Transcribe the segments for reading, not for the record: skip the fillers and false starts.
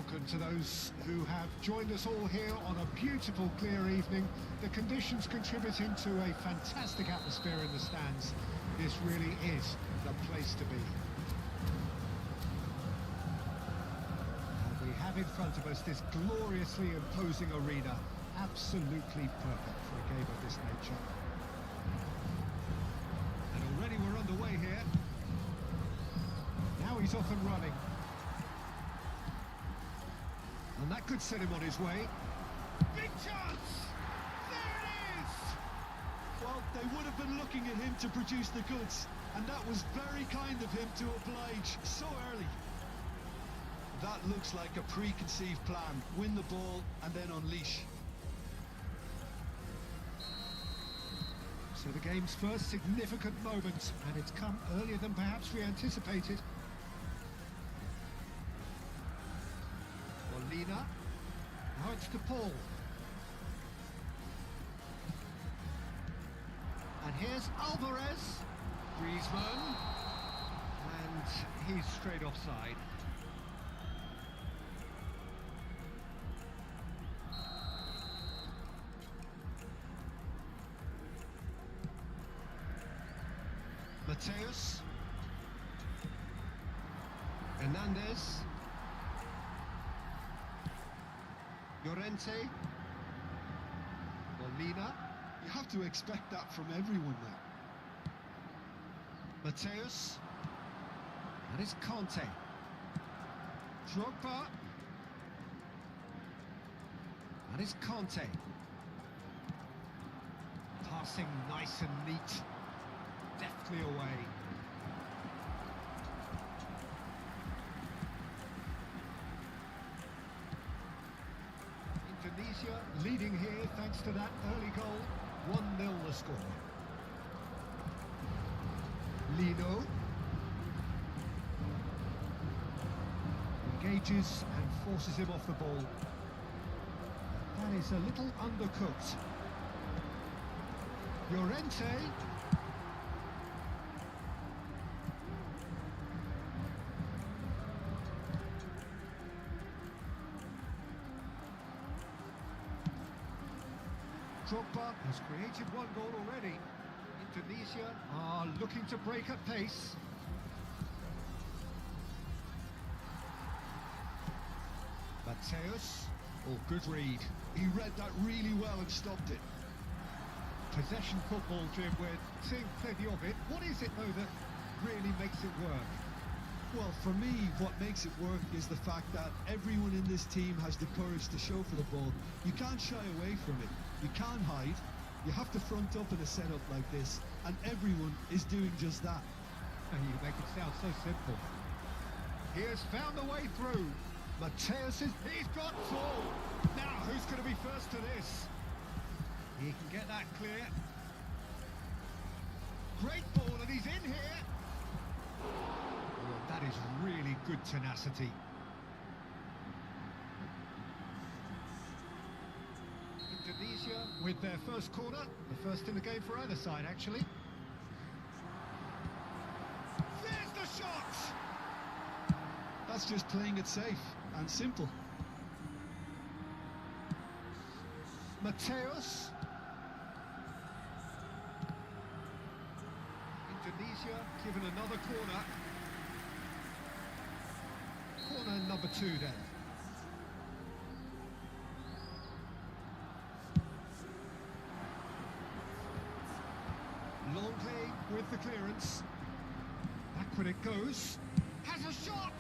welcome to those who have joined us all here on a beautiful, clear evening. The conditions contributing to a fantastic atmosphere in the stands. This really is the place to be. And we have in front of us this gloriously imposing arena. Absolutely perfect for a game of this nature. And already we're underway here. Now he's off and running. And that could set him on his way. Big chance! There it is! Well, they would have been looking at him to produce the goods, and that was very kind of him to oblige so early. That looks like a preconceived plan. Win the ball and then unleash. So the game's first significant moment, and it's come earlier than perhaps we anticipated. Molina, now it's to Paul. And here's Alvarez, Griezmann, and he's straight offside. Mateus, Hernandez, Llorente, Molina. You have to expect that from everyone now. Mateus, and it's Conte. Drogba, and it's Conte. Passing nice and neat, deftly away. Indonesia leading here thanks to that early goal. 1-0 the score. Lino engages and forces him off the ball. That is a little undercooked. Llorente. Drogba has created one goal already. Indonesia are looking to break at pace. Mateus. Oh, good read. He read that really well and stopped it. Possession football, Jim, we're seeing plenty of it. What is it, though, that really makes it work? Well, for me, what makes it work is the fact that everyone in this team has the courage to show for the ball. You can't shy away from it. You can't hide. You have to front up in a setup like this, and everyone is doing just that. And you make it sound so simple. He has found a way through. Mateus he's got full. Now, who's going to be first to this? He can get that clear. Great ball, and he's in here. Oh, that is really good tenacity. Indonesia with their first corner, the first in the game for either side, actually. There's the shot! That's just playing it safe and simple. Mateus. Indonesia given another corner. Corner number 2 then. Long play with the clearance. Backward it goes. Has a shot!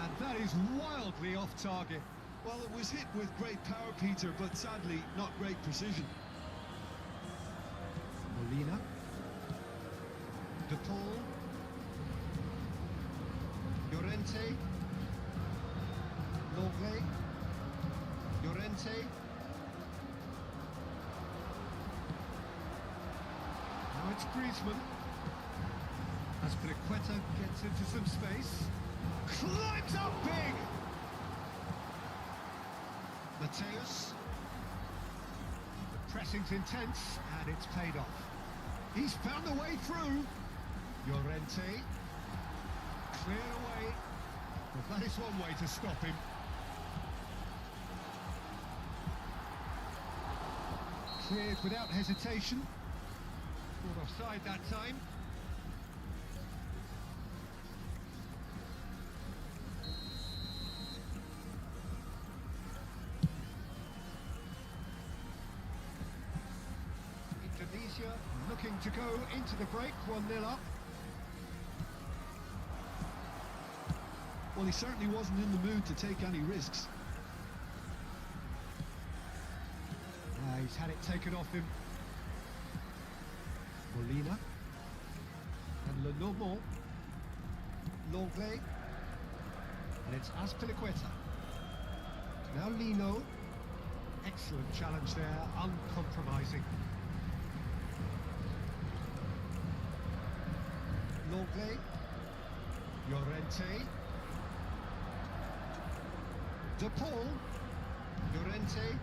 And that is wildly off target. Well, it was hit with great power, Peter, but sadly not great precision. Molina. De Paul. Llorente. Longley. Llorente. Now it's Griezmann. Aspilicueta gets into some space. Climbs up big! Mateus. The pressing's intense, and it's paid off. He's found a way through. Llorente. Cleared away. Well, that is one way to stop him. Cleared without hesitation. Caught offside that time. Indonesia looking to go into the break, 1-0 up. Well, he certainly wasn't in the mood to take any risks. He's had it taken off him. Molina. And Lenormand. Longley. And it's Azpilicueta. Now Lino. Excellent challenge there, uncompromising. Longley. Llorente. De Paul. Llorente.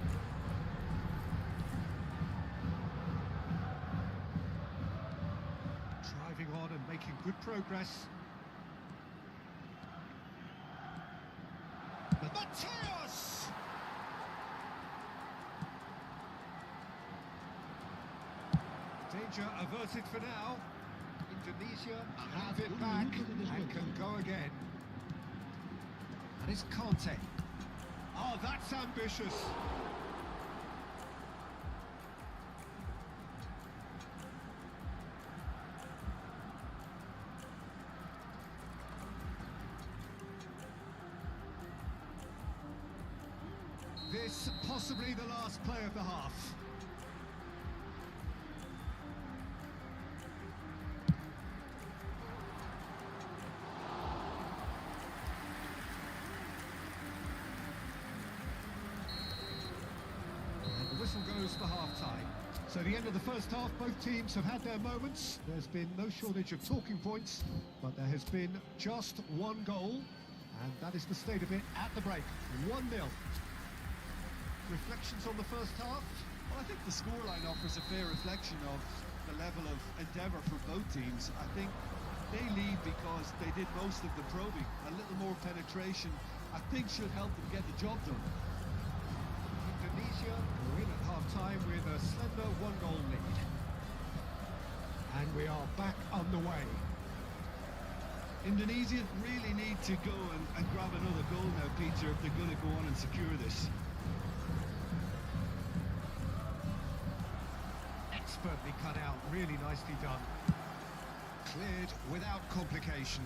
Driving on and making good progress. Mateos! Danger averted for now. Indonesia have it back and can go again. And it's Conte. Oh, that's ambitious. This possibly the last play of the half. And the whistle goes for half-time. So the end of the first half, both teams have had their moments. There's been no shortage of talking points, but there has been just one goal, and that is the state of it at the break. 1-0. Reflections on the first half? Well, I think the scoreline offers a fair reflection of the level of endeavour for both teams. I think they lead because they did most of the probing. A little more penetration, I think, should help them get the job done. Indonesia are in at half-time with a slender one-goal lead. And we are back underway. Indonesia really need to go and grab another goal now, Peter, if they're going to go on and secure this. Expertly cut out, really nicely done. Cleared without complication.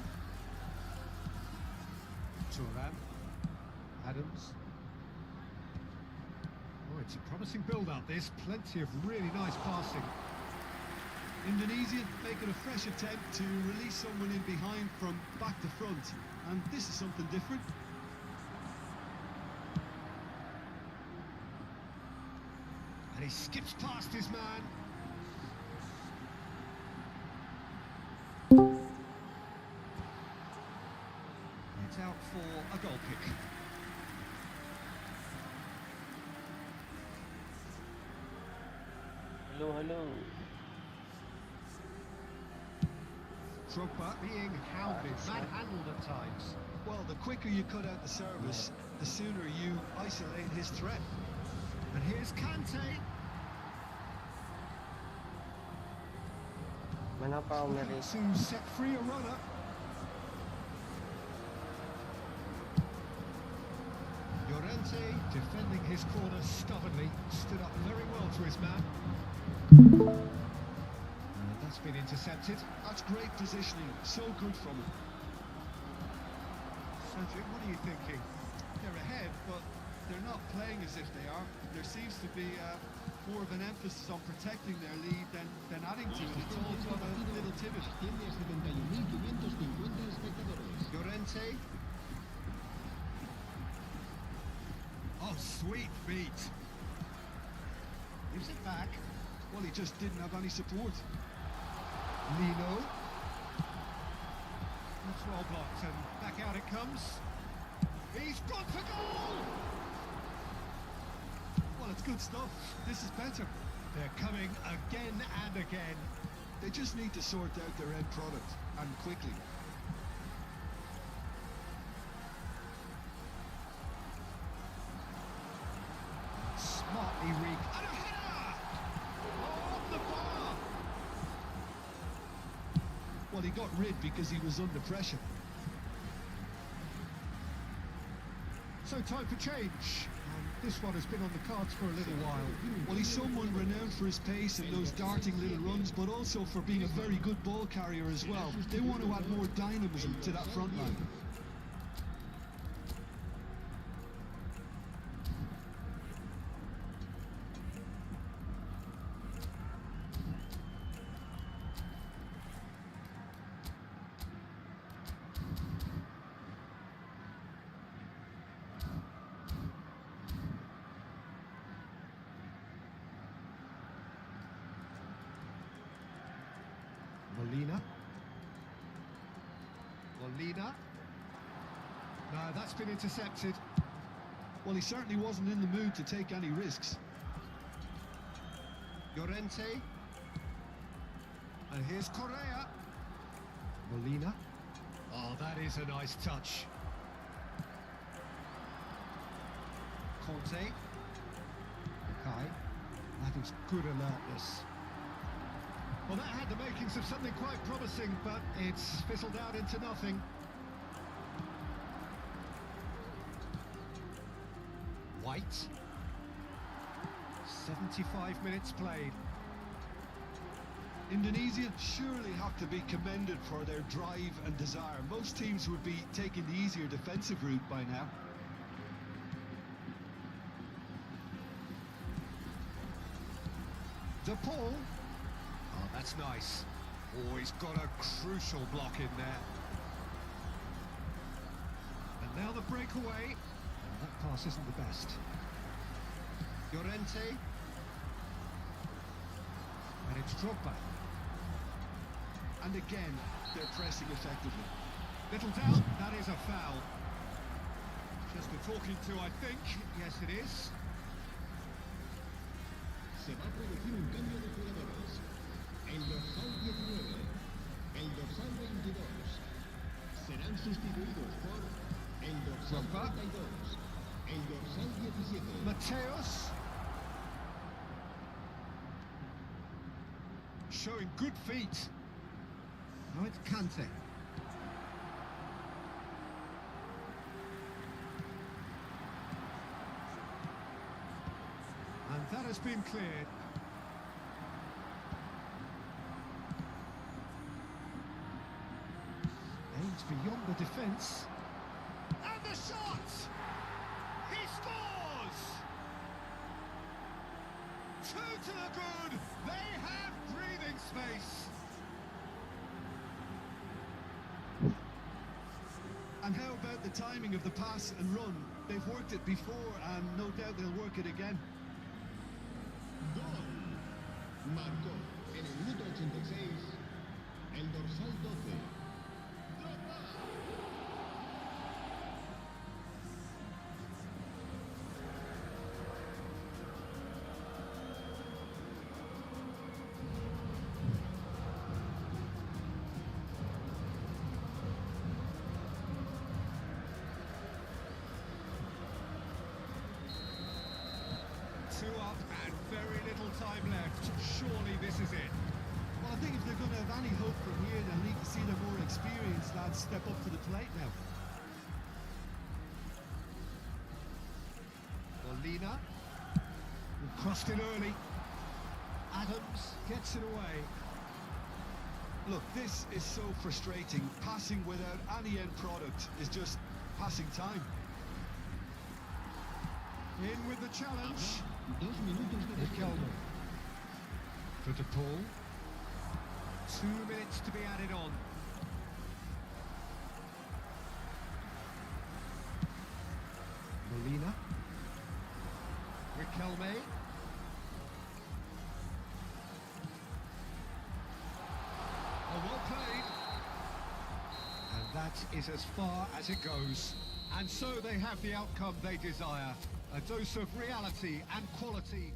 Turan. Adams. Oh, it's a promising build-up, this. Plenty of really nice passing. Indonesia making a fresh attempt to release someone in behind from back to front. And this is something different. And he skips past his man. It's out for a goal kick. Hello. Drogba being hounded, manhandled at times. Well, the quicker you cut out the service, the sooner you isolate his threat. And here's Kante. Looking to set free a runner. Llorente defending his corner stubbornly, stood up very well to his man. And that's been intercepted. That's great positioning, so good from him. Cedric, what are you thinking? They're ahead, but they're not playing as if they are. There seems to be more of an emphasis on protecting their lead than adding to it. It's all gone a little timid. Llorente. Oh, sweet feet. Gives it back. Well, he just didn't have any support. Lino. That's well blocked, and back out it comes. He's gone for goal! Well, it's good stuff. This is better. They're coming again and again. They just need to sort out their end product, and quickly. Well, he got rid because he was under pressure. So time for change. And this one has been on the cards for a little while. Well, he's someone renowned for his pace and those darting little runs, but also for being a very good ball carrier as well. They want to add more dynamism to that front line. Molina. No, that's been intercepted. Well, he certainly wasn't in the mood to take any risks. Llorente. And here's Correa. Molina. Oh, that is a nice touch. Conte. Okay. That is good alertness. Well, that had the makings of something quite promising, but it's fizzled out into nothing. White. 75 minutes played. Indonesia surely have to be commended for their drive and desire. Most teams would be taking the easier defensive route by now. De Paul. Oh, that's nice. Oh, he's got a crucial block in there. And now the breakaway. And that pass isn't the best. Llorente. And it's Drogba. And again, they're pressing effectively. Little doubt, that is a foul. Just a talking to, I think. Yes, it is. Se va a producir un cambio de jugadores. El dorsal 19, el dorsal 22 serán sustituidos por el dorsal 32, el dorsal 17. Mateos. Showing good feet. Now it's Kante. And that has been cleared. Aims beyond the defence. And the shot! He scores! 2 to the good. They have breathing space. And how about the timing of the pass and run? They've worked it before and no doubt they'll work it again. Gol. Marcó en el minuto 86 el dorsal 12. Drogba. 2 up and very little time left. Surely this is it. Well, I think if they're going to have any hope from here, they'll need to see their more experienced lads step up to the plate now. Molina. Crossed it early. Adams gets it away. Look, this is so frustrating. Passing without any end product is just passing time. In with the challenge. 2 minutos de descanso. For De Paul. 2 minutes to be added on. Molina. Riquelme. Oh, well played. And that is as far as it goes. And so they have the outcome they desire. A dose of reality and quality.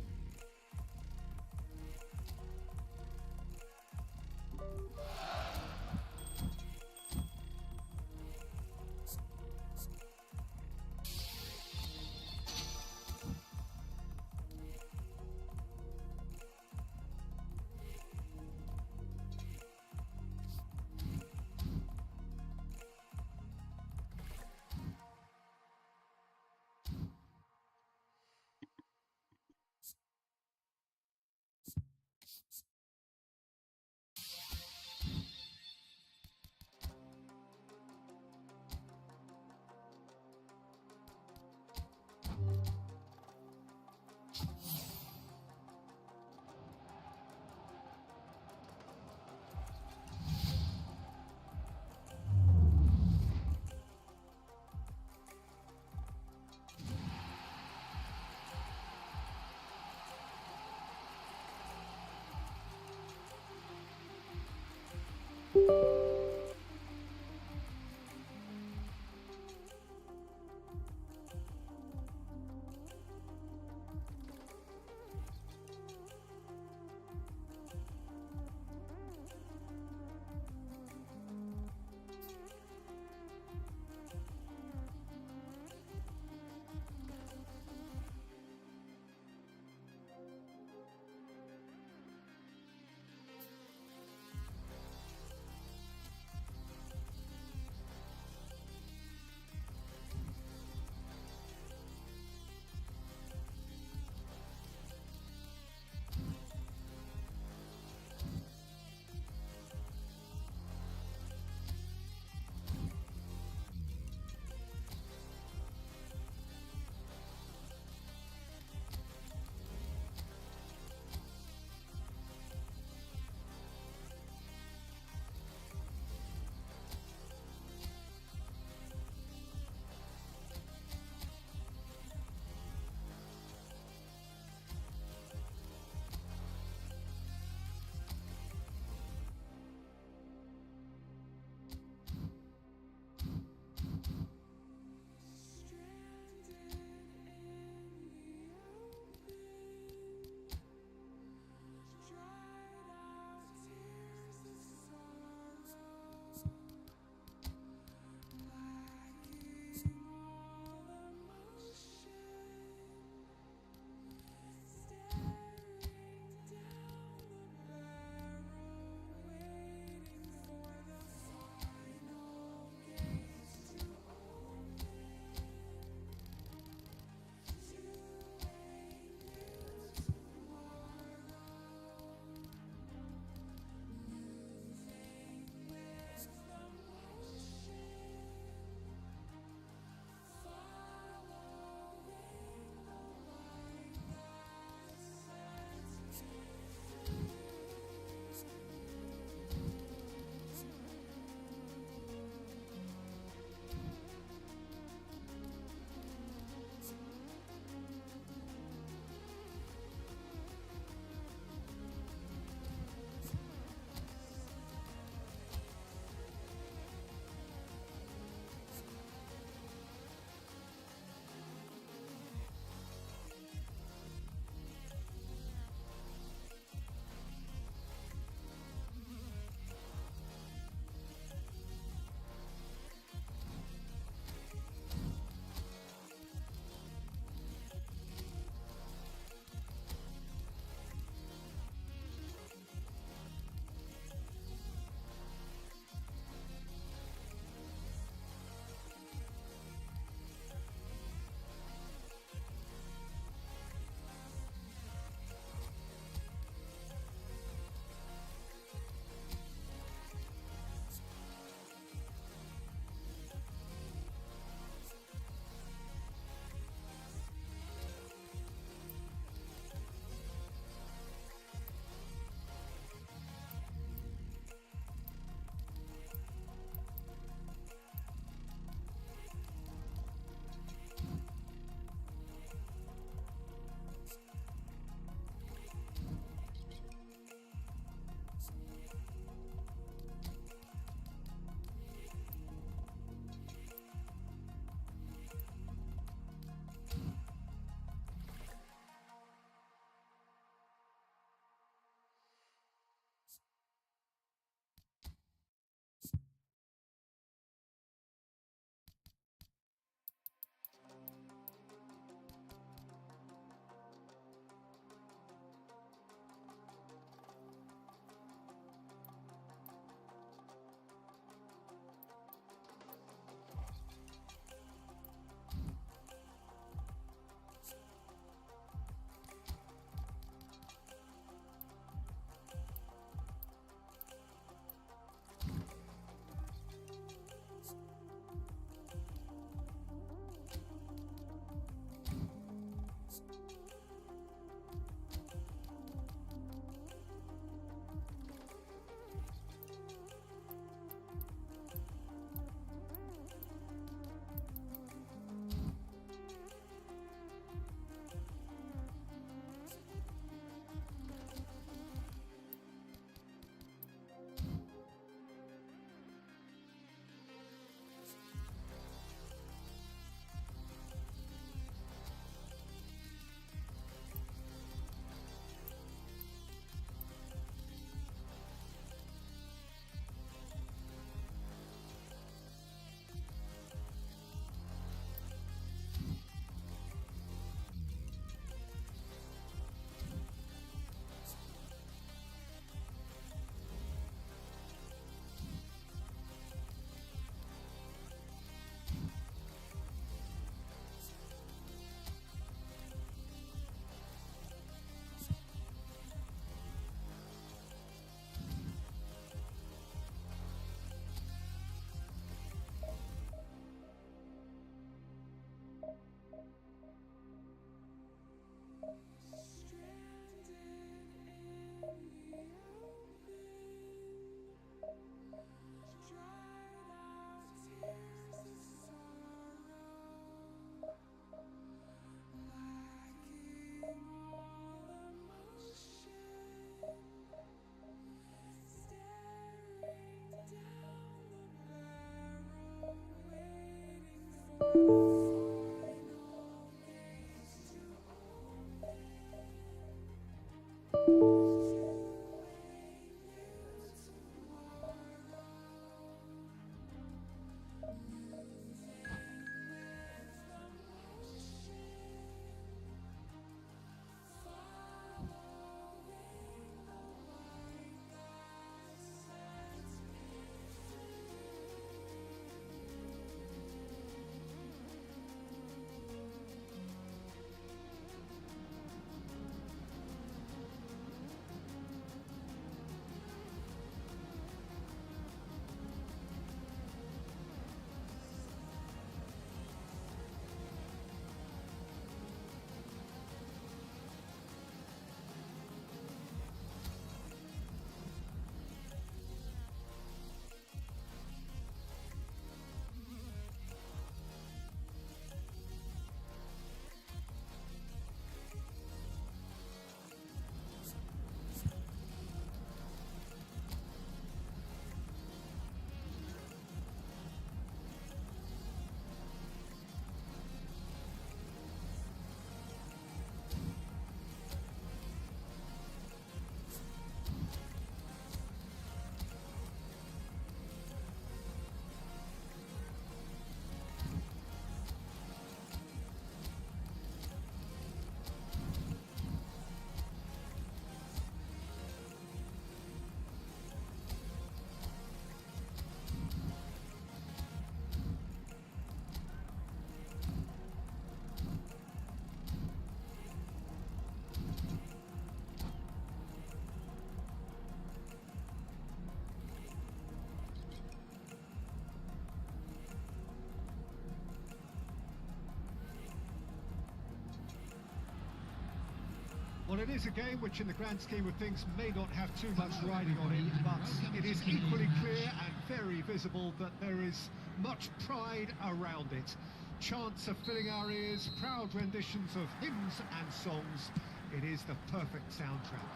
it is a game which in the grand scheme of things may not have too much riding on it, but it is equally clear and very visible that there is much pride around it. Chants are filling our ears, proud renditions of hymns and songs. It is the perfect soundtrack.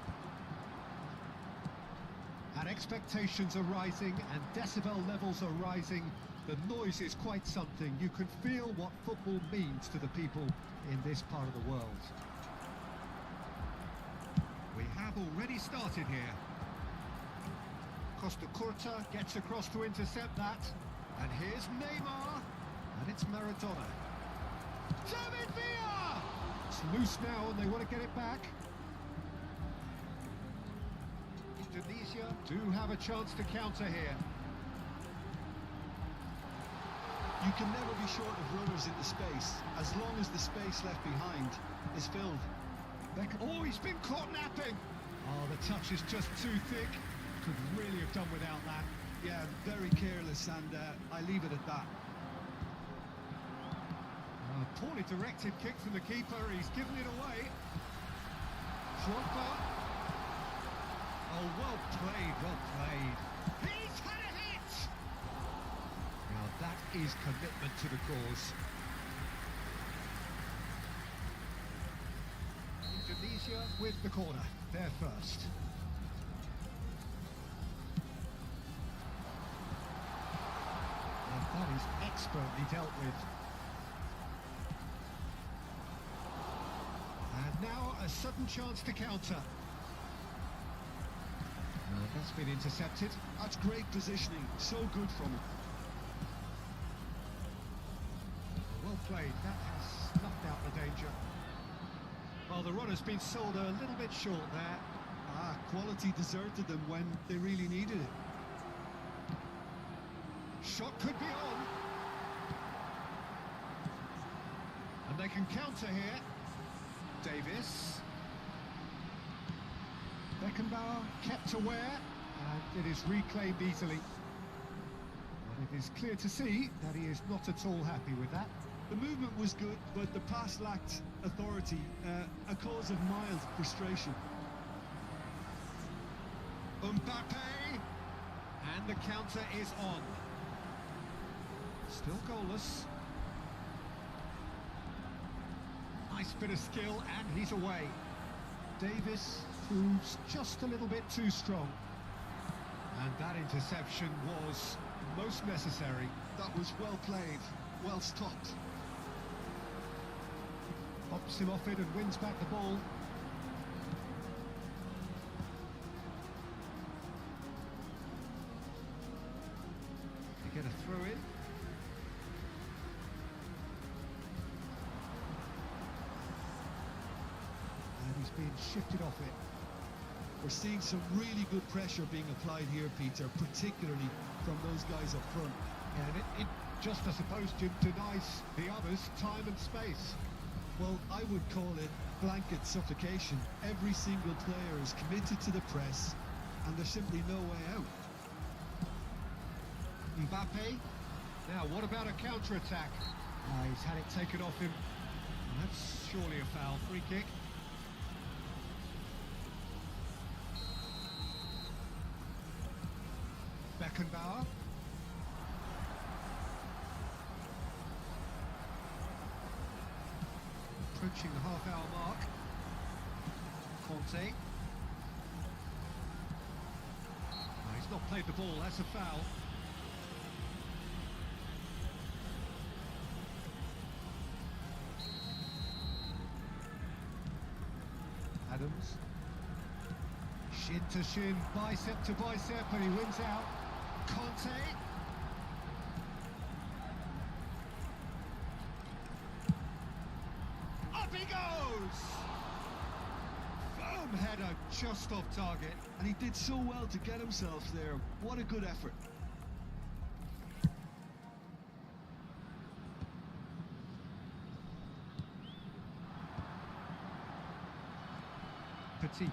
And expectations are rising and decibel levels are rising. The noise is quite something. You can feel what football means to the people in this part of the world. We have already started here. Costa Curta gets across to intercept that. And here's Neymar. And it's Maradona. David Villa! It's loose now and they want to get it back. Indonesia do have a chance to counter here. You can never be short of runners into space, as long as the space left behind is filled. Oh, he's been caught napping. Oh, the touch is just too thick. Could really have done without that. Yeah, very careless, and I leave it at that. Poorly directed kick from the keeper. He's given it away. Drogba. Oh, well played, well played. He's had a hit! Now that is commitment to the cause. Indonesia with the corner. They're first. And that is expertly dealt with. And now a sudden chance to counter. That's been intercepted. That's great positioning. So good from him. Well played. That has snuffed out the danger. Well, the runner's been sold a little bit short there. Quality deserted them when they really needed it. Shot could be on. And they can counter here. Davis. Beckenbauer kept aware, and it is reclaimed easily. And it is clear to see that he is not at all happy with that. The movement was good, but the pass lacked authority, a cause of mild frustration. Mbappe, and the counter is on. Still goalless. Nice bit of skill, and he's away. Davis proves just a little bit too strong. And that interception was most necessary. That was well played, well stopped. Pops him off it and wins back the ball. They get a throw in. And he's being shifted off it. We're seeing some really good pressure being applied here, Peter, particularly from those guys up front. And it just, I suppose, denies the others time and space. Well, I would call it blanket suffocation. Every single player is committed to the press, and there's simply no way out. Mbappe. Now, what about a counter-attack? He's had it taken off him. That's surely a foul. Free kick. Beckenbauer. Approaching the half-hour mark. Conte. Oh, he's not played the ball, that's a foul. Adams. Shin to shin, bicep to bicep, and he wins out. Conte. Up he goes! Firm header just off target. And he did so well to get himself there. What a good effort. Petit.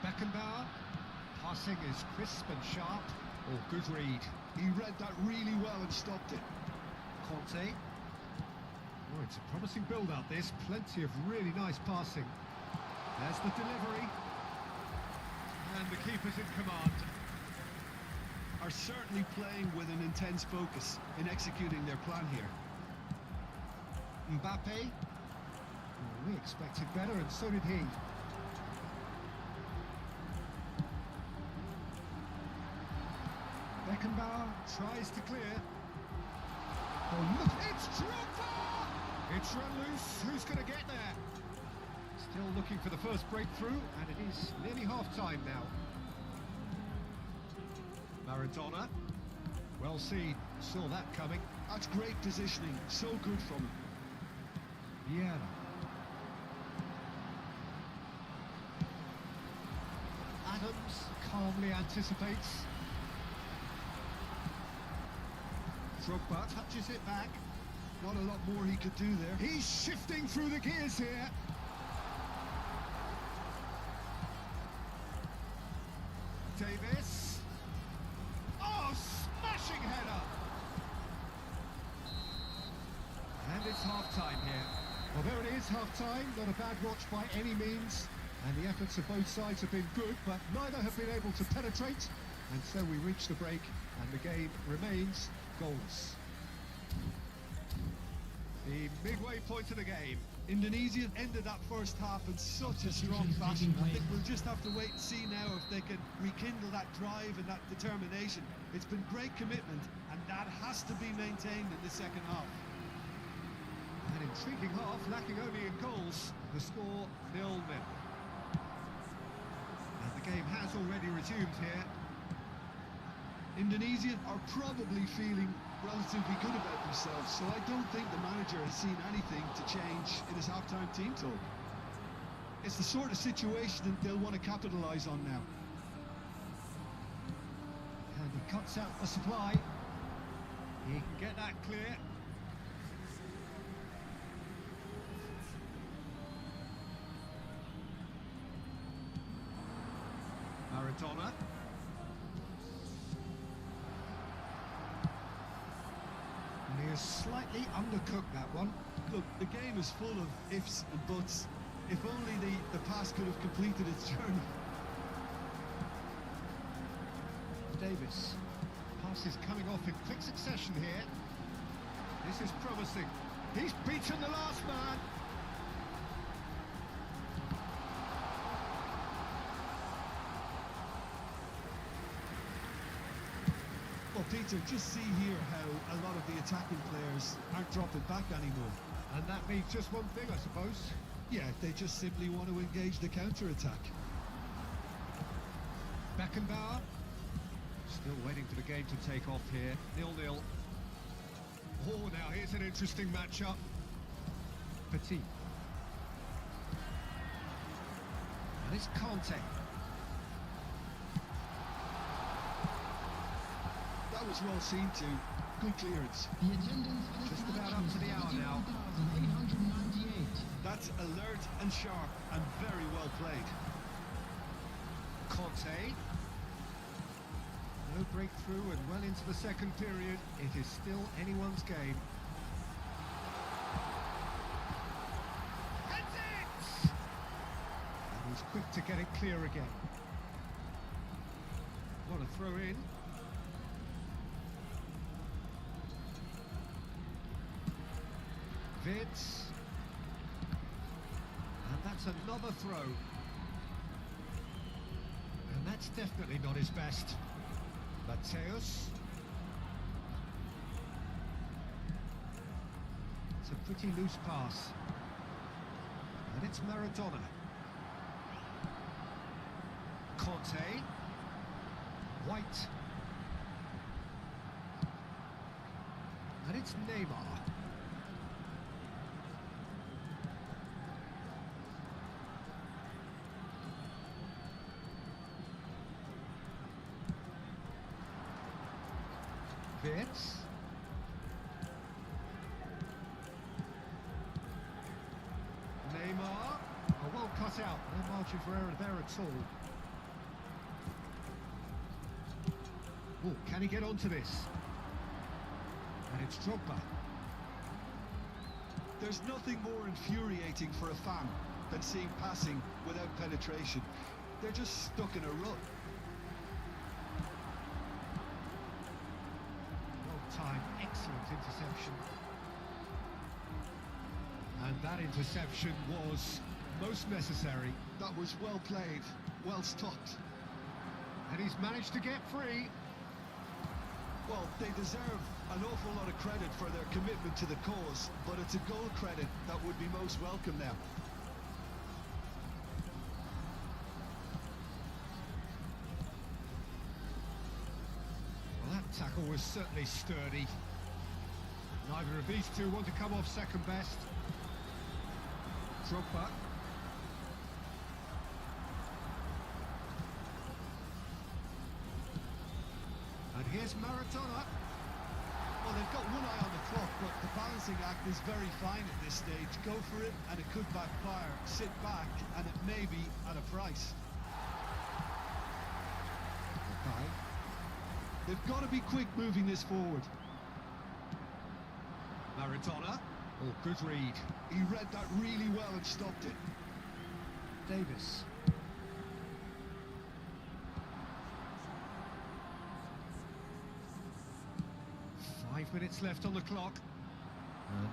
Beckenbauer. Passing is crisp and sharp. Oh, good read. He read that really well and stopped it. Conte. Oh, it's a promising build-up, this. Plenty of really nice passing. There's the delivery. And the keeper's in command. Are certainly playing with an intense focus in executing their plan here. Mbappe. Well, we expected better, and so did he. Beckenbauer tries to clear. Oh, look, it's Drogba! It's run loose. Who's going to get there? Still looking for the first breakthrough, and it is nearly half-time now. Maradona. Well seen. Saw that coming. That's great positioning. So good from him. Vieira. Adams calmly anticipates. Drogba touches it back. Not a lot more he could do there. He's shifting through the gears here. Davis. Oh, smashing header. And it's half-time here. Well, there it is, half-time. Not a bad watch by any means. And the efforts of both sides have been good, but neither have been able to penetrate. And so we reach the break, and the game remains goals. The midway point of the game. Indonesia ended that first half in such a strong fashion. I think we'll just have to wait and see now if they can rekindle that drive and that determination. It's been great commitment, and that has to be maintained in the second half. An intriguing half, lacking only in goals. The score 0-0. And the game has already resumed here. Indonesia are probably feeling relatively good about themselves, so I don't think the manager has seen anything to change in his half-time team talk. It's the sort of situation that they'll want to capitalise on now. And he cuts out the supply. He can get that clear. Maradona. And he has slightly undercooked that one. Look, the game is full of ifs and buts. If only the pass could have completed its journey. Davis. Pass is coming off in quick succession here. This is promising. He's beaten the last man. Well, Peter, just see here how a lot of the attacking players aren't dropping back anymore. And that means just one thing, I suppose. Yeah, they just simply want to engage the counter-attack. Beckenbauer. Still waiting for the game to take off here. 0-0. Oh, now here's an interesting matchup. Petit. And it's Conte. That was well seen too. Good clearance. The attendance for this Just about match up to the hour now. 898. That's alert and sharp and very well played. Conte. No breakthrough and well into the second period. It is still anyone's game. That's it! And he's quick to get it clear again. What a throw in. Vids. And that's another throw. And that's definitely not his best. Mateus. It's a pretty loose pass. And it's Maradona. Conte. White. And it's Neymar. Vids. Neymar. Oh, well cut out. No margin for error there at all. Oh, can he get onto this? And it's Drogba. There's nothing more infuriating for a fan than seeing passing without penetration. They're just stuck in a rut. Well-timed, excellent interception. And that interception was most necessary. That was well played, well stopped. And he's managed to get free. Well, they deserve an awful lot of credit for their commitment to the cause, but it's a goal credit that would be most welcome now. Well, that tackle was certainly sturdy. Neither of these two want to come off second best. Drogba. And here's Maradona. Well, they've got one eye on the clock, but the balancing act is very fine at this stage. Go for it, and it could backfire. Sit back, and it may be at a price. Okay. They've got to be quick moving this forward. Maradona. Oh, good read. He read that really well and stopped it. Davis. 5 minutes left on the clock.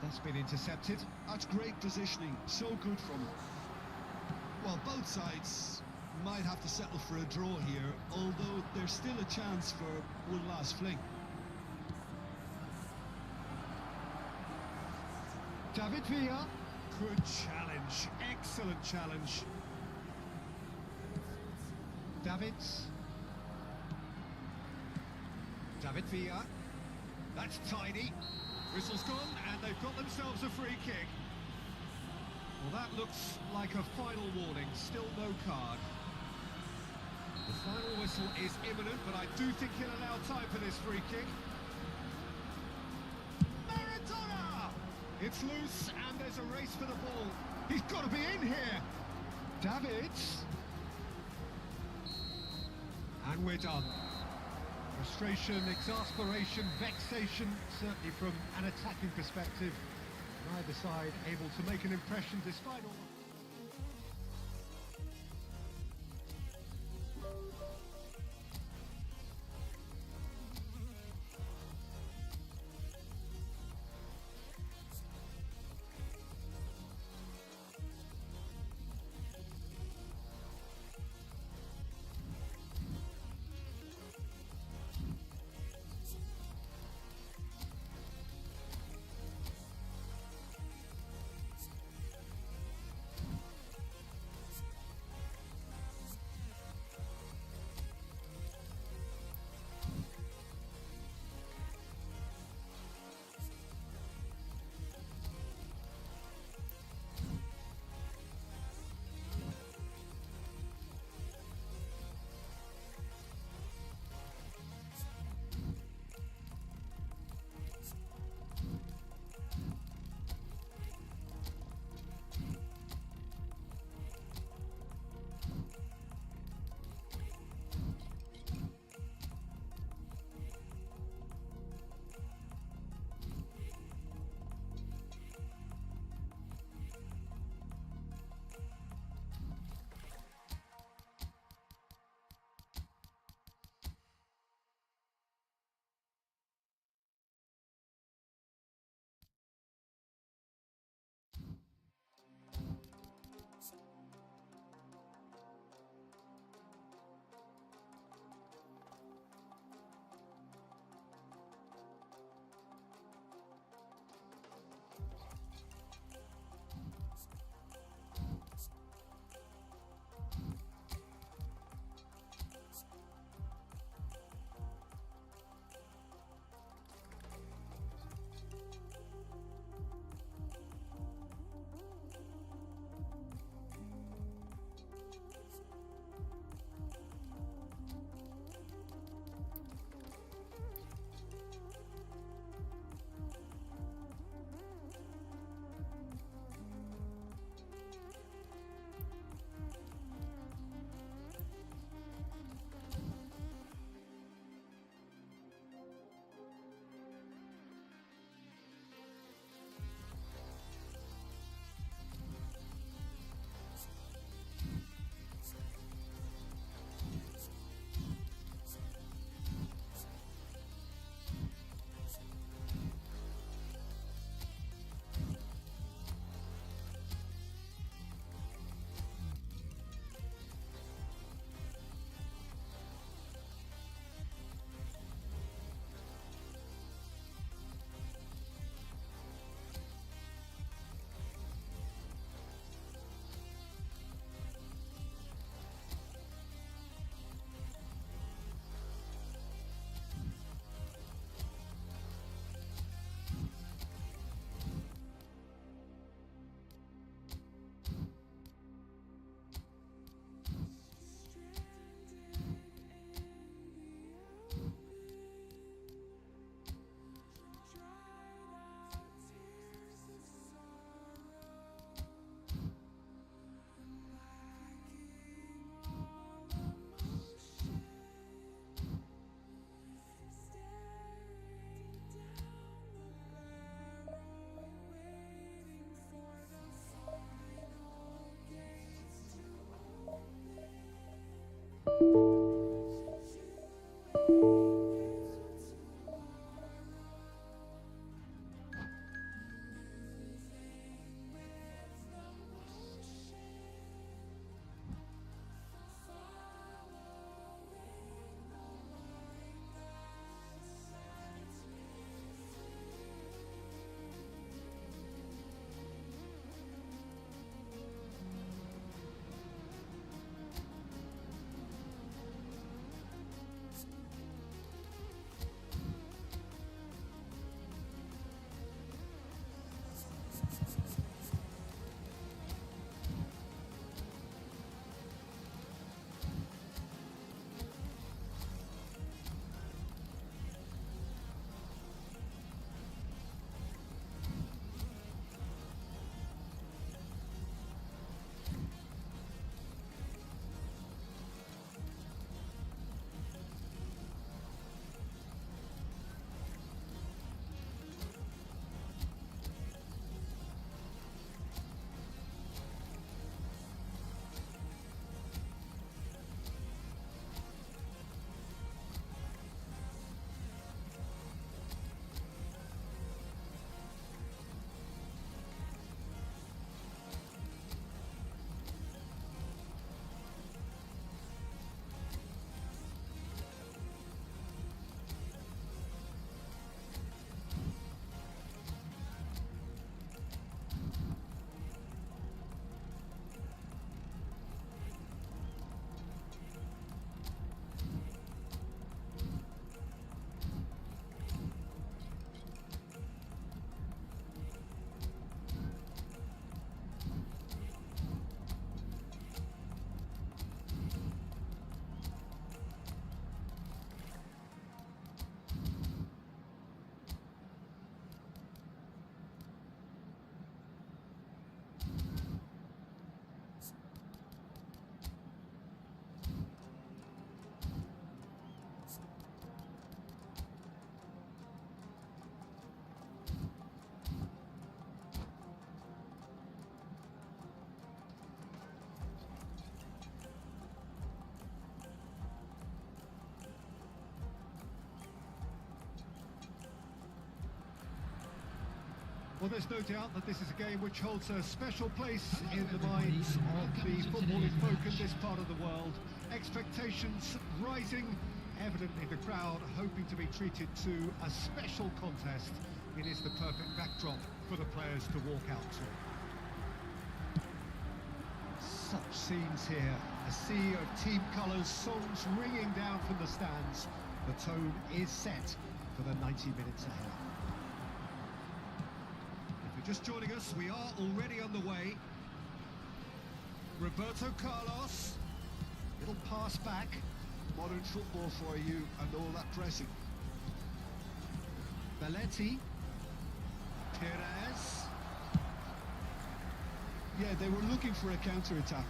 That's been intercepted. That's great positioning. So good from him. Well, both sides might have to settle for a draw here, although there's still a chance for one last fling. David Villa. Good challenge. Excellent challenge. Davids. David Villa. That's tidy. Whistle's gone, and they've got themselves a free kick. Well, that looks like a final warning. Still no card. The final whistle is imminent, but I do think he'll allow time for this free kick. Maradona! It's loose, and there's a race for the ball. He's got to be in here. Davids. And we're done. Frustration, exasperation, vexation, certainly from an attacking perspective. Neither side able to make an impression despite all... Well, there's no doubt that this is a game which holds a special place in the minds of the footballing folk in this part of the world. Expectations rising, evidently the crowd hoping to be treated to a special contest. It is the perfect backdrop for the players to walk out to. Such scenes here, a sea of team colours, songs ringing down from the stands. The tone is set for the 90 minutes ahead. If you're just joining us, we are already on the way. Roberto Carlos, little pass back. Modern football for you and all that pressing. Belletti, Perez. Yeah, they were looking for a counter-attack.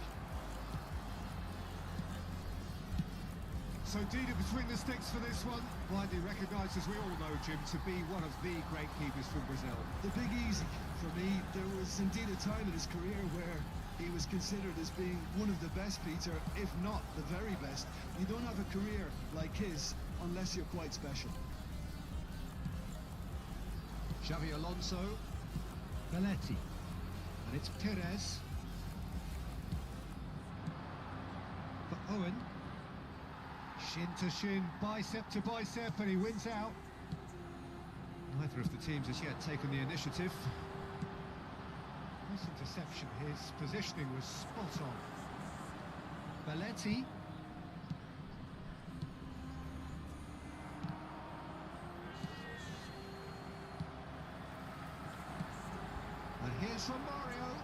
So Dida between the sticks for this one, widely recognised, as we all know, Jim, to be one of the great keepers from Brazil. The big easy for me. There was indeed a time in his career where he was considered as being one of the best, Peter, if not the very best. You don't have a career like his unless you're quite special. Xavi Alonso, Belletti, and it's Perez for Owen. Shin to shin, bicep to bicep, and he wins out. Neither of the teams has yet taken the initiative. Nice interception, his positioning was spot on. Belletti. And here's from Mario.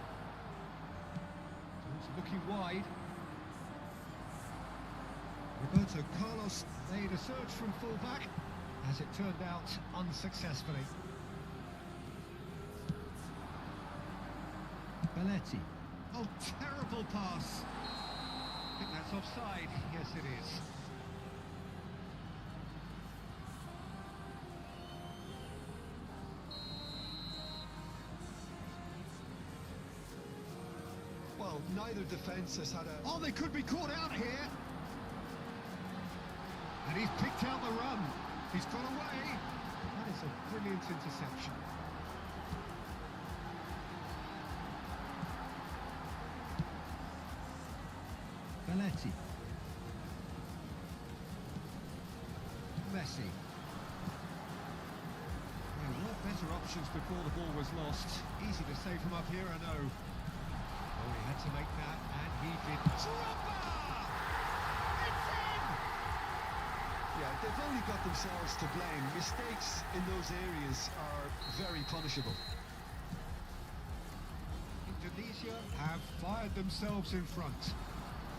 He's looking wide. Roberto Carlos made a surge from full-back, as it turned out unsuccessfully. Belletti. Oh, terrible pass. I think that's offside. Yes, it is. Well, neither defence has had a... Oh, they could be caught out here. And he's picked out the run. He's got away. That is a brilliant interception. Belletti. Masih. There were better options before the ball was lost. Easy to say from up here, I know. Oh, he had to make that, and he did. Drogba! It's in! Yeah, they've only got themselves to blame. Mistakes in those areas are very punishable. Indonesia have fired themselves in front.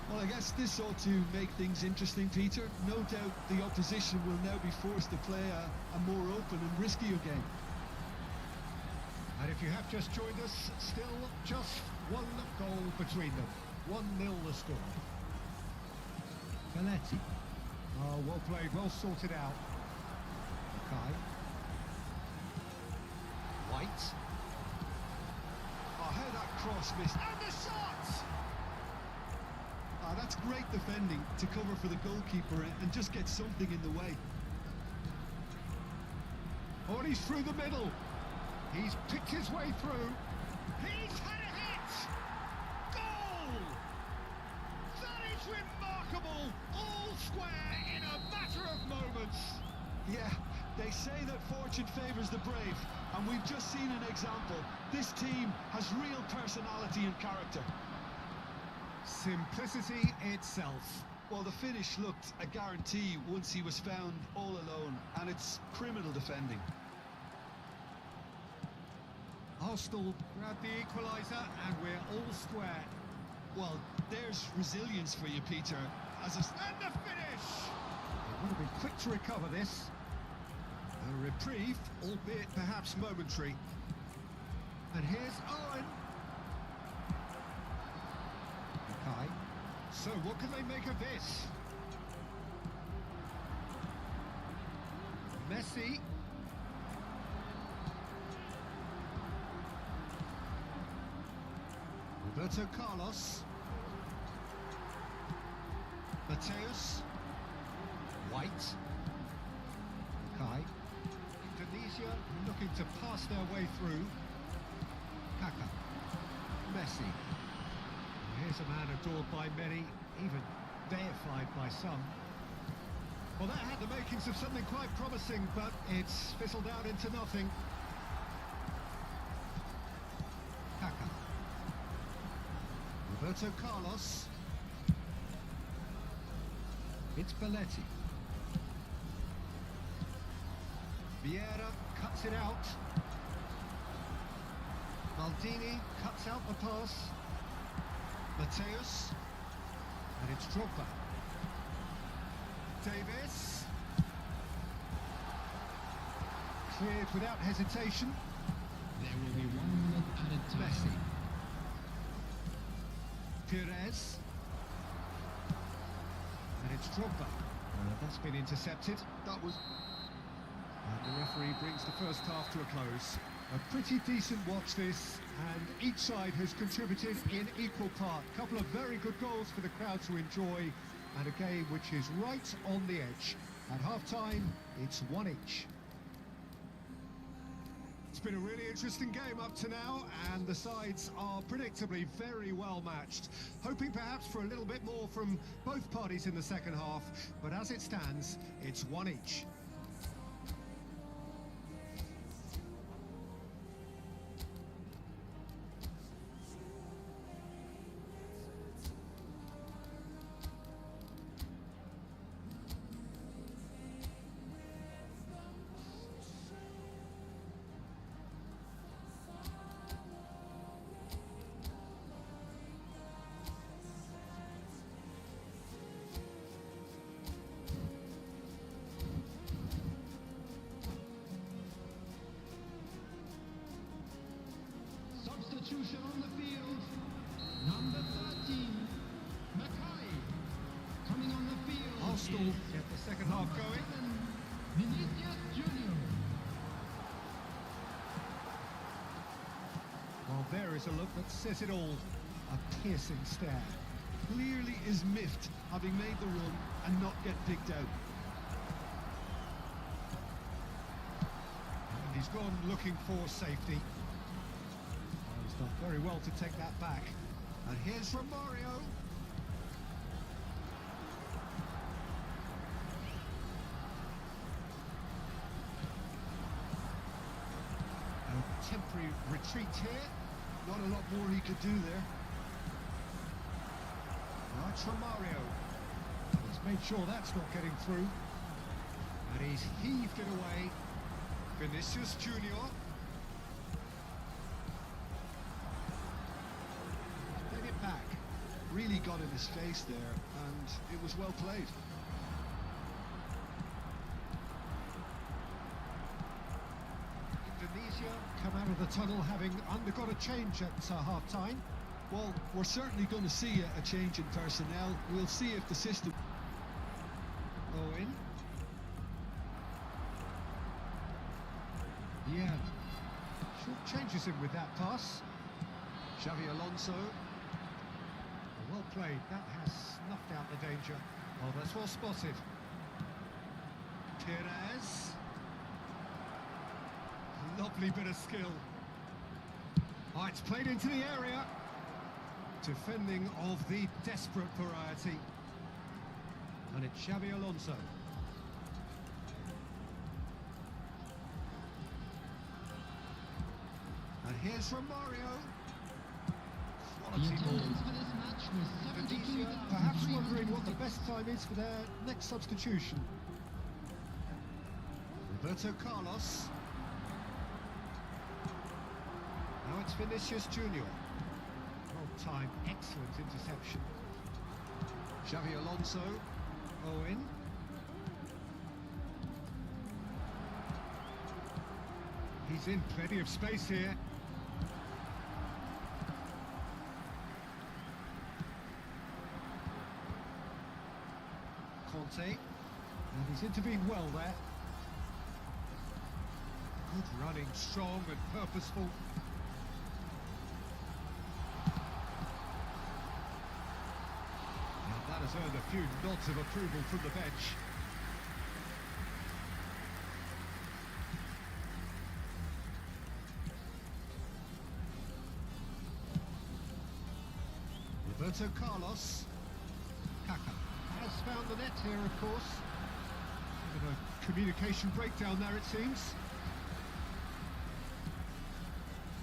Well, I guess this ought to make things interesting, Peter. No doubt the opposition will now be forced to play a more open and riskier game. And if you have just joined us, still just one goal between them. 1-0 the score. Belletti. Oh, well played, well sorted out. Okay. White. Oh, how that cross missed. And the shot! That's great defending to cover for the goalkeeper and just get something in the way. Oh, and he's through the middle. He's picked his way through. He's had a hit! Goal! That is remarkable! All square in a matter of moments. Yeah, they say that fortune favours the brave, and we've just seen an example. This team has real personality and character. Simplicity itself. Well, the finish looked a guarantee once he was found all alone, and it's criminal defending. Arsenal grabbed the equaliser, and we're all square. Well, there's resilience for you, Peter. And the finish! They would have been quick to recover this. A reprieve, albeit perhaps momentary. And here's Owen. Okay. So what can they make of this? Messi. Roberto Carlos. Mateus. White. Okay. Indonesia looking to pass their way through. Kaka. Messi. Here's a man adored by many, even deified by some. Well, that had the makings of something quite promising, but it's fizzled out into nothing. Kaka. Roberto Carlos. It's Belletti. Vieira cuts it out. Maldini cuts out the pass. Mateus. And it's Drogba. Davis. Cleared without hesitation. There will be 1 minute added time. Messi. Perez. And it's Drogba. That's been intercepted. That was... And the referee brings the first half to a close. A pretty decent watch this, and each side has contributed in equal part. A couple of very good goals for the crowd to enjoy, and a game which is right on the edge. At half-time, it's 1 each. It's been a really interesting game up to now, and the sides are predictably very well matched. Hoping perhaps for a little bit more from both parties in the second half, but as it stands, it's 1 each. Substitution on the field. Number 13, Mackay. Coming on the field. Arsenal is get the second half number going. 7, Vinicius Junior. Well, there is a look that says it all. A piercing stare. Clearly is miffed, having made the run and not get picked out. And he's gone looking for safety. Well, he's done very well to take that back. And here's Romario. A temporary retreat here. Not a lot more he could do there. Now it's Romario. He's made sure that's not getting through. And he's heaved it away. Vinicius Junior. Played it back. Really got in his face there, and it was well played. Indonesia come out of the tunnel having undergone a change at half-time. Well, we're certainly going to see a change in personnel. We'll see if the system... Owen. Yeah. Short changes him with that pass. Xavi Alonso. Well played. That has snuffed out the danger. Oh, that's well spotted. Perez. Lovely bit of skill. Oh, it's played into the area. Defending of the desperate variety. And it's Xavi Alonso. And here's Romario. The Quality ball. attendance for this match was Indonesia perhaps wondering what the best time is for their next substitution. Roberto Carlos. Now it's Vinicius Junior. Well timed, excellent interception. Xavi Alonso. Owen. He's in plenty of space here. Conte. And he's intervened well there. Good running, strong and purposeful. And that has earned a few nods of approval from the bench. Roberto Carlos. Kaka has found the net here, of course. Bit of a communication breakdown there, it seems.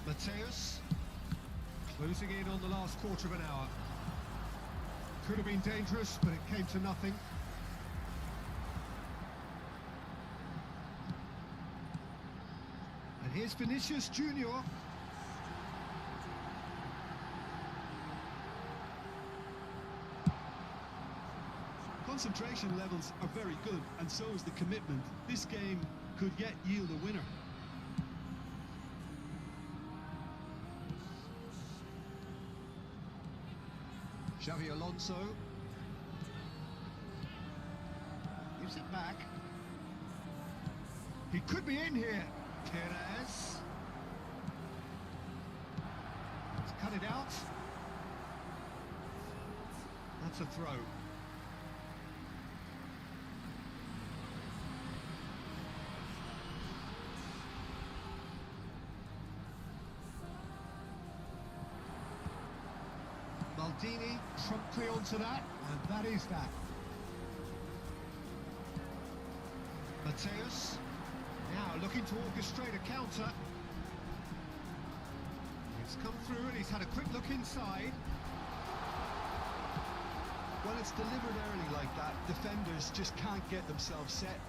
Mateus closing in on the last quarter of an hour. Could have been dangerous, but it came to nothing. And here's Vinicius Junior. Concentration levels are very good, and so is the commitment. This game could yet yield a winner. Xavi Alonso gives it back. He could be in here. Perez. Let's cut it out. That's a throw. Maldini promptly onto that, and that is that. Mateus now looking to orchestrate a counter. It's come through and he's had a quick look inside. When it's delivered early like that, defenders just can't get themselves set.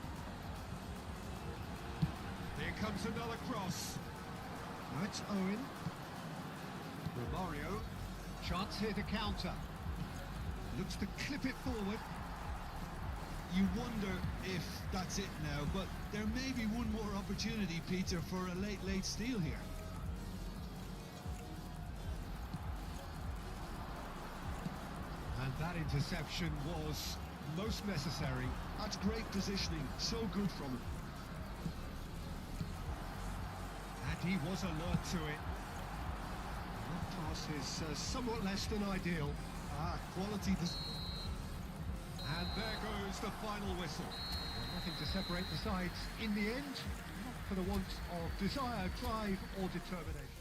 Here comes another cross. Now it's Owen. Romario. Chance here to counter. Looks to clip it forward. You wonder if that's it now, but there may be one more opportunity, Peter, for a late steal here. And that interception was most necessary. That's great positioning, so good from him. And he was alert to it. That pass is somewhat less than ideal. Quality. And there goes the final whistle. Well, nothing to separate the sides in the end, not for the want of desire, drive or determination.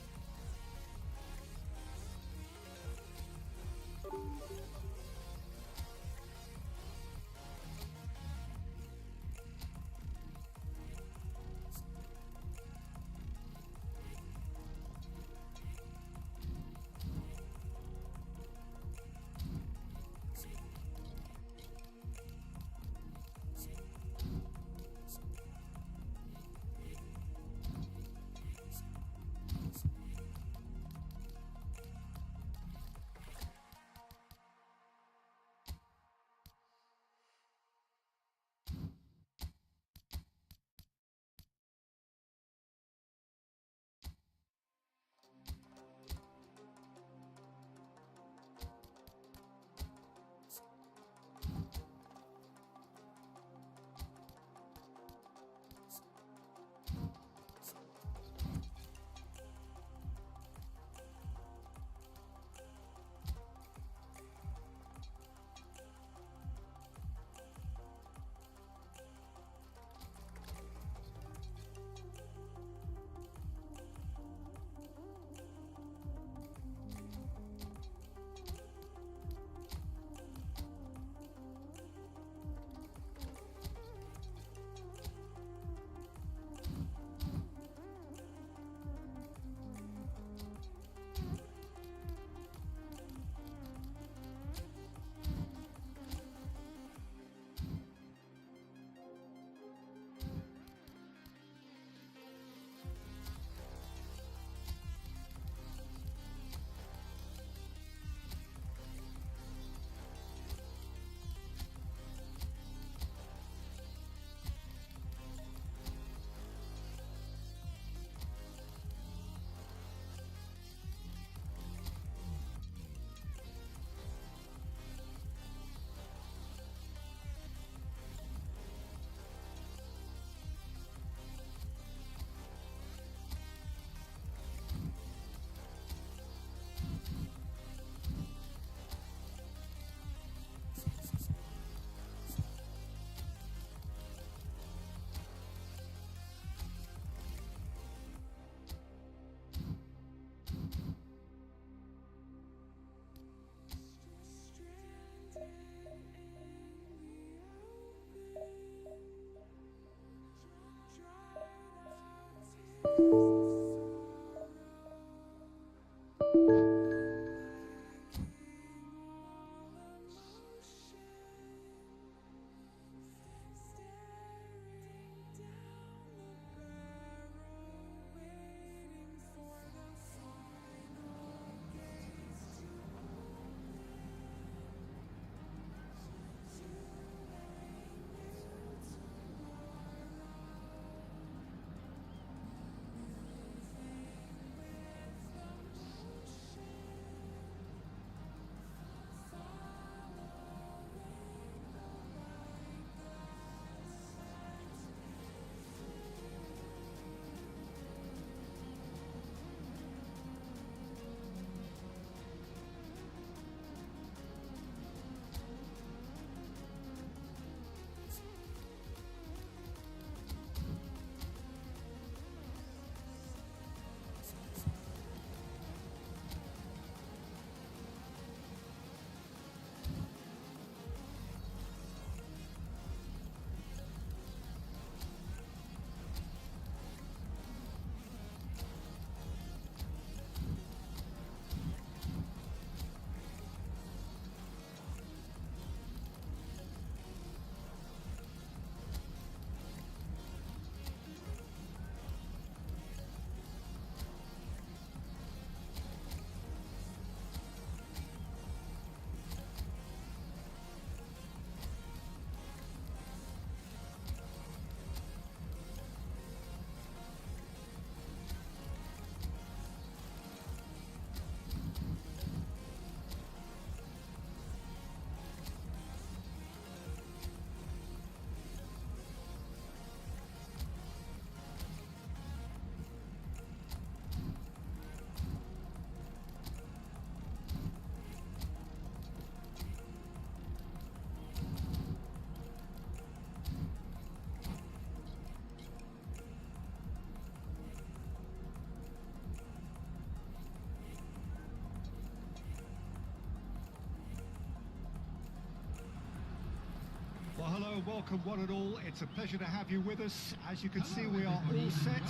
welcome one and all. It's a pleasure to have you with us. As you can see, we are all set.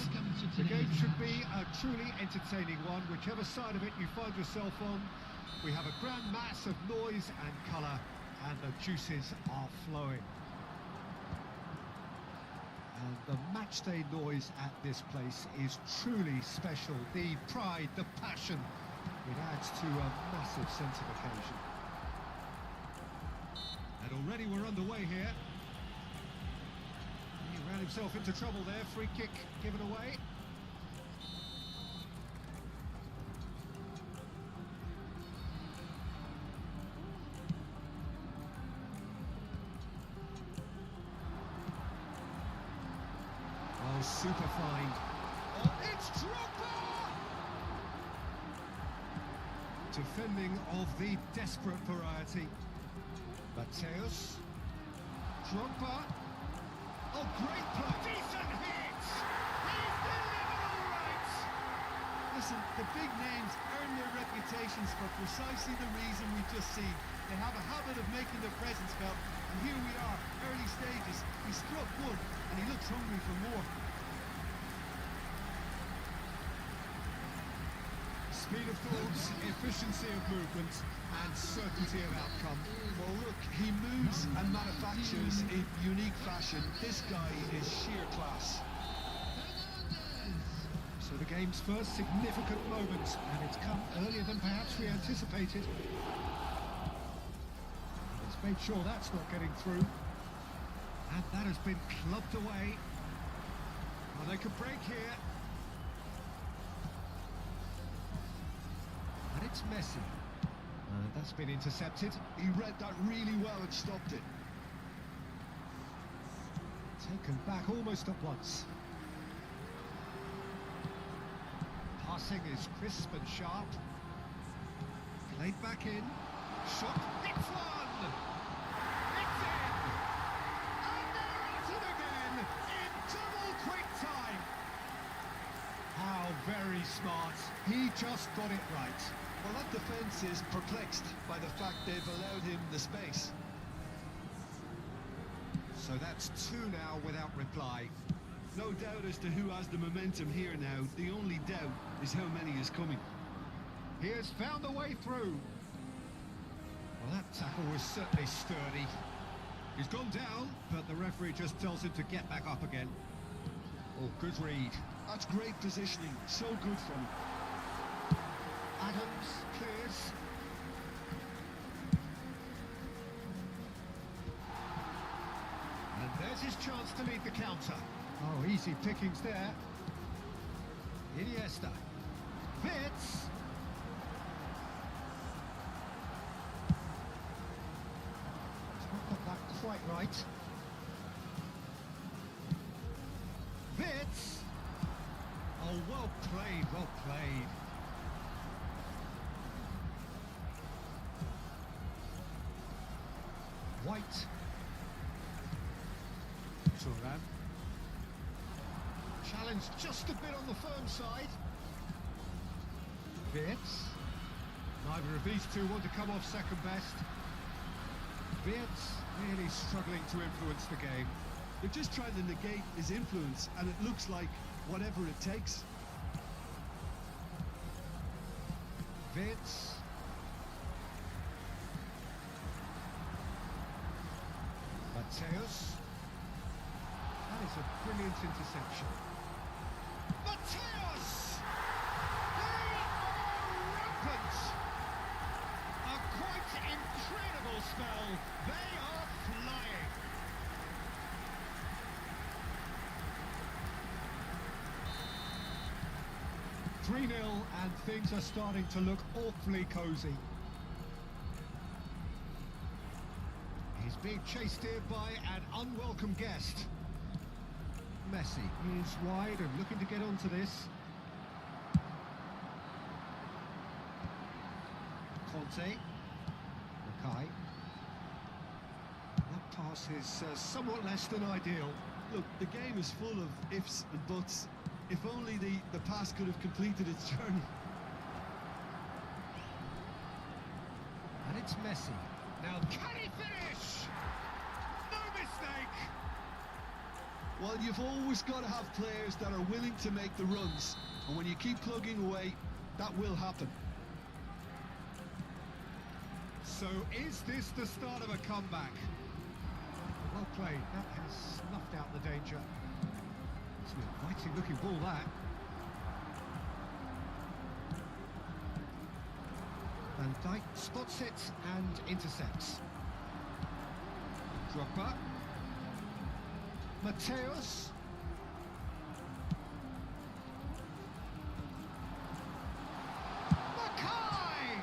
The game should be a truly entertaining one, whichever side of it you find yourself on. We have a grand mass of noise and colour, and the juices are flowing. And the matchday noise at this place is truly special. The pride, the passion, it adds to a massive sense of occasion. And already we're underway here. He ran himself into trouble there. Free kick given away. Oh, super fine. Oh, it's Drogba! Defending of the desperate variety. Mateus, Drogba, oh great play, decent hit, he's delivered all right. Listen, the big names earn their reputations for precisely the reason we've just seen. They have a habit of making their presence felt, and here we are, early stages. He struck good, and he looks hungry for more. Speed of thoughts, efficiency of movement, and certainty of outcome. Well, look, he moves and manufactures in unique fashion. This guy is sheer class. So the game's first significant moment, and it's come earlier than perhaps we anticipated. He's made sure that's not getting through. And that has been clubbed away. Well, they could break here. And it's Masih. That's been intercepted. He read that really well and stopped it. Taken back almost at once. Passing is crisp and sharp. Played back in. Shot. It's one! It's in! And they're at it again in double quick time. How very smart. He just got it right. Well, that defence is perplexed by the fact they've allowed him the space. So that's two now without reply. No doubt as to who has the momentum here now. The only doubt is how many is coming. He has found a way through. Well, that tackle was certainly sturdy. He's gone down, but the referee just tells him to get back up again. Oh, good read. That's great positioning. So good from him. Adams clears. And there's his chance to lead the counter. Oh, easy pickings there. Iniesta. Fits. He's not got that quite right. Fits. Oh, well played, well played. White. Turan. Challenge just a bit on the firm side. Wirtz. Neither of these two want to come off second best. Wirtz really struggling to influence the game. They're just trying to negate his influence, and it looks like whatever it takes. Wirtz. Mateus. That is a brilliant interception. Mateus! They are rampant! A quite incredible spell. They are flying. (3-0) and things are starting to look awfully cosy. He's being chased here by an unwelcome guest. Masih is wide and looking to get onto this. Conte. Mackay. That pass is somewhat less than ideal. Look, the game is full of ifs and buts. If only the pass could have completed its journey. And it's Masih. Now, can he finish? No mistake! Well, you've always got to have players that are willing to make the runs. And when you keep plugging away, that will happen. So is this the start of a comeback? Well played. That has snuffed out the danger. It's an inviting looking ball, that. Van Dijk spots it and intercepts. Drogba. Mateus. Mackay!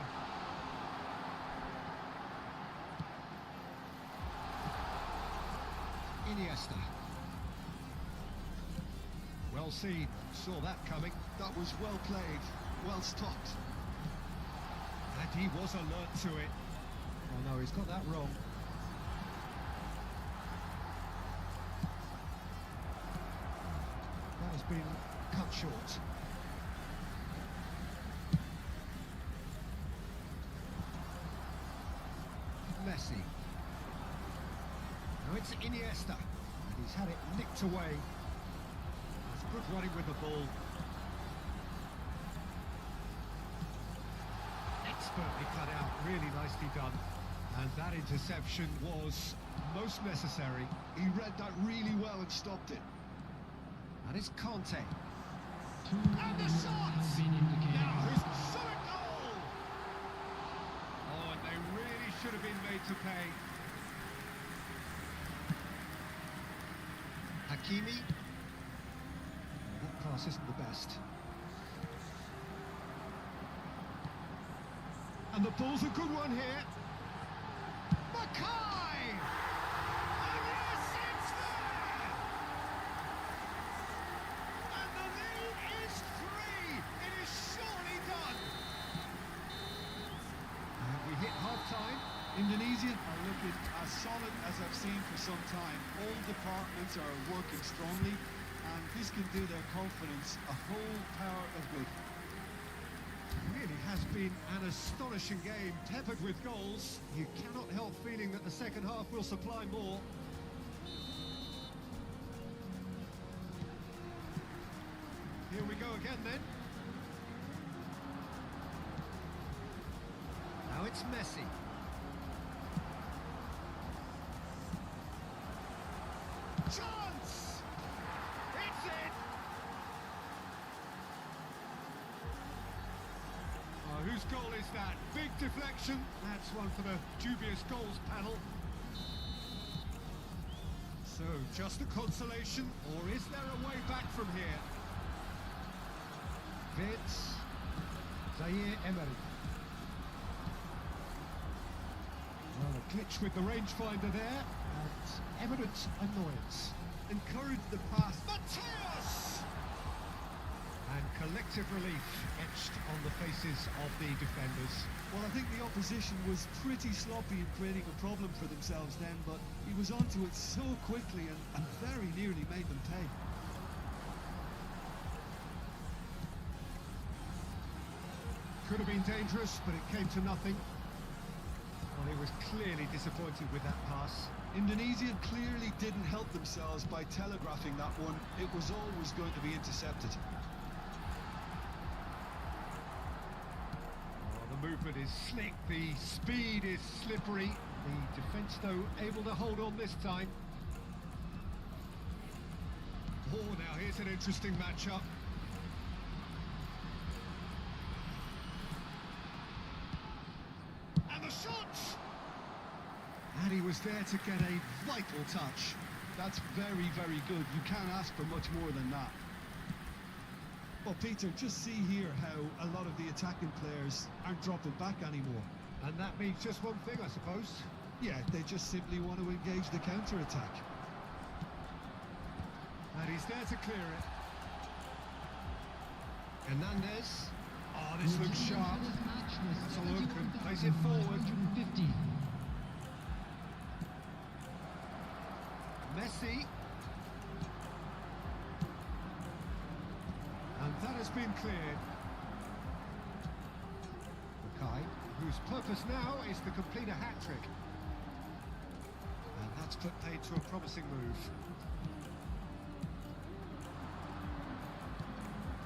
Iniesta. Well seen. Saw that coming. That was well played, well stopped. And he was alert to it. Oh no, he's got that wrong. That has been cut short. Messi. Now it's Iniesta. And he's had it nicked away. That's good running with the ball. Expertly cut out, really nicely done. And that interception was most necessary. He read that really well and stopped it. And it's Conte. And the shot! Now who's shot a goal? Oh, and they really should have been made to pay. Hakimi. That pass isn't the best. And the ball's a good one here. Mackay! And yes, it's there! And the lead is 3! It is surely done! And we hit half-time. Indonesia are looking as solid as I've seen for some time. All departments are working strongly, and this can do their confidence a whole power of good. Really has been an astonishing game, peppered with goals. You cannot help feeling that the second half will supply more. Here we go again then. Now it's Messi. Chance! It's in! Whose goal is that? Big deflection. That's one for the dubious goals panel. So, just a consolation, or is there a way back from here? Vince. Zaire Emery. Well, a glitch with the rangefinder there, and evident annoyance. Encourage the pass. Mateus! And collective relief etched on the faces of the defenders. Well, I think the opposition was pretty sloppy in creating a problem for themselves then, but he was onto it so quickly and very nearly made them pay. Could have been dangerous, but it came to nothing. Well, he was clearly disappointed with that pass. Indonesia clearly didn't help themselves by telegraphing that one. It was always going to be intercepted. The movement is slick, the speed is slippery. The defence, though, able to hold on this time. Oh, now here's an interesting matchup. And the shot! And he was there to get a vital touch. That's very, very good. You can't ask for much more than that. Well, Peter, just see here how a lot of the attacking players aren't dropping back anymore. And that means just one thing, I suppose. Yeah, they just simply want to engage the counter-attack. And he's there to clear it. Hernandez. Oh, this looks sharp. That's a look and plays it forward. Messi. And that has been cleared. Mackay, whose purpose now is to complete a hat-trick. And that's put paid to a promising move.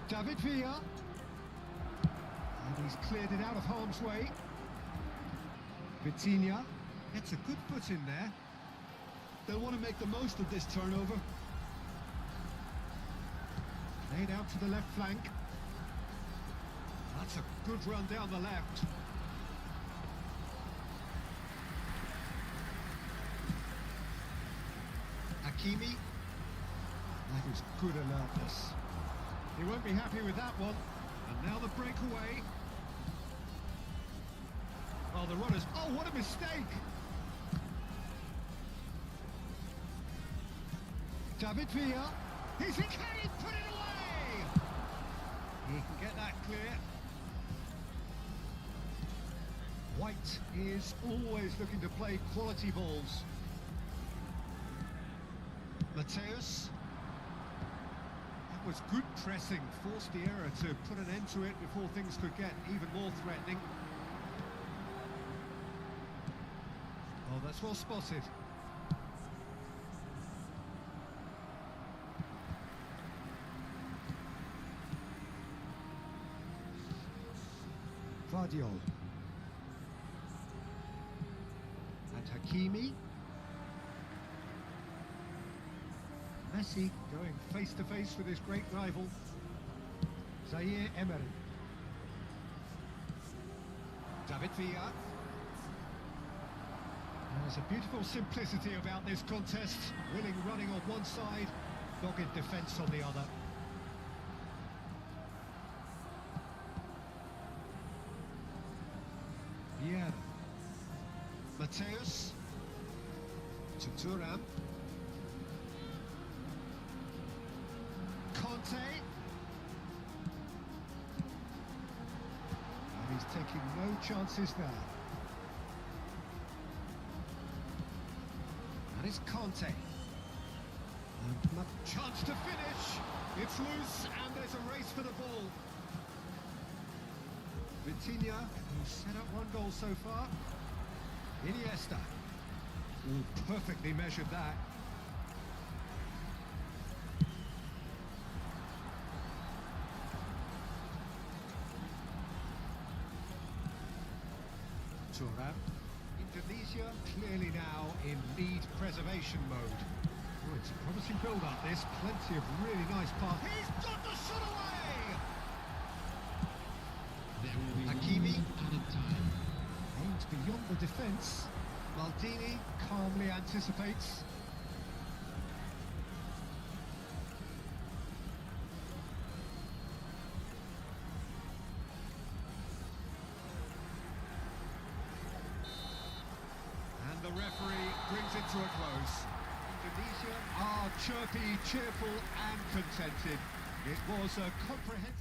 David Villa. And he's cleared it out of harm's way. Vitinha gets a good foot in there. They'll want to make the most of this turnover. Laid out to the left flank. That's a good run down the left. Hakimi. That is good alertness. He won't be happy with that one. And now the breakaway. Oh, the runners. Oh, what a mistake! David Villa. He's in. Can he put it away? He can get that clear. White is always looking to play quality balls. Mateus. That was good pressing, forced the error to put an end to it before things could get even more threatening. Oh, that's well spotted. Vardiol. And Hakimi. Masih going face to face with his great rival, Zaire Emery. David Villa. There's a beautiful simplicity about this contest. Willing running on one side, dogged defence on the other. Vieira. Mateus. To Thuram. Conte. And he's taking no chances now. And it's Conte. And chance to finish. It's loose and there's a race for the ball. Vitinha, who's set up one goal so far. Iniesta. Oh, perfectly measured that. Thuram. Indonesia clearly now in lead preservation mode. Oh, it's a promising build-up this. Plenty of really nice pass. He's got the shot away! There will be Hakimi. added time. Aims beyond the defence. Maldini calmly anticipates. And the referee brings it to a close. Indonesia are chirpy, cheerful and contented. It was a comprehensive...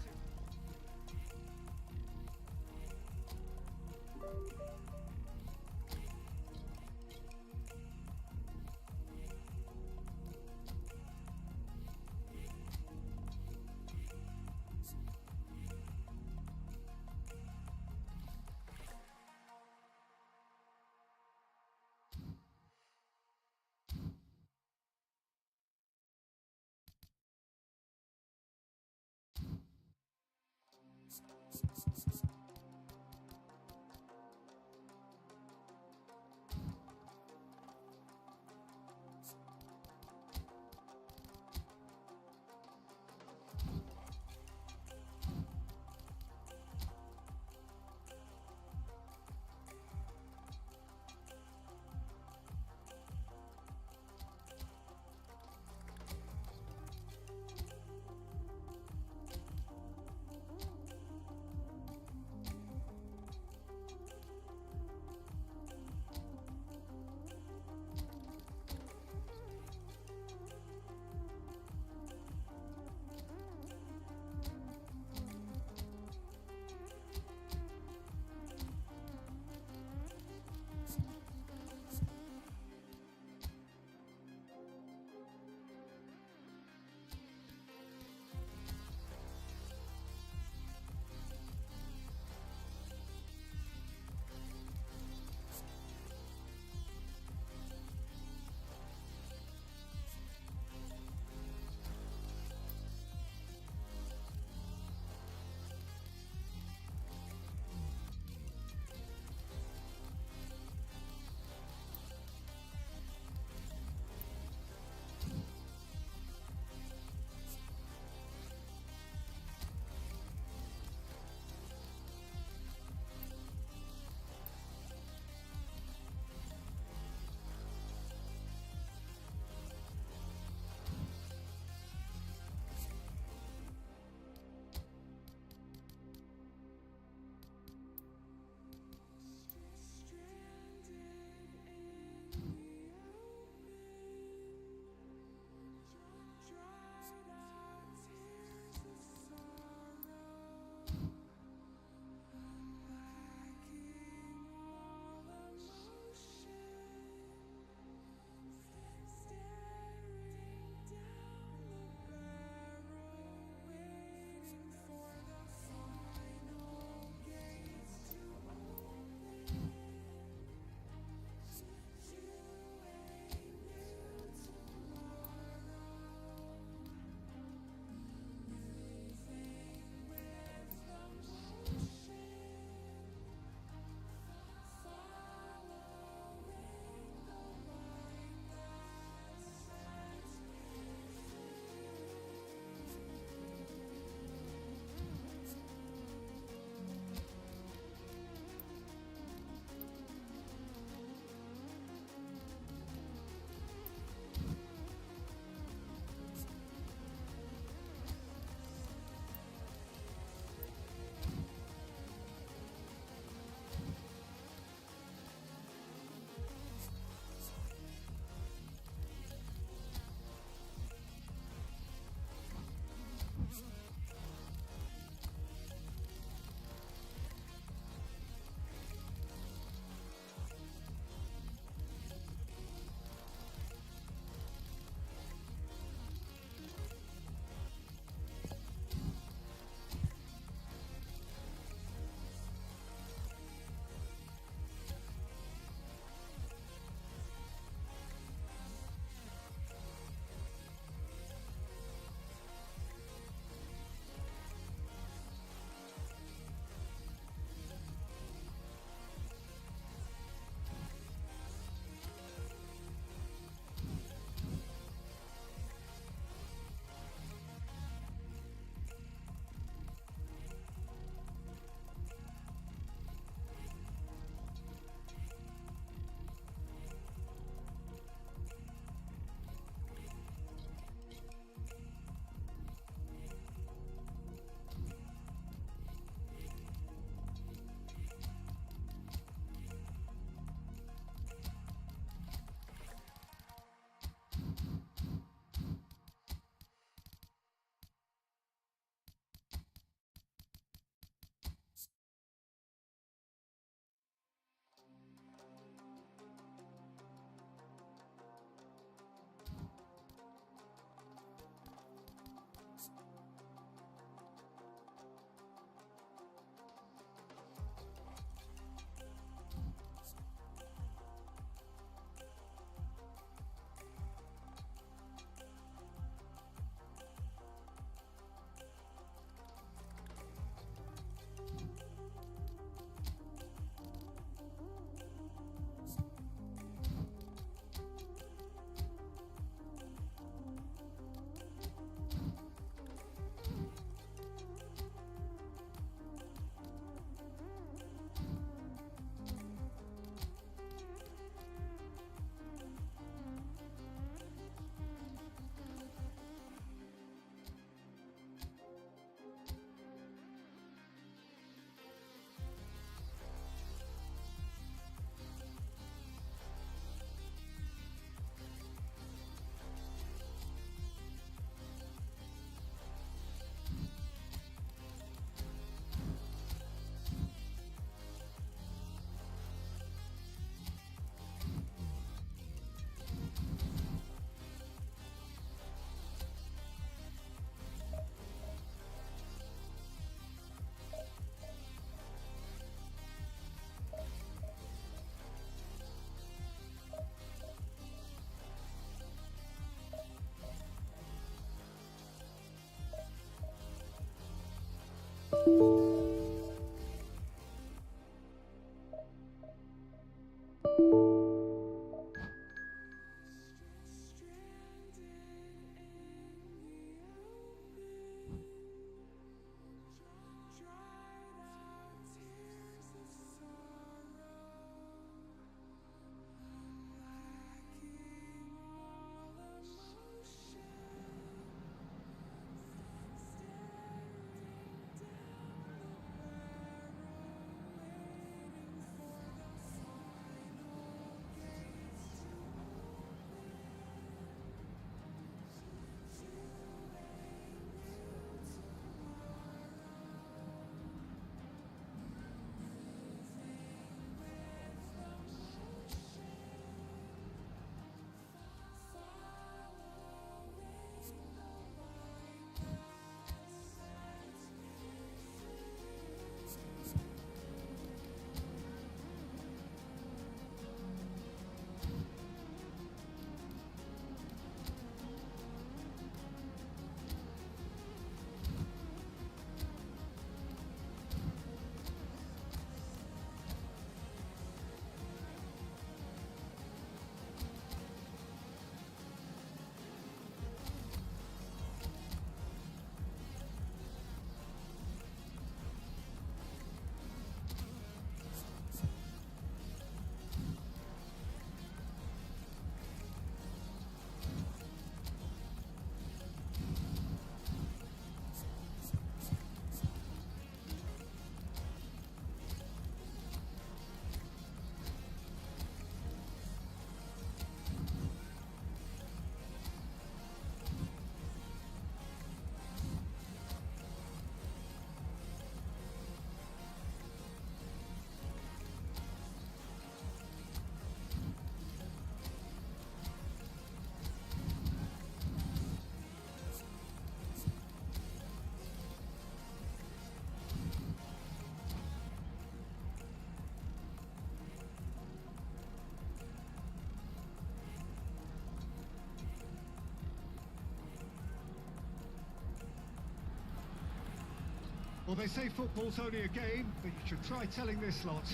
Well, they say football's only a game, but you should try telling this lot.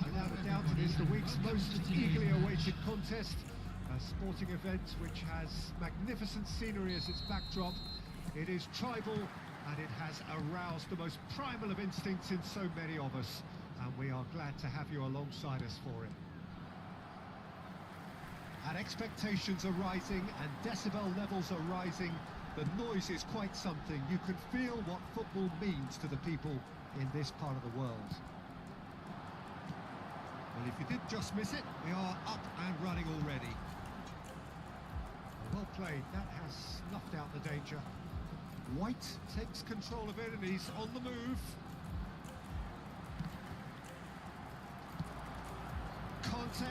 Without a doubt, it is the week's most eagerly awaited contest. A sporting event which has magnificent scenery as its backdrop. It is tribal, and it has aroused the most primal of instincts in so many of us. And we are glad to have you alongside us for it. And expectations are rising, and decibel levels are rising. The noise is quite something. You can feel what football means to the people in this part of the world. Well, if you did just miss it, we are up and running already. Well played. That has snuffed out the danger. White takes control of it, and he's on the move. Conte.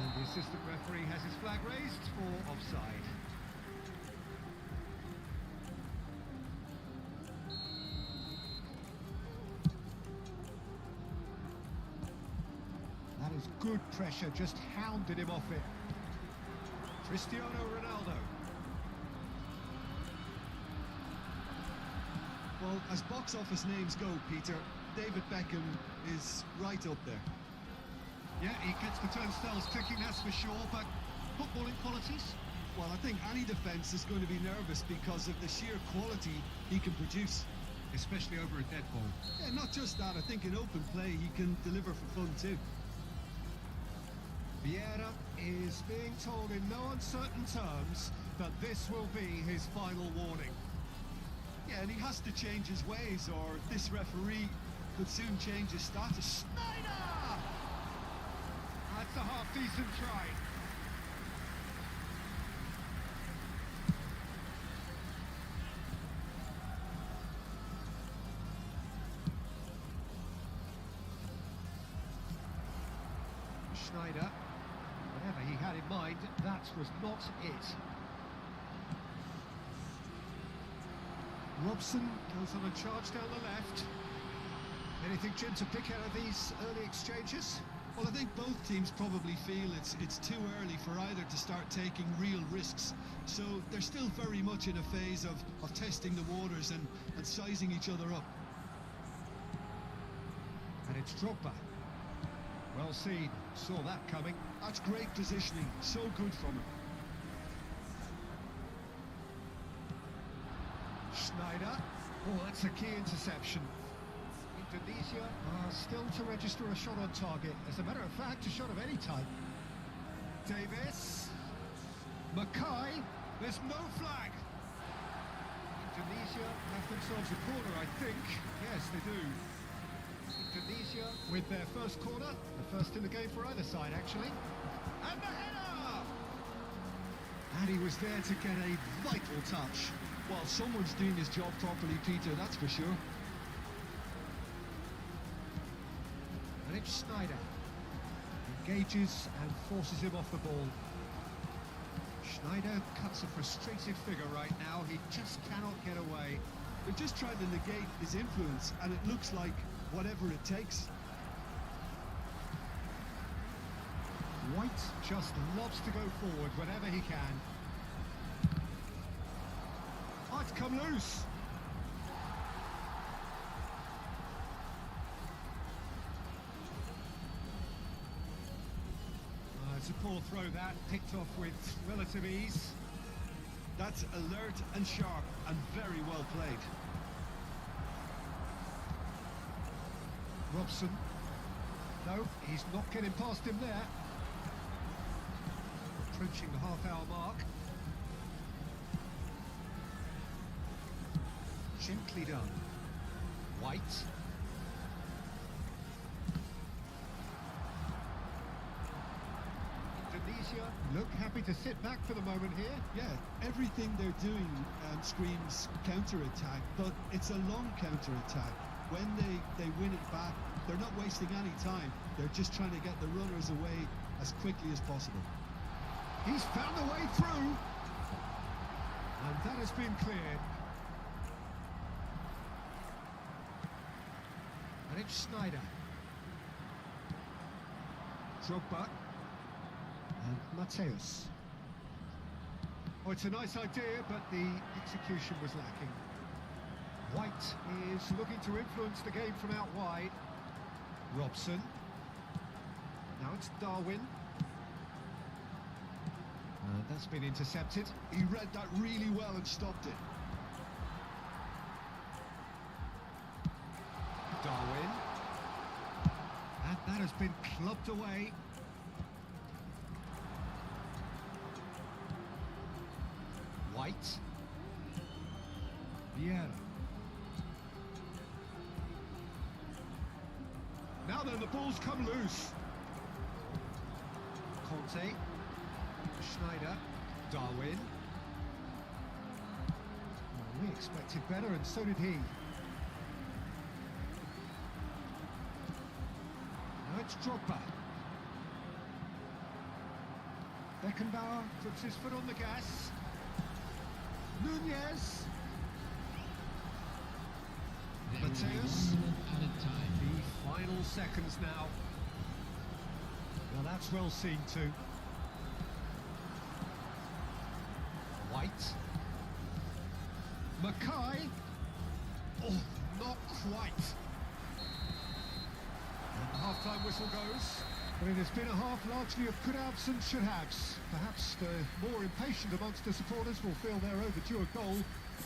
And the assistant referee has his flag raised for offside. That is good pressure, just hounded him off it. Cristiano Ronaldo. Well, as box office names go, Peter, David Beckham is right up there. Yeah, he gets the turnstiles ticking, that's for sure, but footballing qualities? Well, I think any defence is going to be nervous because of the sheer quality he can produce. Especially over a dead ball. Yeah, not just that, I think in open play he can deliver for fun too. Vieira is being told in no uncertain terms that this will be his final warning. Yeah, and he has to change his ways, or this referee could soon change his status. Schneider! That's a half-decent try. Schneider, whatever he had in mind, that was not it. Robson goes on a charge down the left. Anything, Jim, to pick out of these early exchanges? Well, I think both teams probably feel it's too early for either to start taking real risks. So they're still very much in a phase of testing the waters and sizing each other up. And it's Drogba. Well seen, saw that coming. That's great positioning, so good from him. Schneider. Oh, that's a key interception. Indonesia are still to register a shot on target. As a matter of fact, a shot of any type. Davis. Mackay. There's no flag. Indonesia have themselves a corner, I think. Yes, they do. Indonesia with their first corner. The first in the game for either side, actually. And the header! And he was there to get a vital touch. Well, someone's doing his job properly, Peter, that's for sure. And it's Schneider. Engages and forces him off the ball. Schneider cuts a frustrated figure right now. He just cannot get away. They're just trying to negate his influence, and it looks like whatever it takes. White just loves to go forward whenever he can. Oh, it's come loose. It's a poor throw that, picked off with relative ease. That's alert and sharp and very well played. Robson. No, he's not getting past him there. Approaching the half-hour mark. Gently done. White. Indonesia look happy to sit back for the moment here. Yeah, everything they're doing screams counter-attack, but it's a long counter-attack. When they win it back, they're not wasting any time. They're just trying to get the runners away as quickly as possible. He's found a way through. And that has been cleared. And it's Schneider. Drogba. And Mateus. Oh, it's a nice idea, but the execution was lacking. White is looking to influence the game from out wide. Robson. Now it's Darwin. And that's been intercepted. He read that really well and stopped it. Darwin. And that has been clubbed away. White. Vieira. Now then, the ball's come loose. Conte. Schneider. Darwin. Well, we expected better, and so did he. Now it's Drogba. Beckenbauer puts his foot on the gas. Nunez. Mateus. The final seconds now. Well, that's well seen too. White. Mackay. Oh, not quite. And the half-time whistle goes. But it has been a half largely of could-haves and should-haves. Perhaps the more impatient amongst the supporters will feel they're overdue a goal,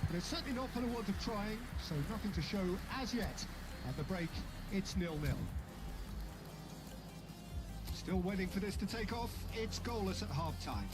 but it's certainly not for the want of trying, so nothing to show as yet. At the break, it's 0-0. Still waiting for this to take off. It's goalless at half-time.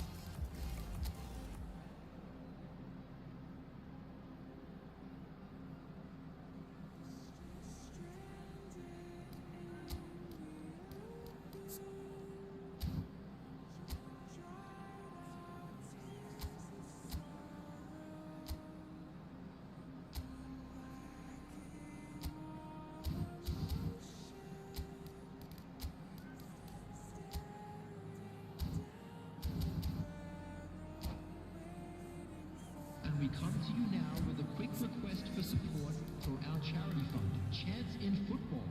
We come to you now with a quick request for support for our charity fund, Chance in Football.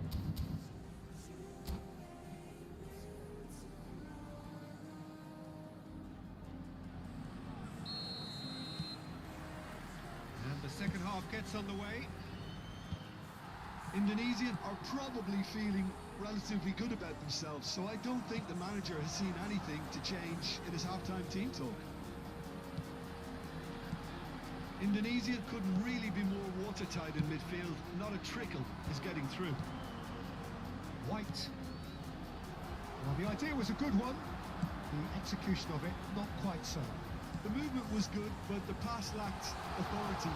the second half gets underway. Indonesia are probably feeling relatively good about themselves, so I don't think the manager has seen anything to change in his half-time team talk. Indonesia couldn't really be more watertight in midfield. Not a trickle is getting through. White. Well, the idea was a good one. The execution of it, not quite so. The movement was good, but the pass lacked authority,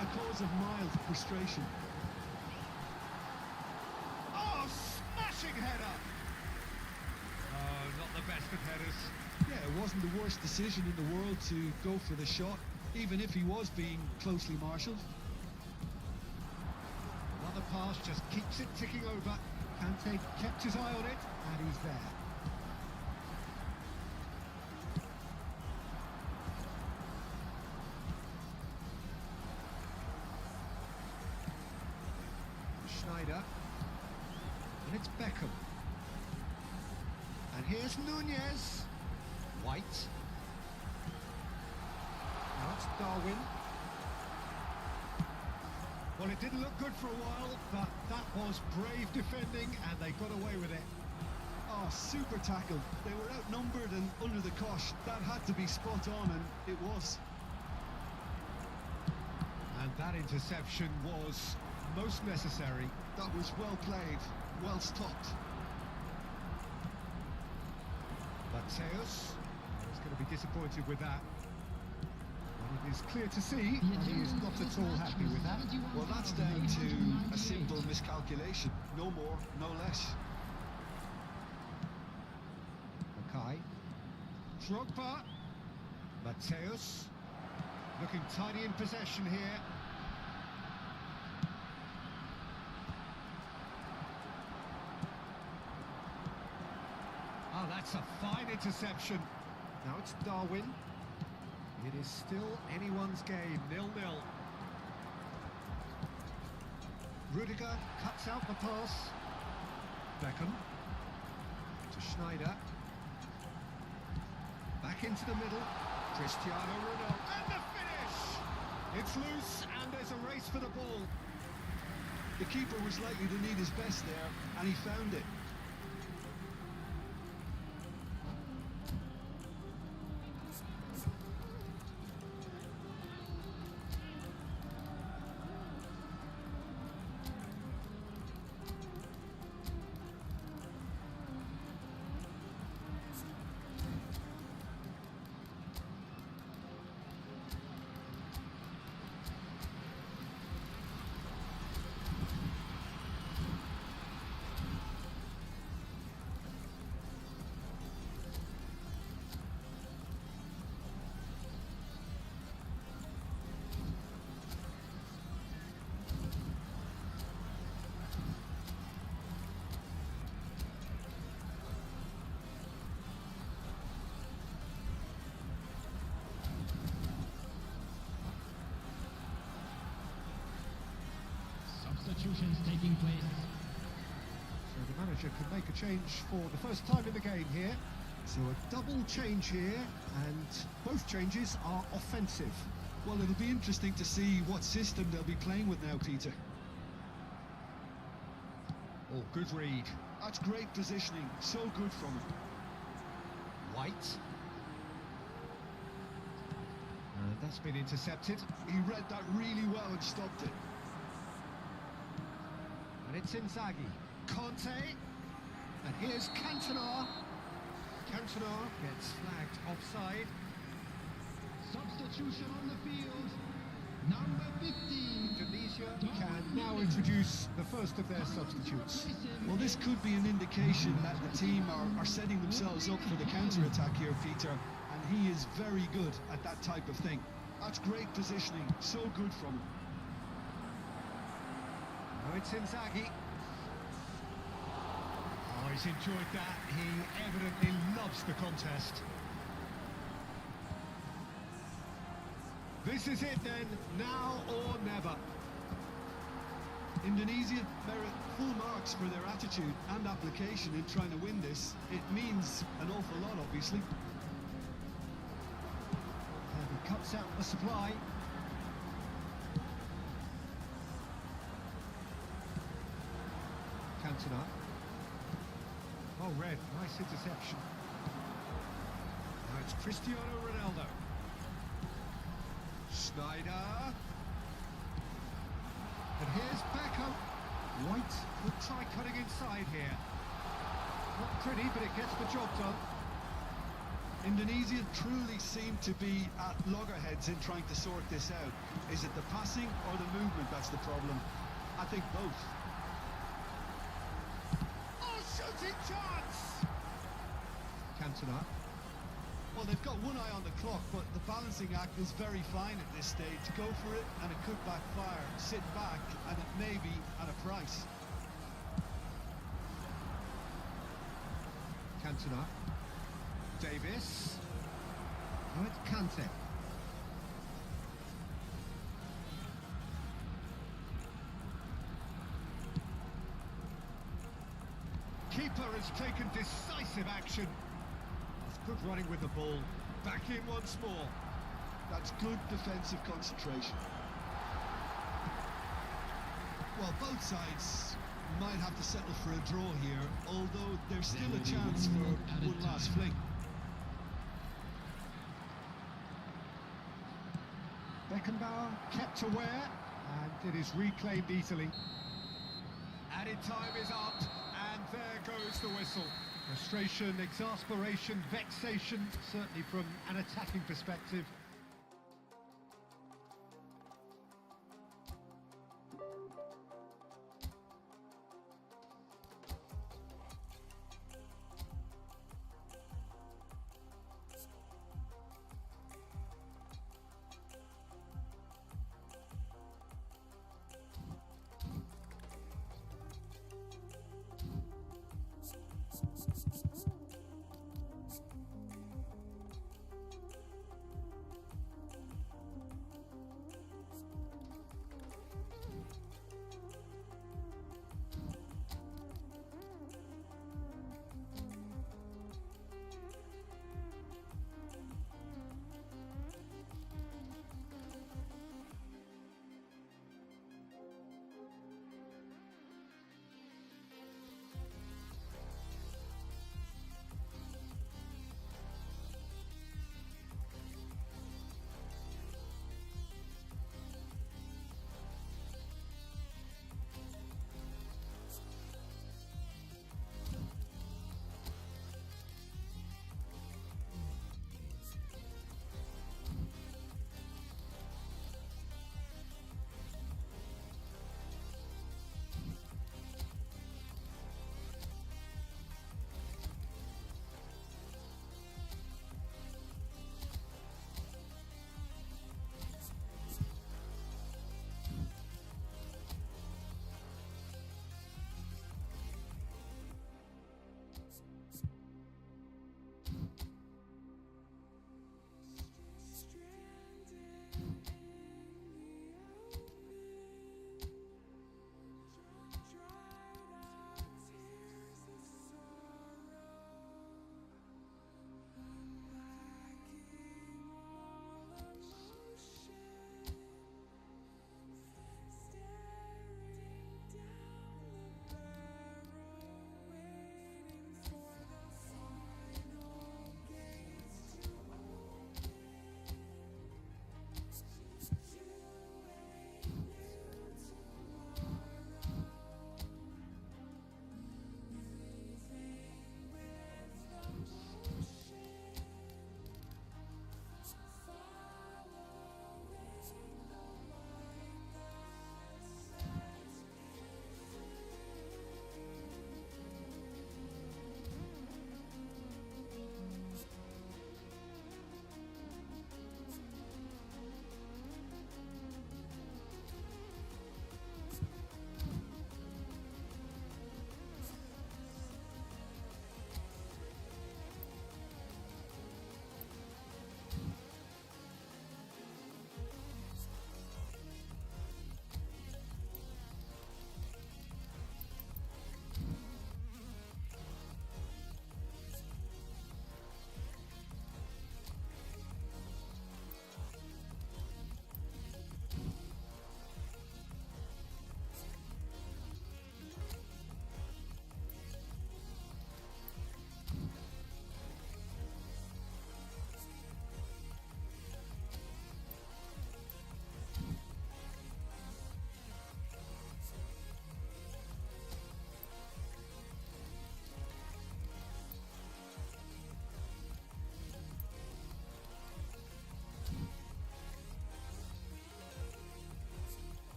a cause of mild frustration. Oh, smashing header! Oh, not the best of headers. Yeah, it wasn't the worst decision in the world to go for the shot, even if he was being closely marshalled. Another pass just keeps it ticking over. Kante kept his eye on it, and he's there. Schneider. And it's Beckham. And here's Nunez. White. Now it's Darwin. Well, it didn't look good for a while, but that was brave defending, and they got away with it. Oh, super tackle. They were outnumbered and under the cosh. That had to be spot on, and it was. And that interception was most necessary. That was well played, well stopped. Mateus is going to be disappointed with that. And it is clear to see that he is not at all happy with that. Well, that's down to a simple miscalculation. No more, no less. Mackay. Drogba. Mateus. Looking tidy in possession here. Oh, that's a fine interception. Now it's Darwin. It is still anyone's game, 0-0. Rudiger cuts out the pass. Beckham to Schneider. Back into the middle. Cristiano Ronaldo. And the finish! It's loose and there's a race for the ball. The keeper was likely to need his best there, and he found it. Substitutions taking place. So the manager could make a change for the first time in the game here. So a double change here, and both changes are offensive. Well, it'll be interesting to see what system they'll be playing with now, Peter. Oh, good read. That's great positioning, so good from him. White. And that's been intercepted. He read that really well and stopped it. And it's Inzaghi. Conte. And here's Cantona. Cantona gets flagged offside. Substitution on the field. Number 15. Indonesia can now introduce the first of their substitutes. Well, this could be an indication that the team are setting themselves up for the counter-attack here, Peter, and he is very good at that type of thing. That's great positioning, so good from him. Now it's Inzaghi. Oh, he's enjoyed that. He evidently loves the contest. This is it then, now or never. Indonesia merit full marks for their attitude and application in trying to win this. It means an awful lot, obviously. And he cuts out the supply. Cantona. Oh, red. Nice interception. Now it's Cristiano Ronaldo. Schneider. And here's Beckham. White could try cutting inside here. Not pretty, but it gets the job done. Indonesia truly seem to be at loggerheads in trying to sort this out. Is it the passing or the movement that's the problem? I think both. Oh, shooting chance! Cantona. Well, they've got one eye on the clock, but the balancing act is very fine at this stage. Go for it, and it could backfire. Sit back, and it may be at a price. Cantona. Davis. Now it's Kante. Keeper has taken decisive action. That's good running with the ball. Back in once more. That's good defensive concentration. Well, both sides might have to settle for a draw here, although there's still a chance for one last fling. Beckenbauer kept aware, and it is reclaimed easily. Added time is up, and there goes the whistle. Frustration, exasperation, vexation, certainly from an attacking perspective.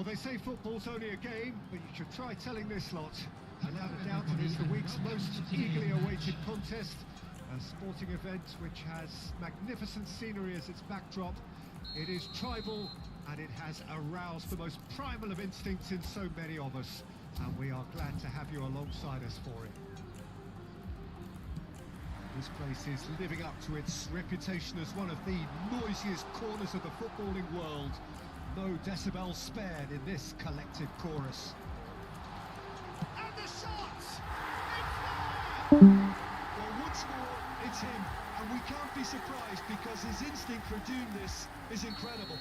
Well, they say football's only a game, but you should try telling this lot. Without a doubt, it is the week's most eagerly awaited contest. A sporting event which has magnificent scenery as its backdrop. It is tribal, and it has aroused the most primal of instincts in so many of us. And we are glad to have you alongside us for it. This place is living up to its reputation as one of the noisiest corners of the footballing world. No decibels spared in this collective chorus. And the shot! It's there! Well, Wood's score, it's him, and we can't be surprised because his instinct for doing this is incredible.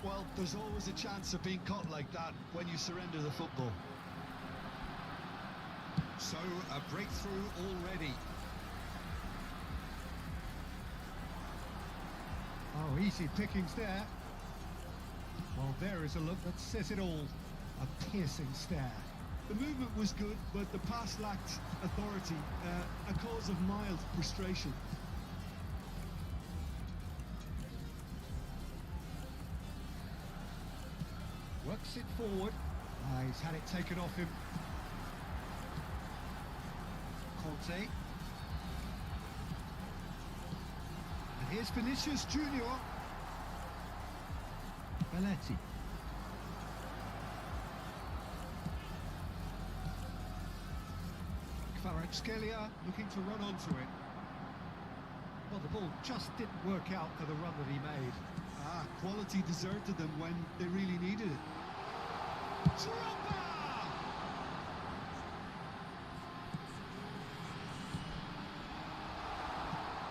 Well, there's always a chance of being caught like that when you surrender the football. So, a breakthrough already. Oh, easy pickings there. Well, there is a look that says it all. A piercing stare. The movement was good, but the pass lacked authority, a cause of mild frustration. Works it forward. He's had it taken off him. Conte. And here's Vinicius Junior. Belletti. Kvaratskhelia looking to run onto it. Well, the ball just didn't work out for the run that he made. Quality deserted them when they really needed it. Dropper!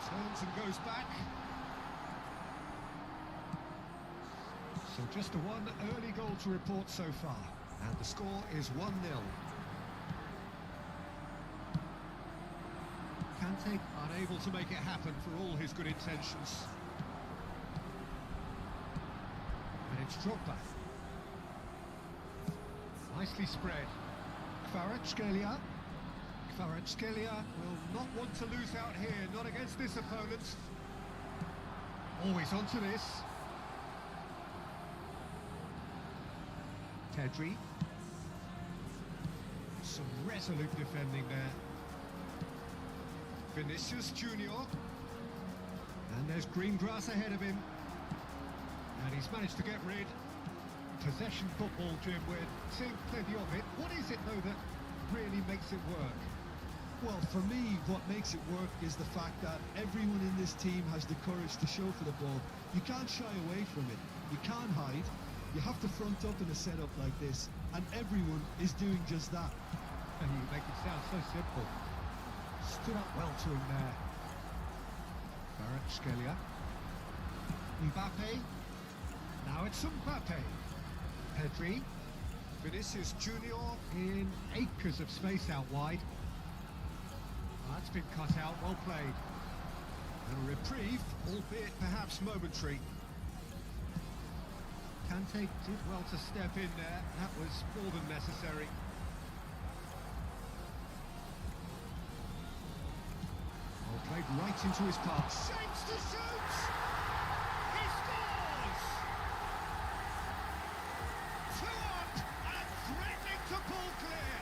Turns and goes back. So just a one early goal to report so far. And the score is 1-0. Kante unable to make it happen for all his good intentions. And it's Drogba. Nicely spread. Kvaratskhelia. Kvaratskhelia will not want to lose out here, not against this opponent. Always onto this. Pedri. Some resolute defending there. Vinicius Junior. And there's green grass ahead of him. And he's managed to get rid. Possession football, Jim, we're seeing plenty of it. What is it, though, that really makes it work? Well, for me, what makes it work is the fact that everyone in this team has the courage to show for the ball. You can't shy away from it. You can't hide. You have to front up in a setup like this, and everyone is doing just that. And you make it sound so simple. Stood up well to him there. Kvaratskhelia. Mbappe. Now it's Mbappe. Pedri. Vinicius Junior in acres of space out wide. That's been cut out, well played. And a reprieve, albeit perhaps momentary. Kante did well to step in there. That was more than necessary. Well played right into his path. Shapes to shoot! He scores! 2 up and threatening to pull clear.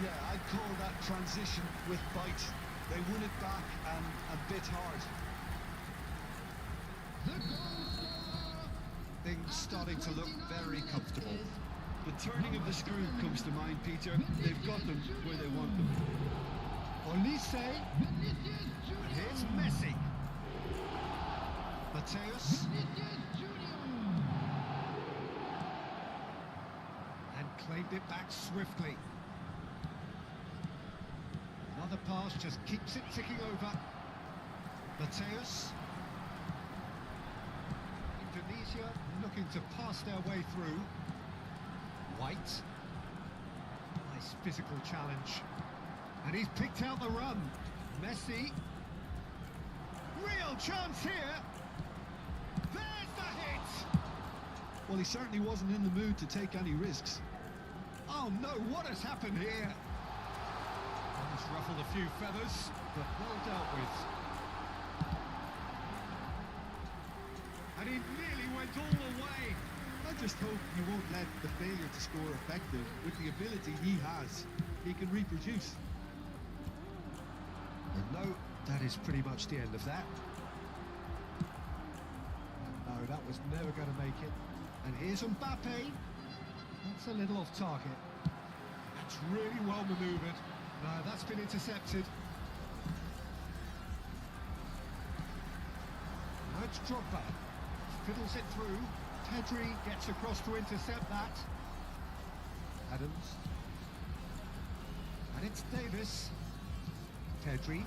Yeah, I'd call that transition with bite. They won it back and a bit hard. Things starting to look very comfortable. The turning of the screw comes to mind, Peter. They've got them where they want them. Olise. And here's Messi. Mateus. And claimed it back swiftly. Another pass just keeps it ticking over. Mateus. Indonesia looking to pass their way through. White. Nice physical challenge. And he's picked out the run. Messi. Real chance here. There's the hit. Well, he certainly wasn't in the mood to take any risks. Oh no, what has happened here? Almost ruffled a few feathers, but well dealt with. And he nearly went all the way. I just hope you won't let the failure to score effective. With the ability he has, he can reproduce. And no, that is pretty much the end of that. No, that was never going to make it. And here's Mbappe. That's a little off target. That's really well manoeuvred. No, that's been intercepted. Now it's Drogba. Fiddles it through. Pedri gets across to intercept that. Adams. And it's Davis. Pedri.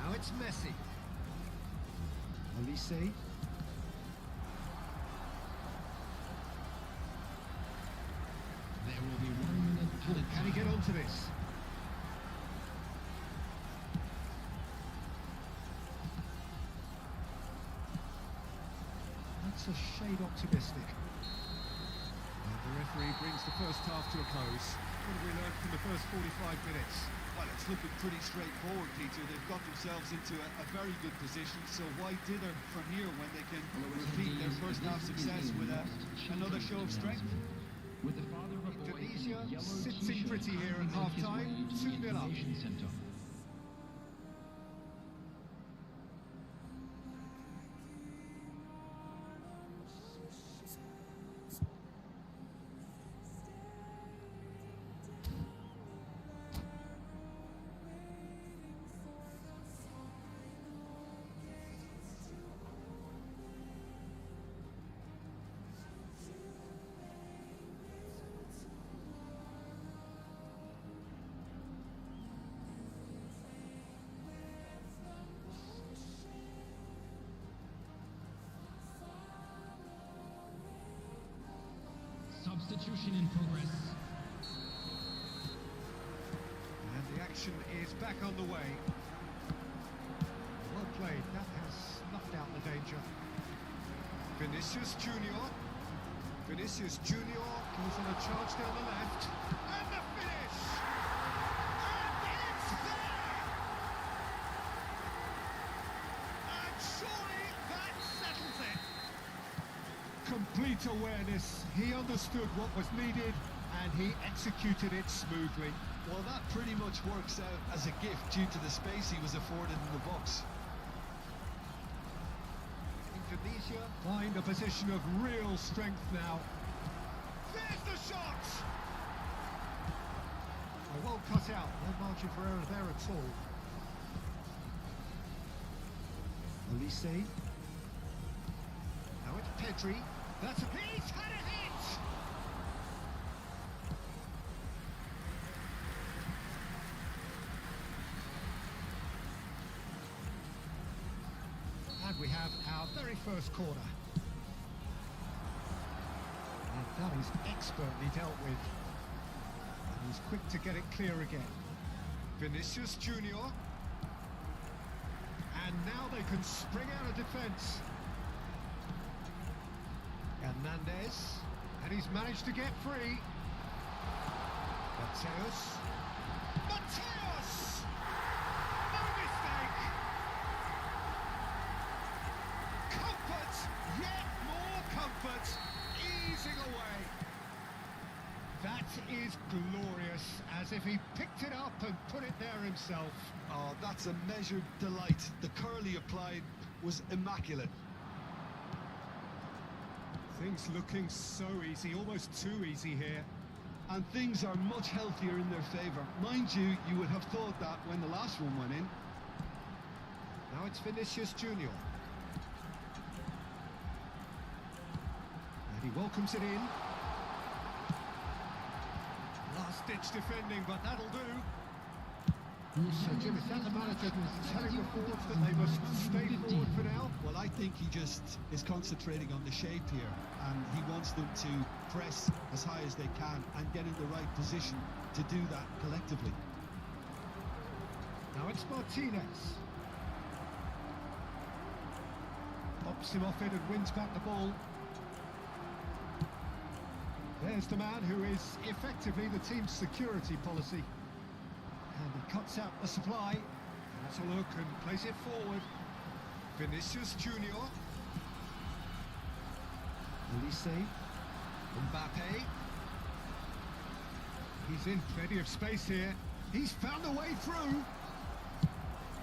Now it's Messi. Olise. There will be 1 minute added Can he time. get onto this? That's a shade optimistic. And the referee brings the first half to a close. What have we learned from the first 45 minutes? Well, it's looking pretty straightforward, Peter. They've got themselves into a very good position, so why dither from here when they can repeat their first half success with another show of strength? With the father of a boy in Indonesia a yellow sits in t-shirt pretty here at making his half-time, way to the 2-0 up. information center. Substitution in progress. And the action is back on the way. Well played, that has snuffed out the danger. Vinicius Junior. Vinicius Junior goes on a charge down the left. And the finish! And it's there! And surely that settles it. Complete awareness. He understood what was needed and he executed it smoothly. Well, that pretty much works out as a gift due to the space he was afforded in the box. Indonesia find a position of real strength now. There's the shot! Well cut out, no margin for error there at all. Olise. Now it's Pedri. That's he's had a hit! And we have our very first corner. And that is expertly dealt with. And he's quick to get it clear again. Vinicius Junior. And now they can spring out of defence. Hernandez. And he's managed to get free. Mateus. Mateus! No mistake! Comfort, yet more comfort, easing away. That is glorious, as if he picked it up and put it there himself. Oh, that's a measured delight. The curl he applied was immaculate. Things looking so easy, almost too easy here. And things are much healthier in their favour. Mind you, you would have thought that when the last one went in. Now it's Vinicius Junior. And he welcomes it in. Last-ditch defending, but that'll do. So, Jim, is that the manager telling the forwards that they must stay forward for now? Well, I think he just is concentrating on the shape here, and he wants them to press as high as they can and get in the right position to do that collectively. Now it's Martinez. Pops him off it and wins back the ball. There's the man who is effectively the team's security policy. And he cuts out the supply. Has a look and plays it forward. Vinicius Junior. Elise, Mbappe. He's in plenty of space here. He's found a way through.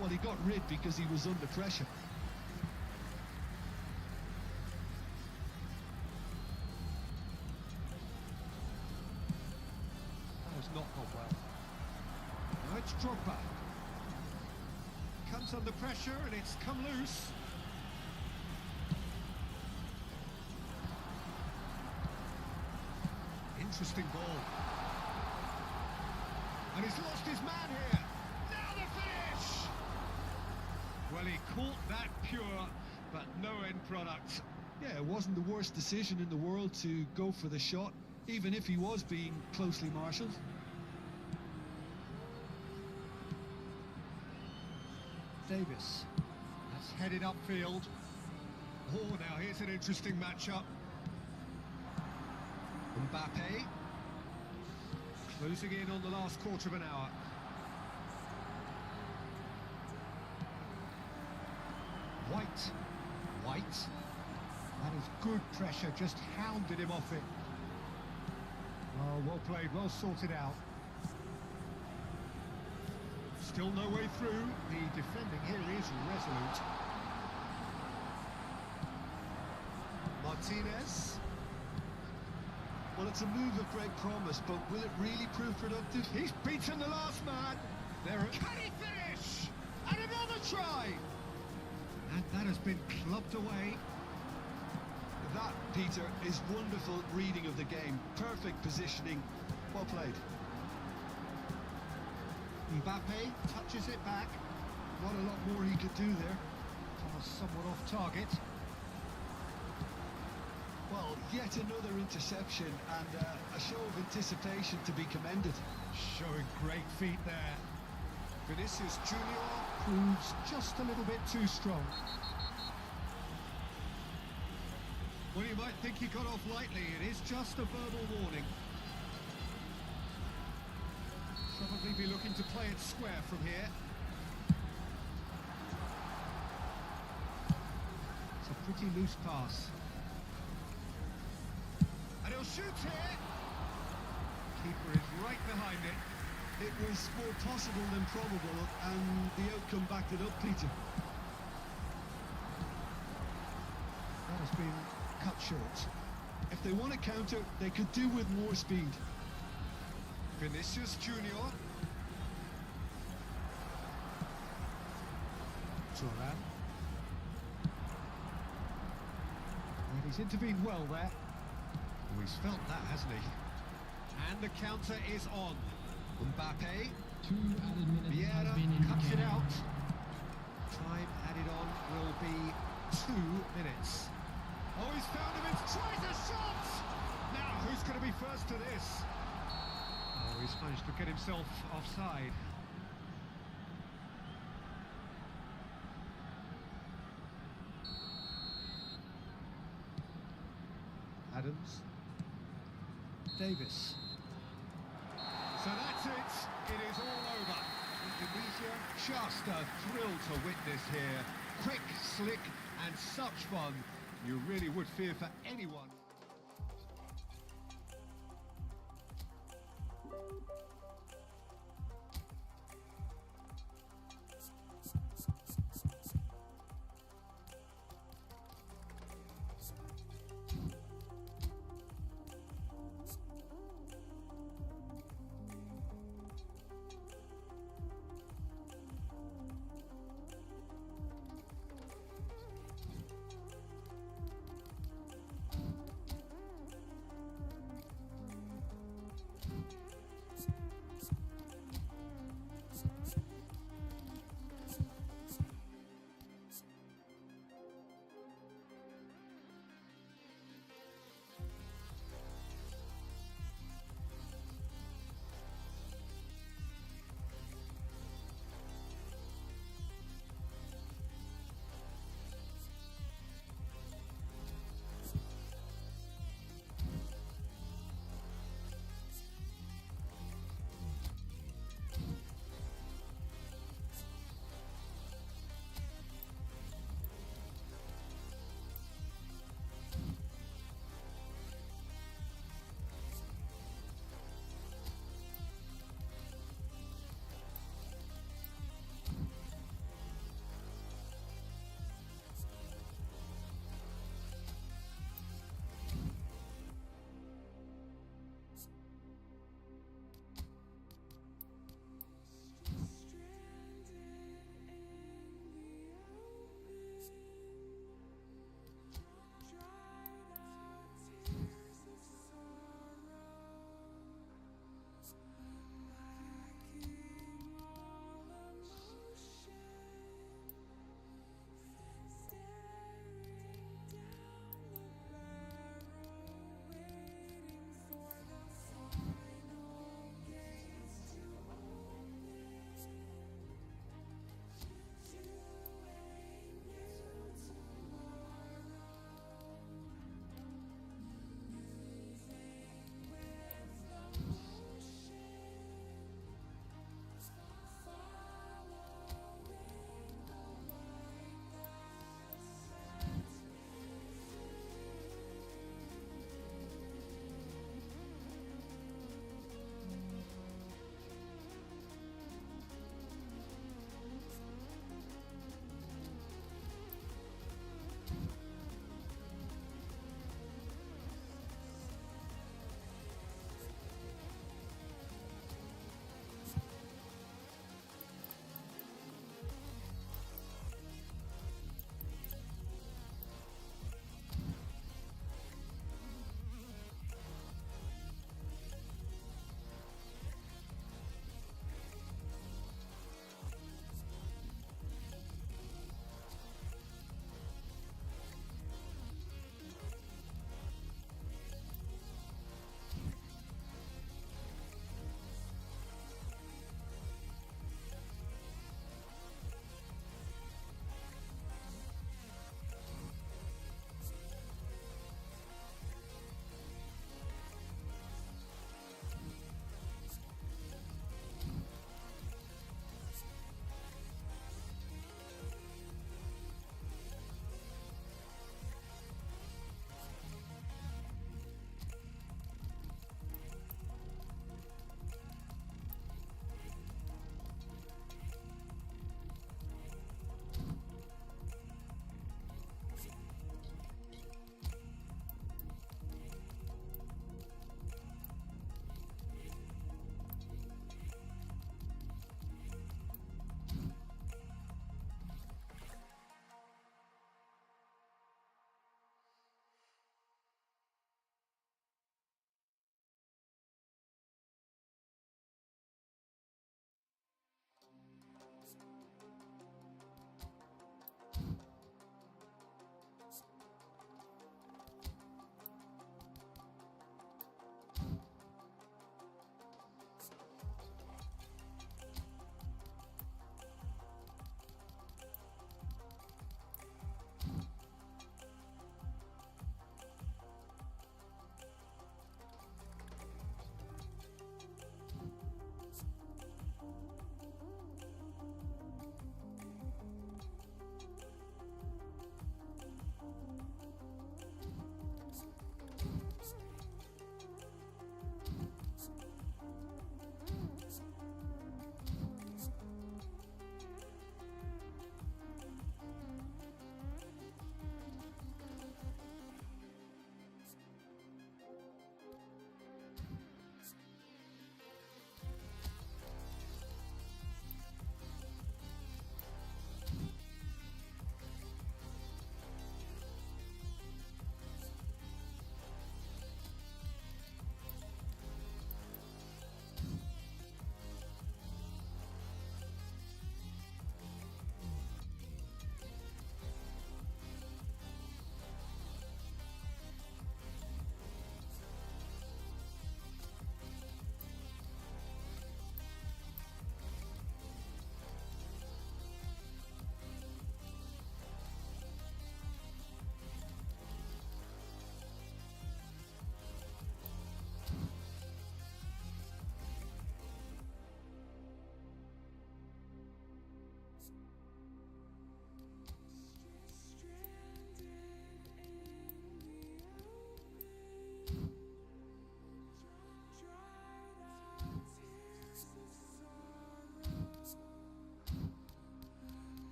Well, he got rid because he was under pressure. That has not gone well. Now it's Drogba. Comes under pressure and it's come loose. Interesting ball. And he's lost his man here. Now the finish! Well, he caught that pure, but no end product. Yeah, it wasn't the worst decision in the world to go for the shot, even if he was being closely marshalled. Davis. That's headed upfield. Oh, now here's an interesting matchup. Mbappe. Closing in on the last quarter of an hour. White. That is good pressure, just hounded him off it. Oh, well played, well sorted out. Still no way through. The defending here is resolute. Martinez. Well, it's a move of great promise, but will it really prove productive? He's beaten the last man. Can he finish? And another try. And that has been clubbed away. That, Peter, is wonderful reading of the game. Perfect positioning. Well played. Mbappe touches it back. Not a lot more he could do there. Pass somewhat off target. Well, yet another interception and a show of anticipation to be commended. Showing great feet there. Vinicius Junior proves just a little bit too strong. Well, you might think he got off lightly. It is just a verbal warning. Probably be looking to play it square from here. It's a pretty loose pass. And he'll shoot here. Keeper is right behind it. It was more possible than probable, and the outcome backed it up, Peter. That has been cut short. If they want to counter, they could do with more speed. Vinicius Junior. Turan. And he's intervened well there. Oh, he's felt that, hasn't he? And the counter is on. Mbappe. 2 added minutes has Vieira been cuts it indicated. out. Time added on will be 2 minutes. Oh, he's found him. Tries a shot. Now, who's going to be first to this? Oh, he's managed to get himself offside. Adams. Davis. So that's it. It is all over. Indonesia, just a thrill to witness here. Quick, slick, and such fun. You really would fear for anyone.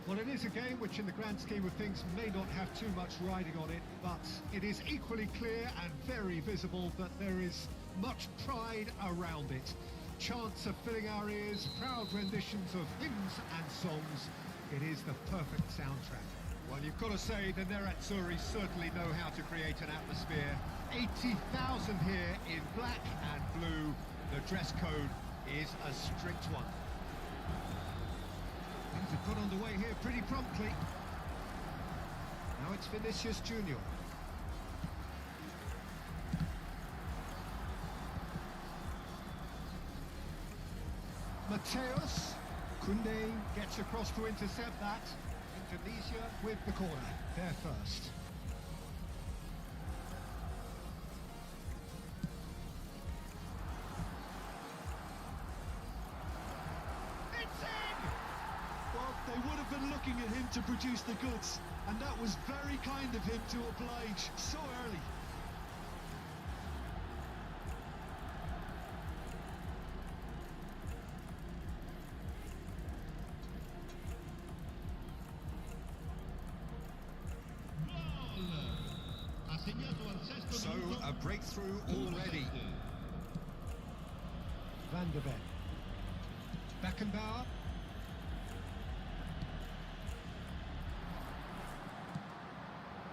Well, it is a game which in the grand scheme of things may not have too much riding on it, but it is equally clear and very visible that there is much pride around it. Chants are filling our ears, proud renditions of hymns and songs. It is the perfect soundtrack. Well, you've got to say the Nerazzurri certainly know how to create an atmosphere. 80,000 here in black and blue. The dress code is a strict one. Things have got underway here pretty promptly. Now it's Vinicius Junior. Mateus. Koundé gets across to intercept that. Indonesia with the corner. There first. They would have been looking at him to produce the goods, and that was very kind of him to oblige so early. So a breakthrough already. Van der Beek. Beckenbauer.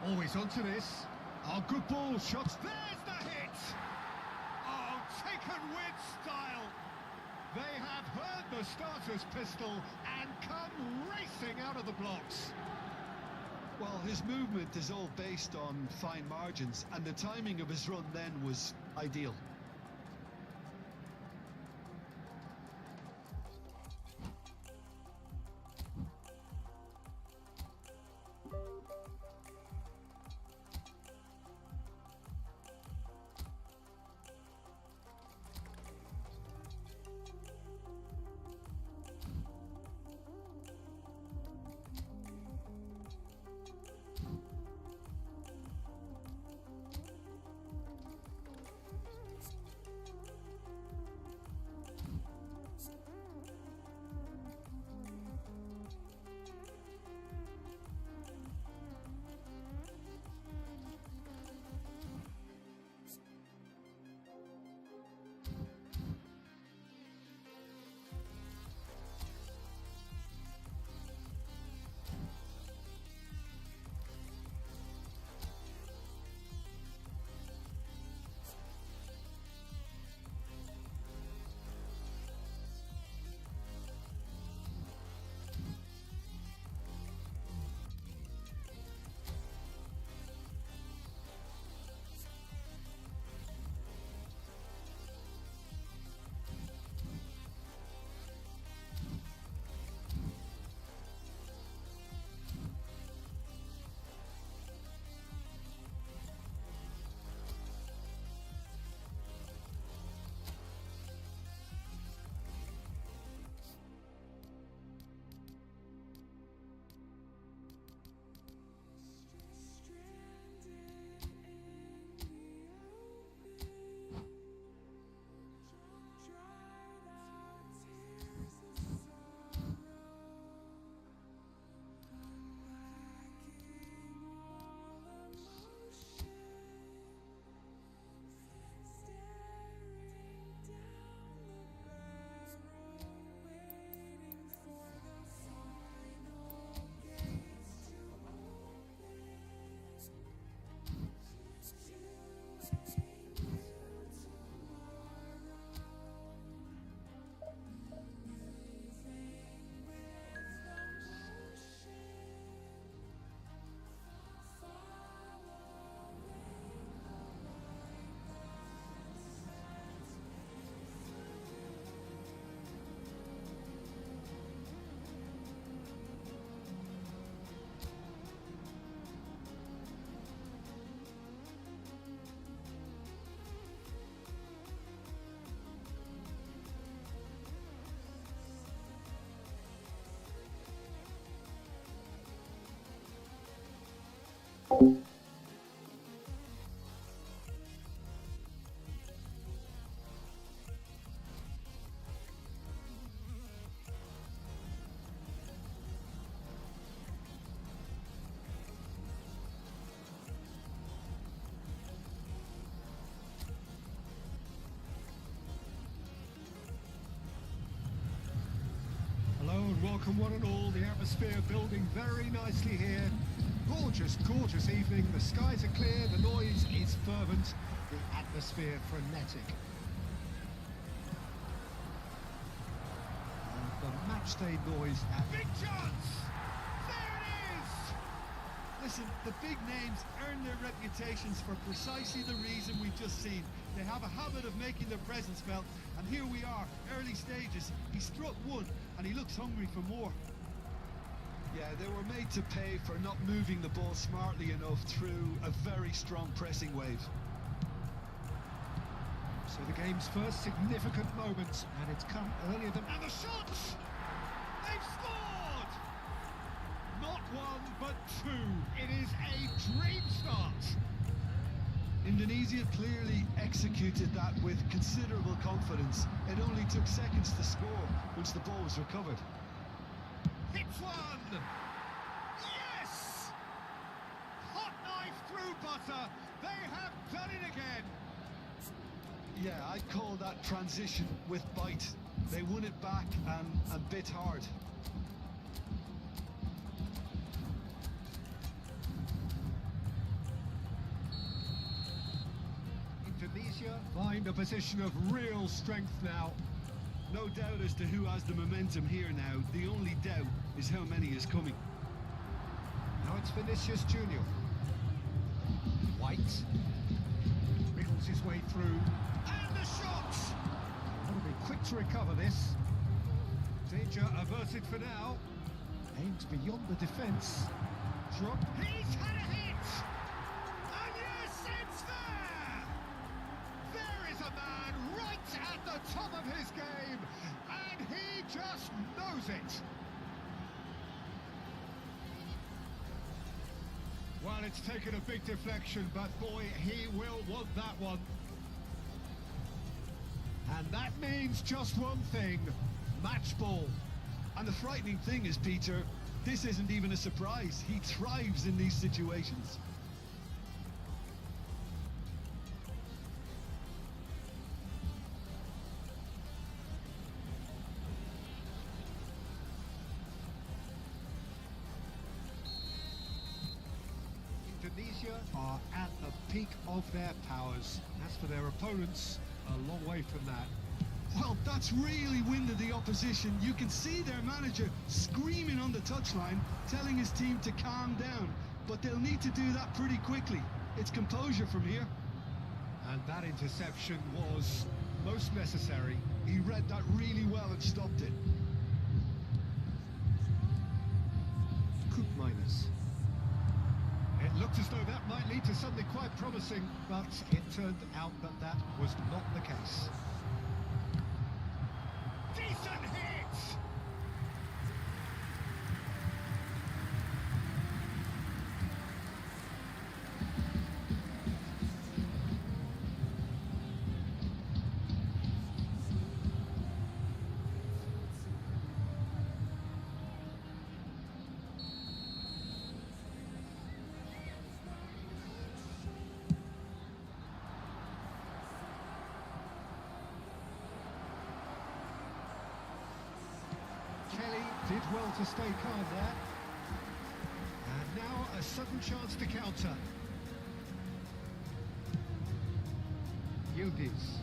Always onto this. Oh, good ball, shots. There's the hit! Oh, taken with style. They have heard the starter's pistol and come racing out of the blocks. Well, his movement is all based on fine margins, and the timing of his run then was ideal. Welcome one and all, the atmosphere building very nicely here. Gorgeous, gorgeous evening. The skies are clear, the noise is fervent, the atmosphere frenetic. And the matchday noise at... Big chance! There it is! Listen, the big names earn their reputations for precisely the reason we've just seen. They have a habit of making their presence felt, and here we are, early stages. He struck one, and he looks hungry for more. Yeah, they were made to pay for not moving the ball smartly enough through a very strong pressing wave. So the game's first significant moment, and it's come earlier than... And the shots! They've scored! Not one, but two. It is a dream start. Indonesia clearly executed that with considerable confidence. It only took seconds to score once the ball was recovered. Hits one! Yes! Hot knife through butter. They have done it again. Yeah, I'd call that transition with bite. They won it back and bit hard. Indonesia find a position of real strength now. No doubt as to who has the momentum here now. The only doubt is how many is coming. Now it's Vinicius Junior. White wriggles his way through, and the shot! Want to be quick to recover this. Danger averted for now. Aimed beyond the defence. Drop. He's had a hit! And yes, it's there! There is a man right at the top of his game, and he just knows it. Well, it's taken a big deflection, but boy, he will want that one. And that means just one thing, match ball. And the frightening thing is, Peter, this isn't even a surprise. He thrives in these situations. Indonesia are at the peak of their powers. As for their opponents, a long way from that. Well, that's really winded the opposition. You can see their manager screaming on the touchline, telling his team to calm down. But they'll need to do that pretty quickly. It's composure from here. And that interception was most necessary. He read that really well and stopped it. Cook minus. It looked as though that might lead to something quite promising, but it turned out that that was not the case. Decent hit! Kelly did well to stay calm there. And now a sudden chance to counter. Yildiz.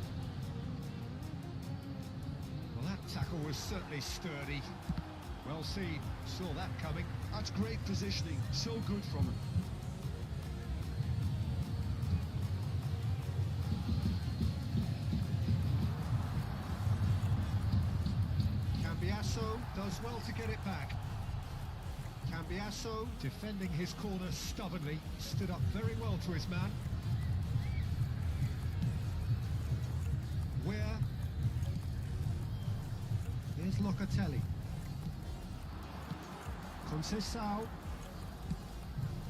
Well, that tackle was certainly sturdy. Well seen, saw that coming. That's great positioning. So good from him. Cambiasso does well to get it back. Cambiasso, defending his corner stubbornly, stood up very well to his man. Where? Here's Locatelli. Conceição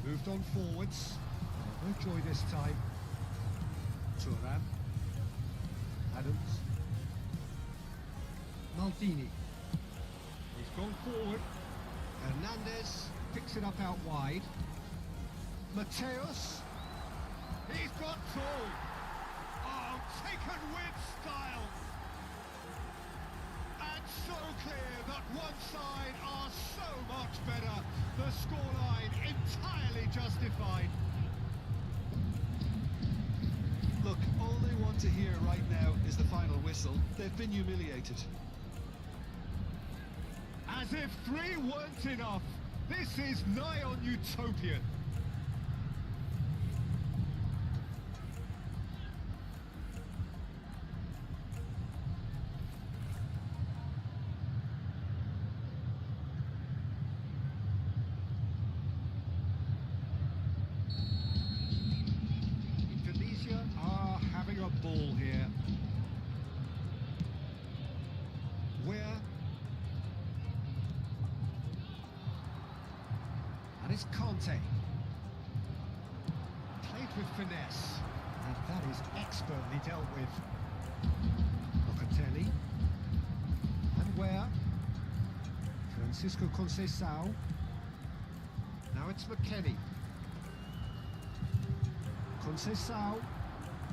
moved on forwards. No joy this time. Turan. Adams. Maldini. He's gone forward. Hernandez picks it up out wide. Mateus. He's got two. Oh, taken with style. And so clear that one side are so much better. The scoreline entirely justified. Look, all they want to hear right now is the final whistle. They've been humiliated. As if 3 weren't enough, this is nigh on utopian. Indonesia are having a ball here. Where? And it's Conte. Played with finesse. And that is expertly dealt with. Locatelli. And where? Francisco Conceição. Now it's McKennie. Conceição.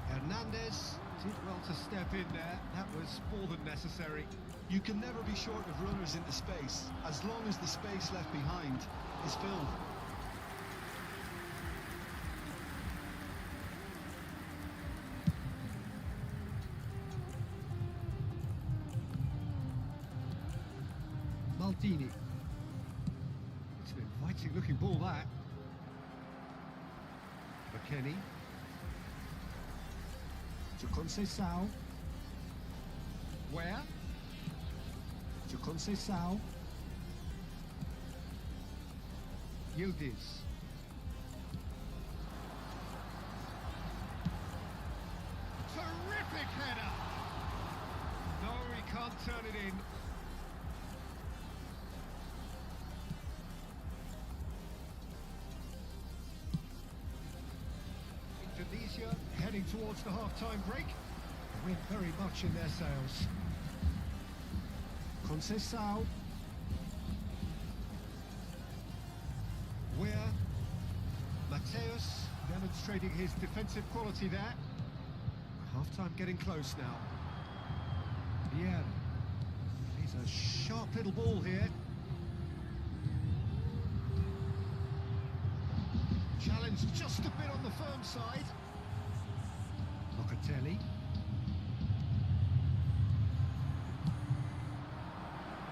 Hernandez did well to step in there. That was more than necessary. You can never be short of runners into space, as long as the space left behind is filled. Maldini. It's an inviting looking ball, that. McKennie. To Conceição. Where? To Conceição. Yildiz. Terrific header! No, he can't turn it in. Indonesia heading towards the half-time break. The wind very much in their sails. Conceição. Where? Mateus demonstrating his defensive quality there. Half-time getting close now. Yeah, he's a sharp little ball here. Challenge just a bit on the firm side. Locatelli.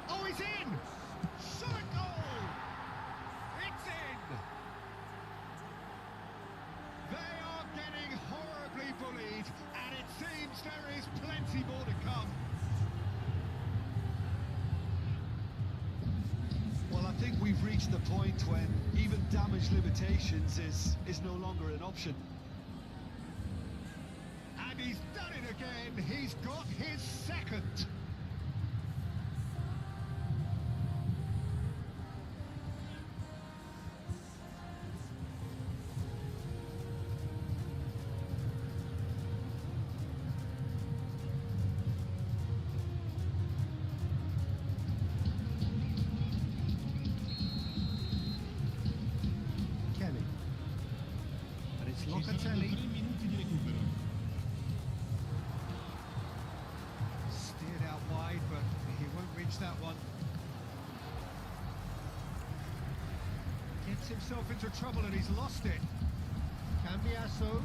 Oh, he's in! Shot a goal! It's in! They are getting horribly bullied, and it seems there is plenty more to come. Well, I think we've reached the point when even damage limitations is no longer an option. And he's done it again. He's got his second. Kenny. And it's Locatelli. Steered out wide, but he won't reach that one. Gets himself into trouble and he's lost it. Cambiasso.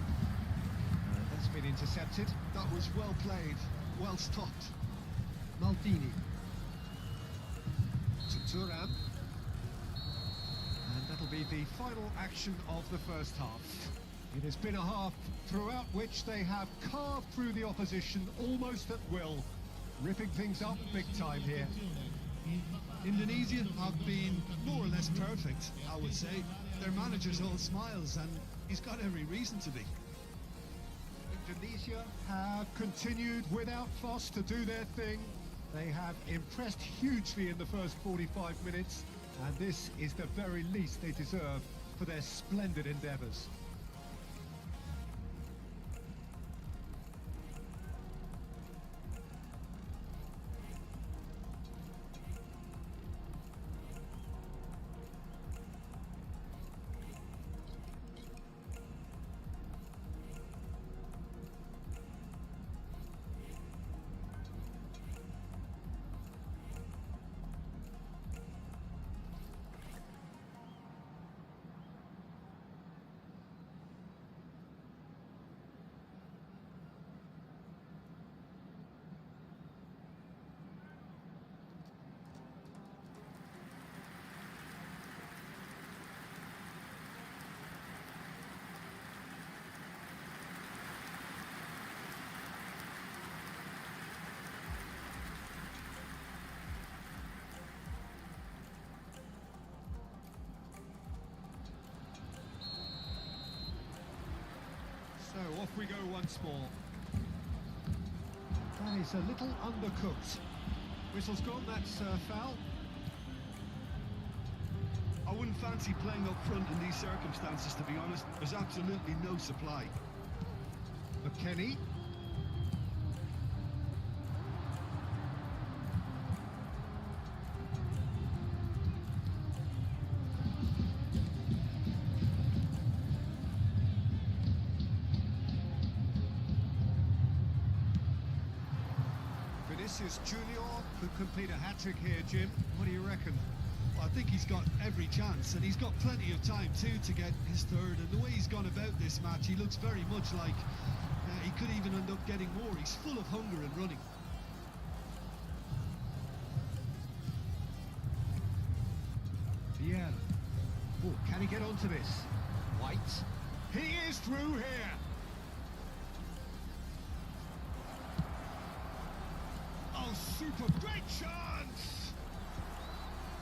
That's been intercepted. That was well played, well stopped. Maldini. To Thuram. And that'll be the final action of the first half. It has been a half throughout which they have carved through the opposition almost at will, ripping things up big time here. Indonesia have been more or less perfect, I would say. Their manager's all smiles, and he's got every reason to be. Indonesia have continued without fuss to do their thing. They have impressed hugely in the first 45 minutes, and this is the very least they deserve for their splendid endeavours. So off we go once more. That is a little undercooked. Whistle's gone, that's foul. I wouldn't fancy playing up front in these circumstances, to be honest. There's absolutely no supply. McKennie. Vinicius Junior could complete a hat-trick here, Jim. What do you reckon? Well, I think he's got every chance, and he's got plenty of time too to get his third. And the way he's gone about this match, he looks very much like he could even end up getting more. He's full of hunger and running. Can he get onto this? White. He is through here. Oh, super, great chance!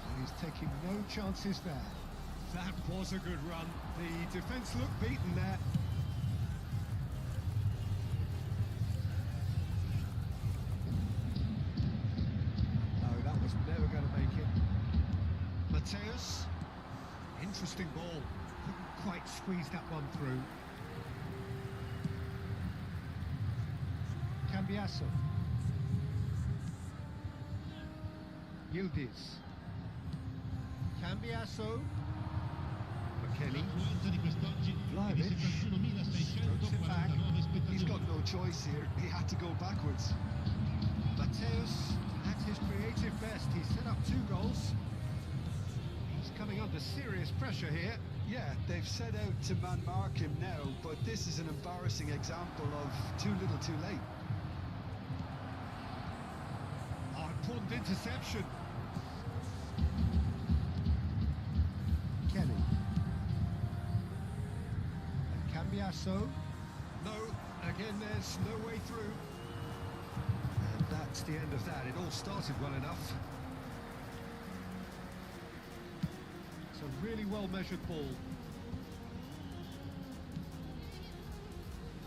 And he's taking no chances there. That was a good run. The defence looked beaten there. No, that was never going to make it. Mateus. Interesting ball. Couldn't quite squeeze that one through. Cambiasso. Yildiz. Cambiasso. McKenny. Vlahovic. Strokes it back. He's got no choice here. He had to go backwards. Mateus at his creative best. He set up 2 goals. He's coming under serious pressure here. Yeah, they've set out to man-mark him now, but this is an embarrassing example of too little too late. Oh, important interception. Kenny. And Cambiasso. No, again there's no way through. And that's the end of that. It all started well enough. It's a really well-measured ball.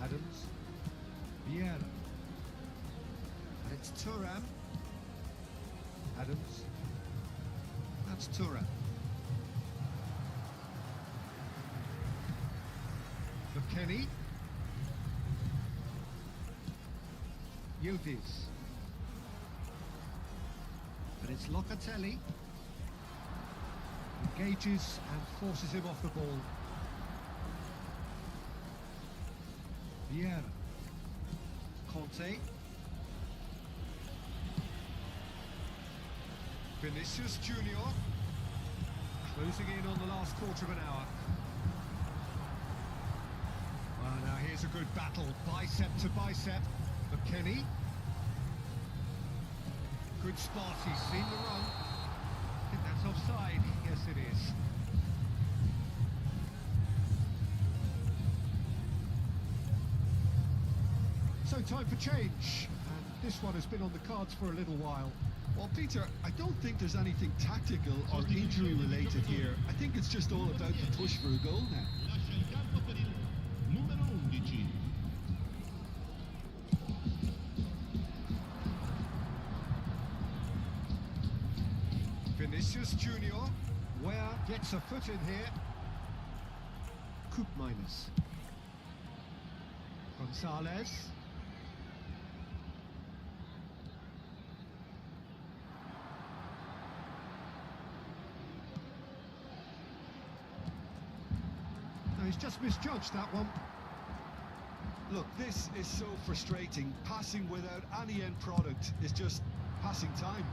Adams. Vieira. And it's Thuram. Adams. That's Thuram. McKenny. Yildiz. And it's Locatelli. Engages and forces him off the ball. Vieira. Conte. Vinicius Junior. Closing in on the last quarter of an hour. Well, now here's a good battle, bicep to bicep. McKenny. Good spot, he's seen the run. I think that's offside. Yes, it is. So time for change. And this one has been on the cards for a little while. Well, Peter, I don't think there's anything tactical or injury related here. I think it's just all about the push for a goal now. Lascia il campo per il numero 11. Vinicius Junior, where gets a foot in here. Coop minus. Gonzalez. No, he's just misjudged that one. Look, this is so frustrating. Passing without any end product is just passing time.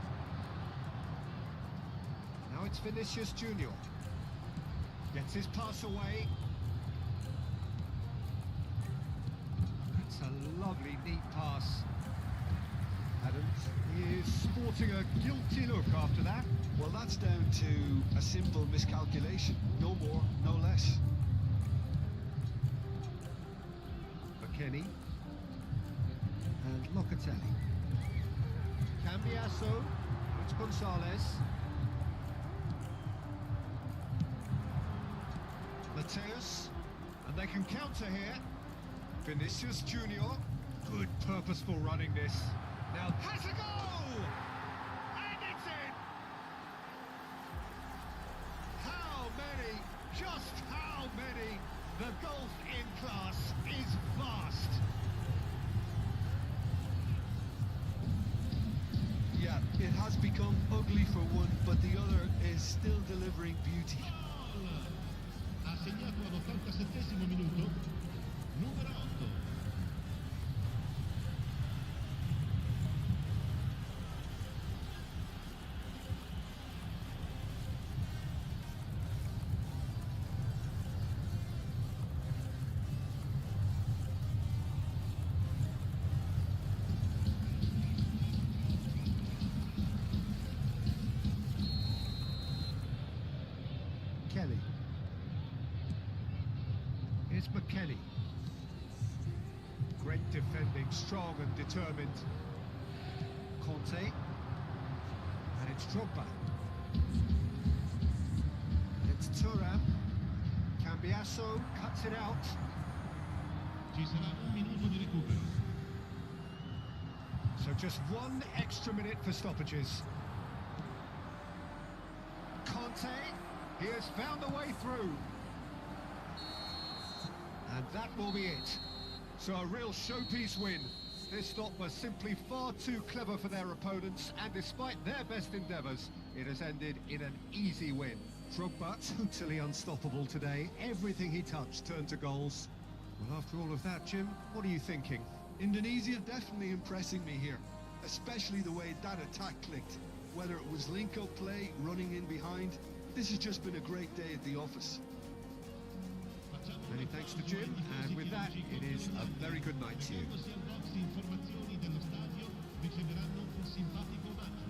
Now it's Vinicius Junior. Gets his pass away. That's a lovely, neat pass. Adams, he is sporting a guilty look after that. Well, that's down to a simple miscalculation. No more, no less. McKenny. And Locatelli. Cambiasso. It's Gonzalez. Mateus, and they can counter here. Vinicius Junior, good purposeful running this. Now has a goal! And it's in! How many, just how many? The gulf in class is vast. Yeah, it has become ugly for one, but the other is still delivering beauty. Ha segnato all'87° minuto, numero 8. Kelly. Kenny. Great defending, strong and determined. Conte. And it's Drogba. It's Thuram. Cambiasso cuts it out. Ci sarà un minuto di recupero. So just 1 extra minute for stoppages. Conte, he has found a way through. And that will be it. So a real showpiece win. This stop was simply far too clever for their opponents, and despite their best endeavours, it has ended in an easy win. Drogba, totally unstoppable today. Everything he touched turned to goals. Well, after all of that, Jim, what are you thinking? Indonesia definitely impressing me here, especially the way that attack clicked. Whether it was link-up play, running in behind, this has just been a great day at the office. Many thanks to Jim, and with that, it is a very good night to you. Recandosi al box informazioni dello stadio riceveranno un simpatico omaggio.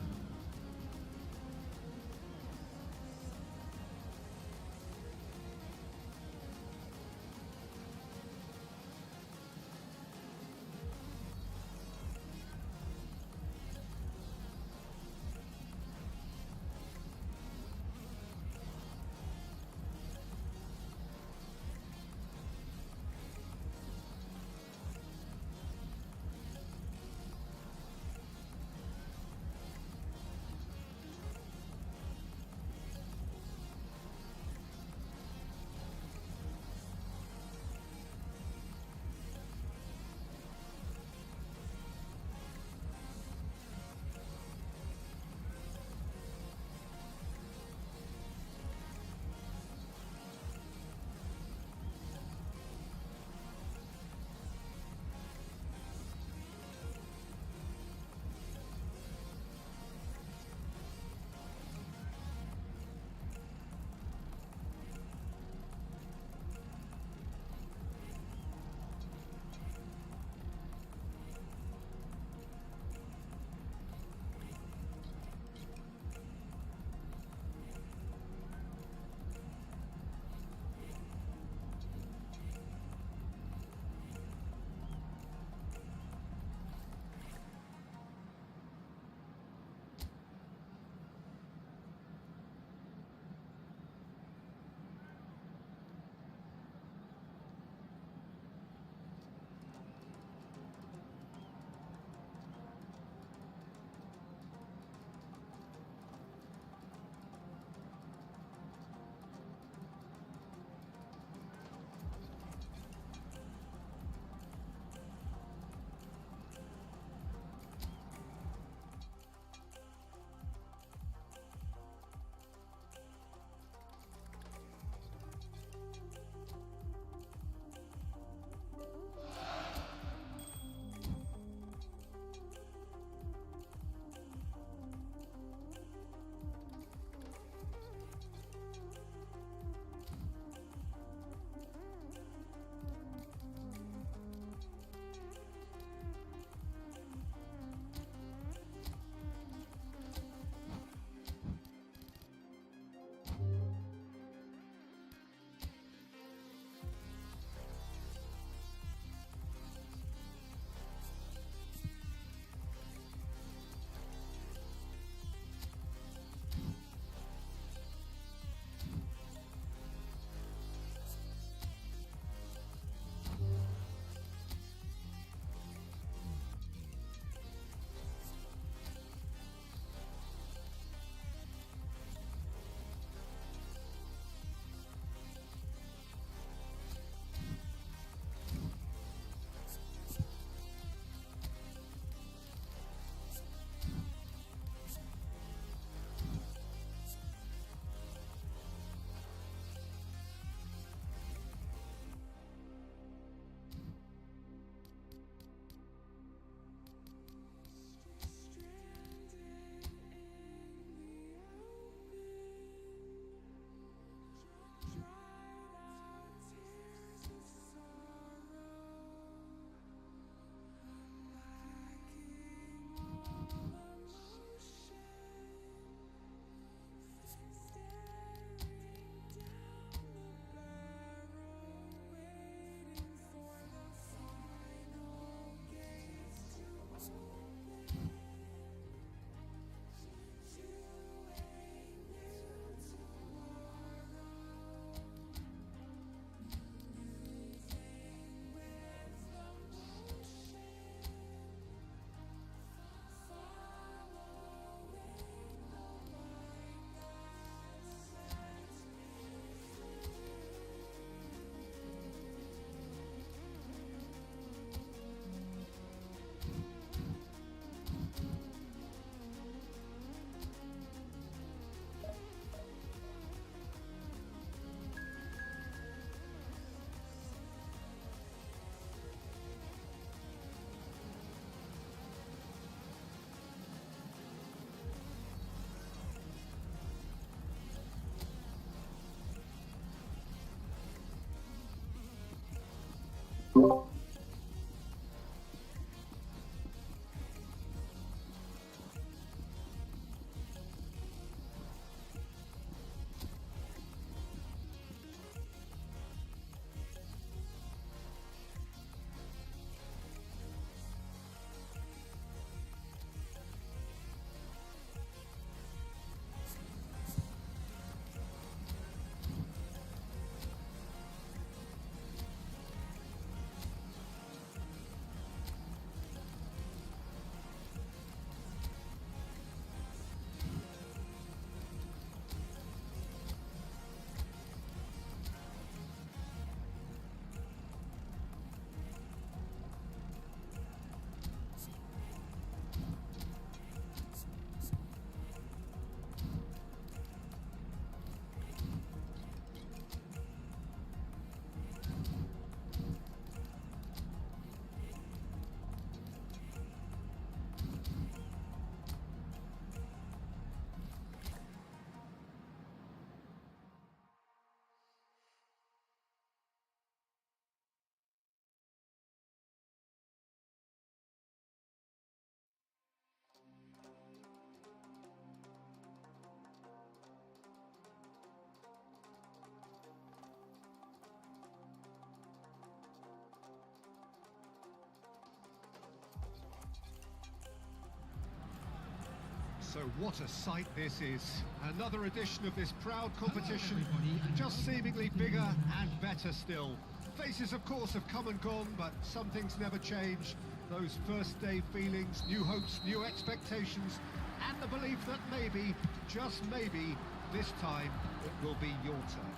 So what a sight this is. Another edition of this proud competition, everybody, and just welcome seemingly to bigger the- and better still. Faces, of course, have come and gone, but some things never change. Those first day feelings, new hopes, new expectations, and the belief that maybe, just maybe, this time it will be your turn.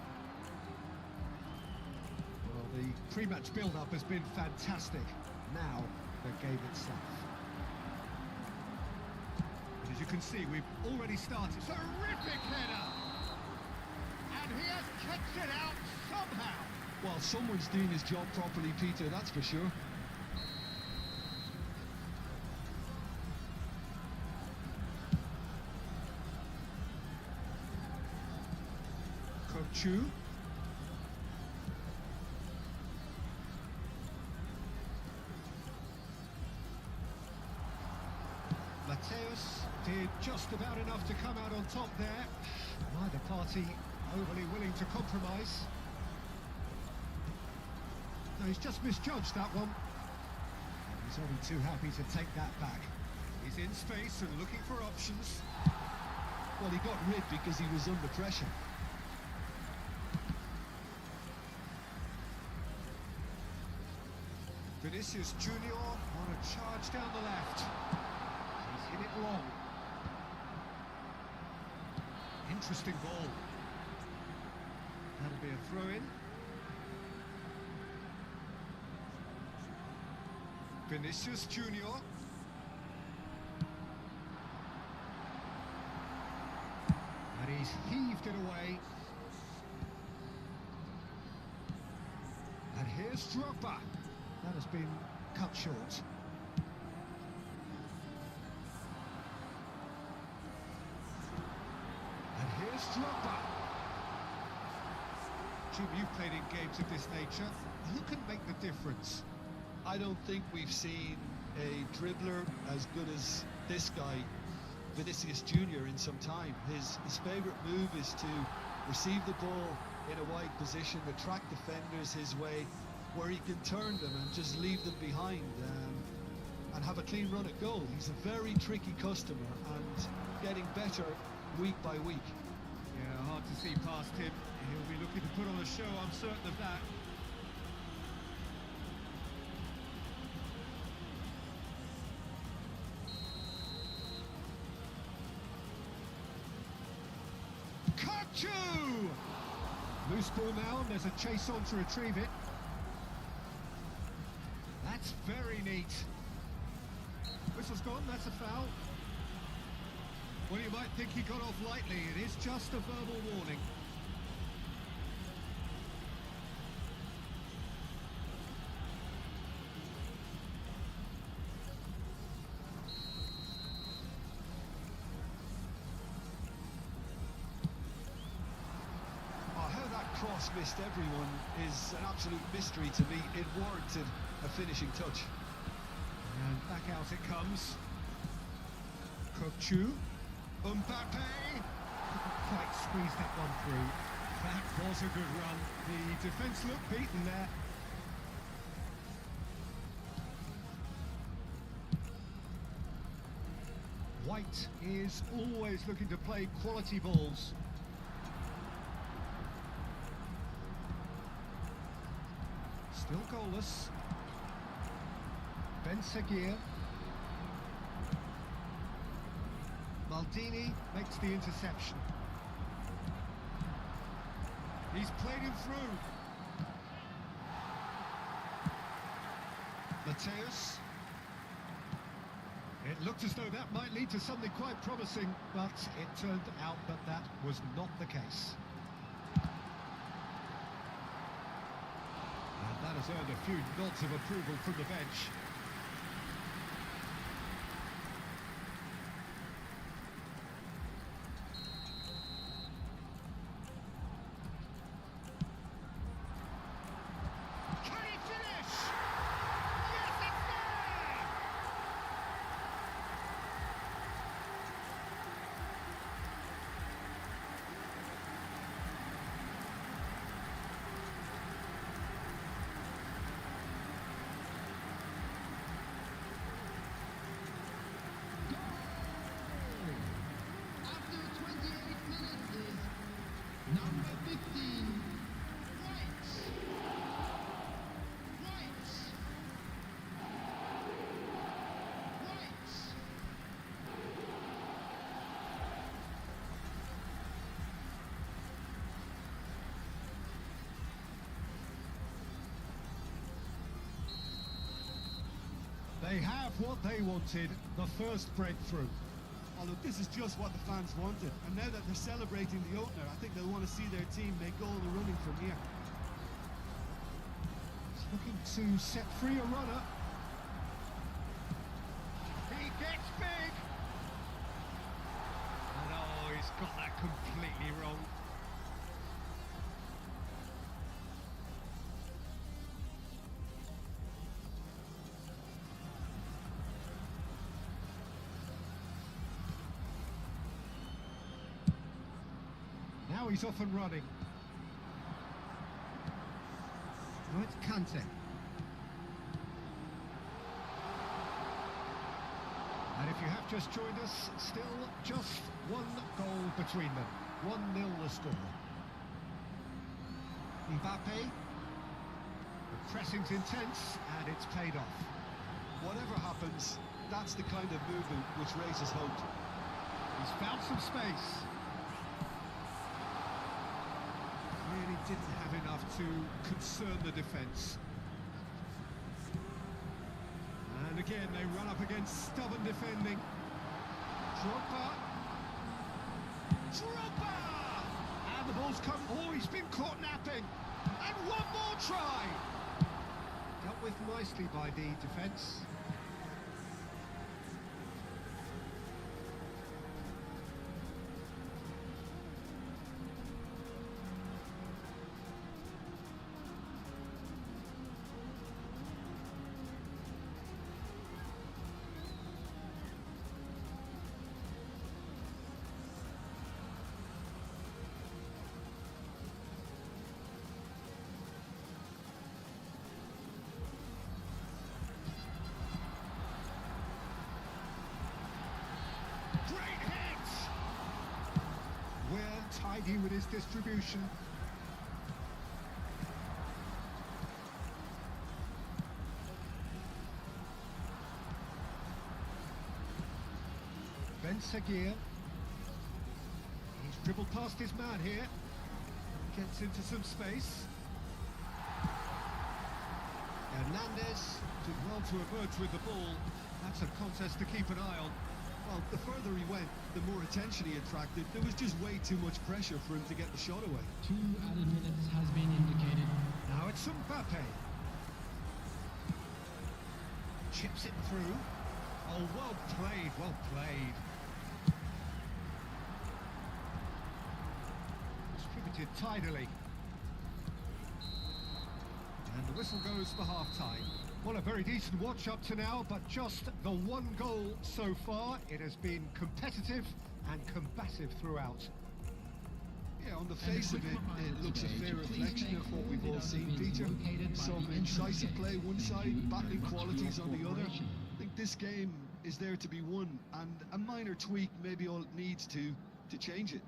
Well, the pre-match build-up has been fantastic. Now, the game itself. As you can see, we've already started. Terrific header! And he has kept it out somehow. Well, someone's doing his job properly, Peter, that's for sure. Kochu. Mateus did just about enough to come out on top there. Neither party overly willing to compromise. No, he's just misjudged that one. He's only too happy to take that back. He's in space and looking for options. Well, he got rid because he was under pressure. Vinicius Junior on a charge down the left. He's hit it long. Interesting ball. That'll be a throw-in. Vinicius Junior. And he's heaved it away. And here's Drogba. That has been cut short. And here's Drogba. Jim, you've played in games of this nature. Who can make the difference? I don't think we've seen a dribbler as good as this guy, Vinicius Junior, in some time. His favourite move is to receive the ball in a wide position, attract defenders his way, where he can turn them and just leave them behind and have a clean run at goal. He's a very tricky customer and getting better week by week. Yeah, hard to see past him. He'll be looking to put on a show, I'm certain of that. Kochu! Loose ball now, and there's a chase on to retrieve it. That's very neat. Whistle's gone, that's a foul. Well, you might think he got off lightly. It is just a verbal warning. Oh, how that cross cross missed everyone is an absolute mystery to me. It warranted a finishing touch. And back out it comes. Kokchu. Mbappe. Couldn't quite squeeze that one through. That was a good run. The defence looked beaten there. White is always looking to play quality balls. Still goalless. Ben Seguir. Maldini makes the interception. He's played him through. Mateus. It looked as though that might lead to something quite promising, but it turned out that that was not the case. And that has earned a few nods of approval from the bench. Can he finish? Yes, it's there! After 28 minutes is number 15, White. They have what they wanted, the first breakthrough. Oh, look, this is just what the fans wanted. And now that they're celebrating the opener, I think they'll want to see their team make all the running from here. He's looking to set free a runner. He gets big! And oh, he's got that completely wrong. Now he's off and running. Now it's Kante. And if you have just joined us, still just one goal between them. 1-0 the score. Mbappe. The pressing's intense and it's paid off. Whatever happens, that's the kind of movement which raises hope. He's found some space. Really didn't have enough to concern the defence. And again, they run up against stubborn defending. Drogba. And the ball's come. Oh, he's been caught napping. And one more try. Dealt with nicely by the defence. Great hit! Well tidy with his distribution. Ben Seguir. He's dribbled past his man here. Gets into some space. Hernandez did well to emerge with the ball. That's a contest to keep an eye on. Well, the further he went, the more attention he attracted. There was just way too much pressure for him to get the shot away. 2 added minutes has been indicated. Now it's Mbappe. Chips it through. Oh, well played, well played. Distributed tidily. And the whistle goes for half-time. Well, a very decent watch up to now, but just the one goal so far. It has been competitive and combative throughout. Yeah, on the face of it, it looks a fair reflection of what we've all seen, Peter. Some incisive play one side, battling qualities on the other. I think this game is there to be won, and a minor tweak maybe all it needs to change it.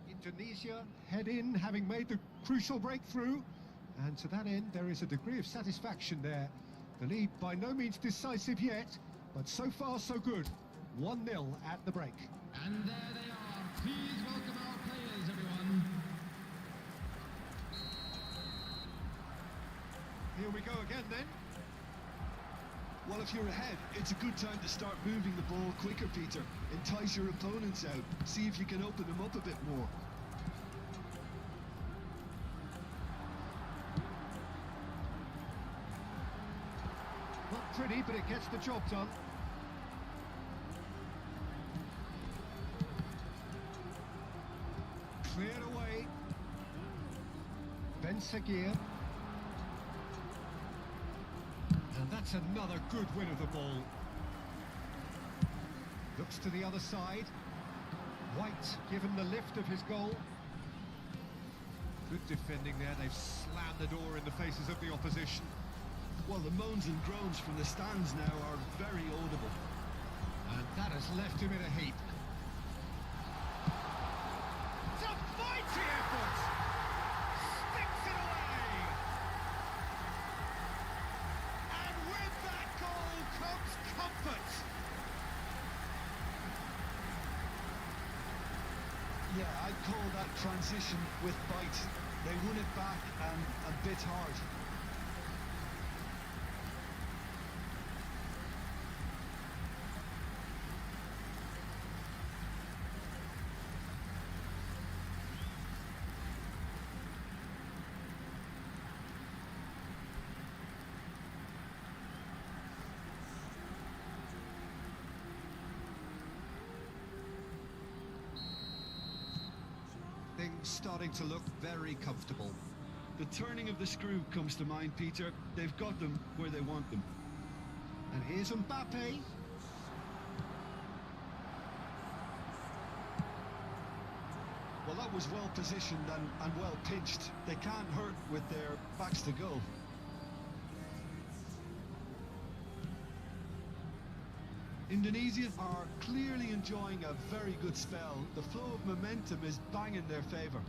Indonesia head in, having made the crucial breakthrough. And to that end, there is a degree of satisfaction there. The lead by no means decisive yet, but so far so good. 1-0 at the break. And there they are. Please welcome our players, everyone. Here we go again then. Well, if you're ahead, it's a good time to start moving the ball quicker, Peter. Entice your opponents out. See if you can open them up a bit more. Not pretty, but it gets the job done. Cleared away. Seguir. And that's another good win of the ball. Looks to the other side. White given the lift of his goal. Good defending there. They've slammed the door in the faces of the opposition. Well, the moans and groans from the stands now are very audible. And that has left him in a heap. It's a mighty effort! Sticks it away! And with that goal comes comfort! Yeah, I'd call that transition with bite. They won it back and a bit hard. Things starting to look very comfortable. The turning of the screw comes to mind, Peter. They've got them where they want them. And here's Mbappe. Well, that was well positioned and well pitched. They can't hurt with their backs to goal. Indonesia are clearly enjoying a very good spell. The flow of momentum is bang in their favour.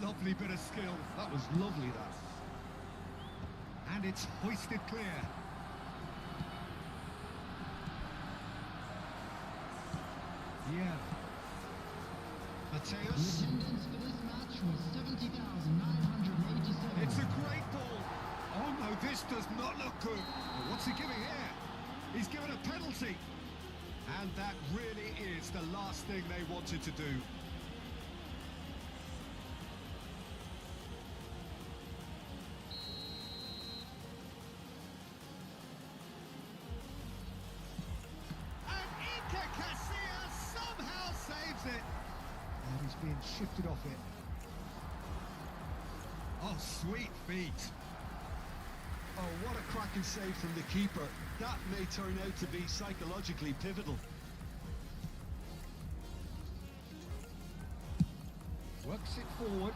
Lovely bit of skill. That was lovely, that. And it's hoisted clear. Yeah. The Mateus. attendance for this match was 70,987. It's a great ball. Oh no, this does not look good. Well, what's he giving here? He's given a penalty. And that really is the last thing they wanted to do. And Iker Casillas somehow saves it. And he's being shifted off it. Oh, sweet feet. Oh, what a cracking save from the keeper. That may turn out to be psychologically pivotal. Works it forward.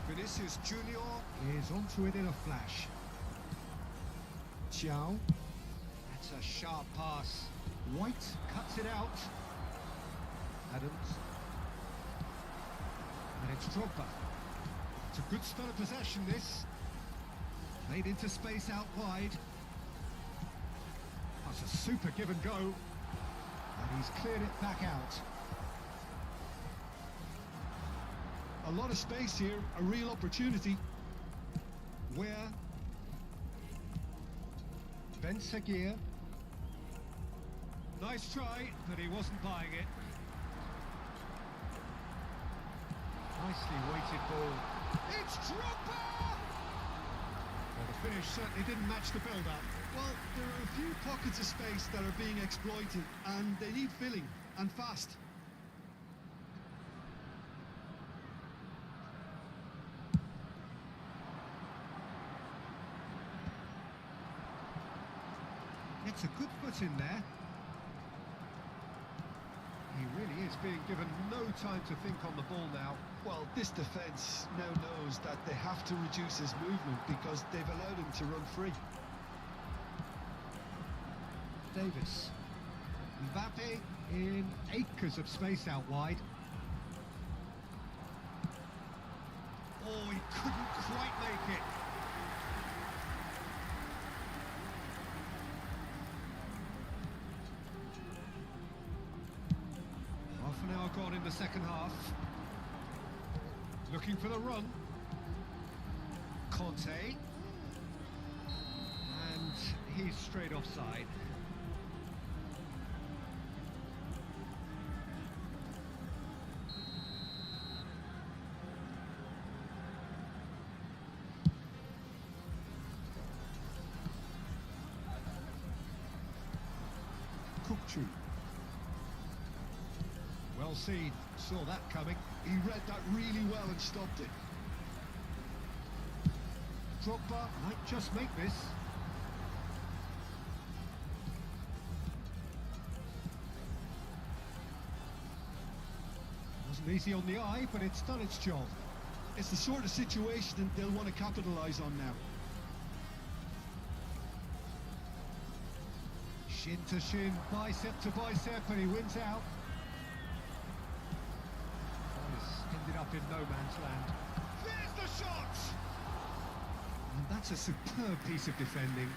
Vinicius Junior is onto it in a flash. Chow. That's a sharp pass. White cuts it out. Adams. And it's Drogba. It's a good spell of possession, this. Played into space out wide. That's a super give and go. And he's cleared it back out. A lot of space here, a real opportunity. Where? Seguir. Nice try, but he wasn't buying it. Nicely weighted ball. It's Drogba! Well, the finish certainly didn't match the build-up. Well, there are a few pockets of space that are being exploited, and they need filling, and fast. Gets a good foot in there. He really is being given no time to think on the ball now. Well, this defence now knows that they have to reduce his movement because they've allowed him to run free. Davis. Mbappe in acres of space out wide. Oh, he couldn't quite make it. Half an hour gone in the second half. Looking for the run. Conte. And he's straight offside. Well seen, saw that coming. He read that really well and stopped it. Drogba might just make this. Wasn't easy on the eye, but it's done its job. It's the sort of situation that they'll want to capitalise on now. Shin to shin, bicep to bicep, and he wins out. Ended up in no man's land. There's the shot! And that's a superb piece of defending.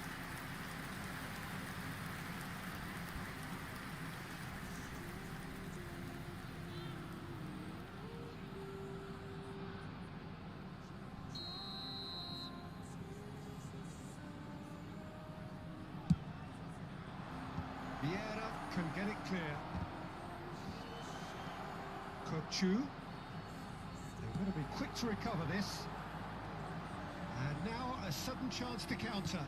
Vieira can get it clear. Kochu. They're going to be quick to recover this. And now a sudden chance to counter.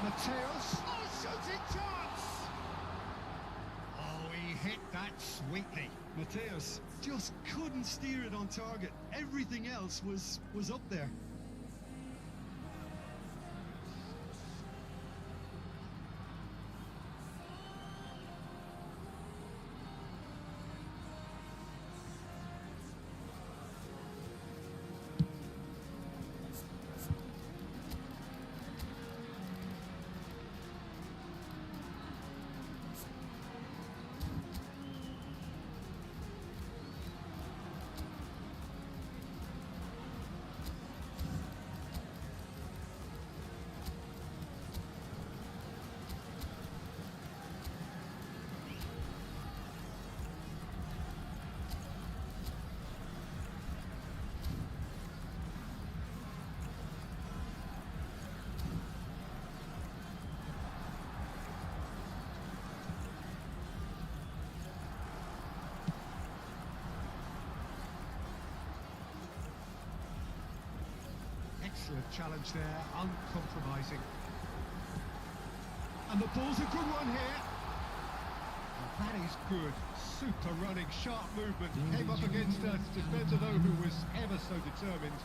Mateos. Oh, shooting chance! Oh, he hit that sweetly. Mateos just couldn't steer it on target. Everything else was up there. Excellent challenge there, uncompromising. And the ball's a good one here. Well, that is good. Super running, sharp movement. Came up against a defender, though, who was ever so determined.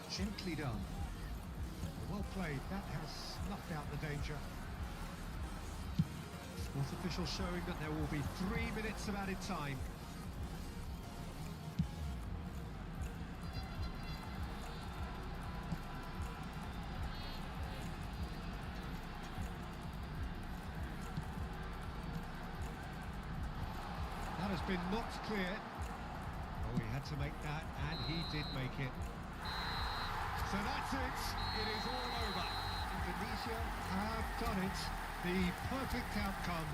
Gently done. Well played. That has snuffed out the danger. Sports official showing that there will be 3 minutes of added time. That has been knocked clear. Oh, he had to make that, and he did make it. So that's it. It is all over. Indonesia have done it. The perfect outcome.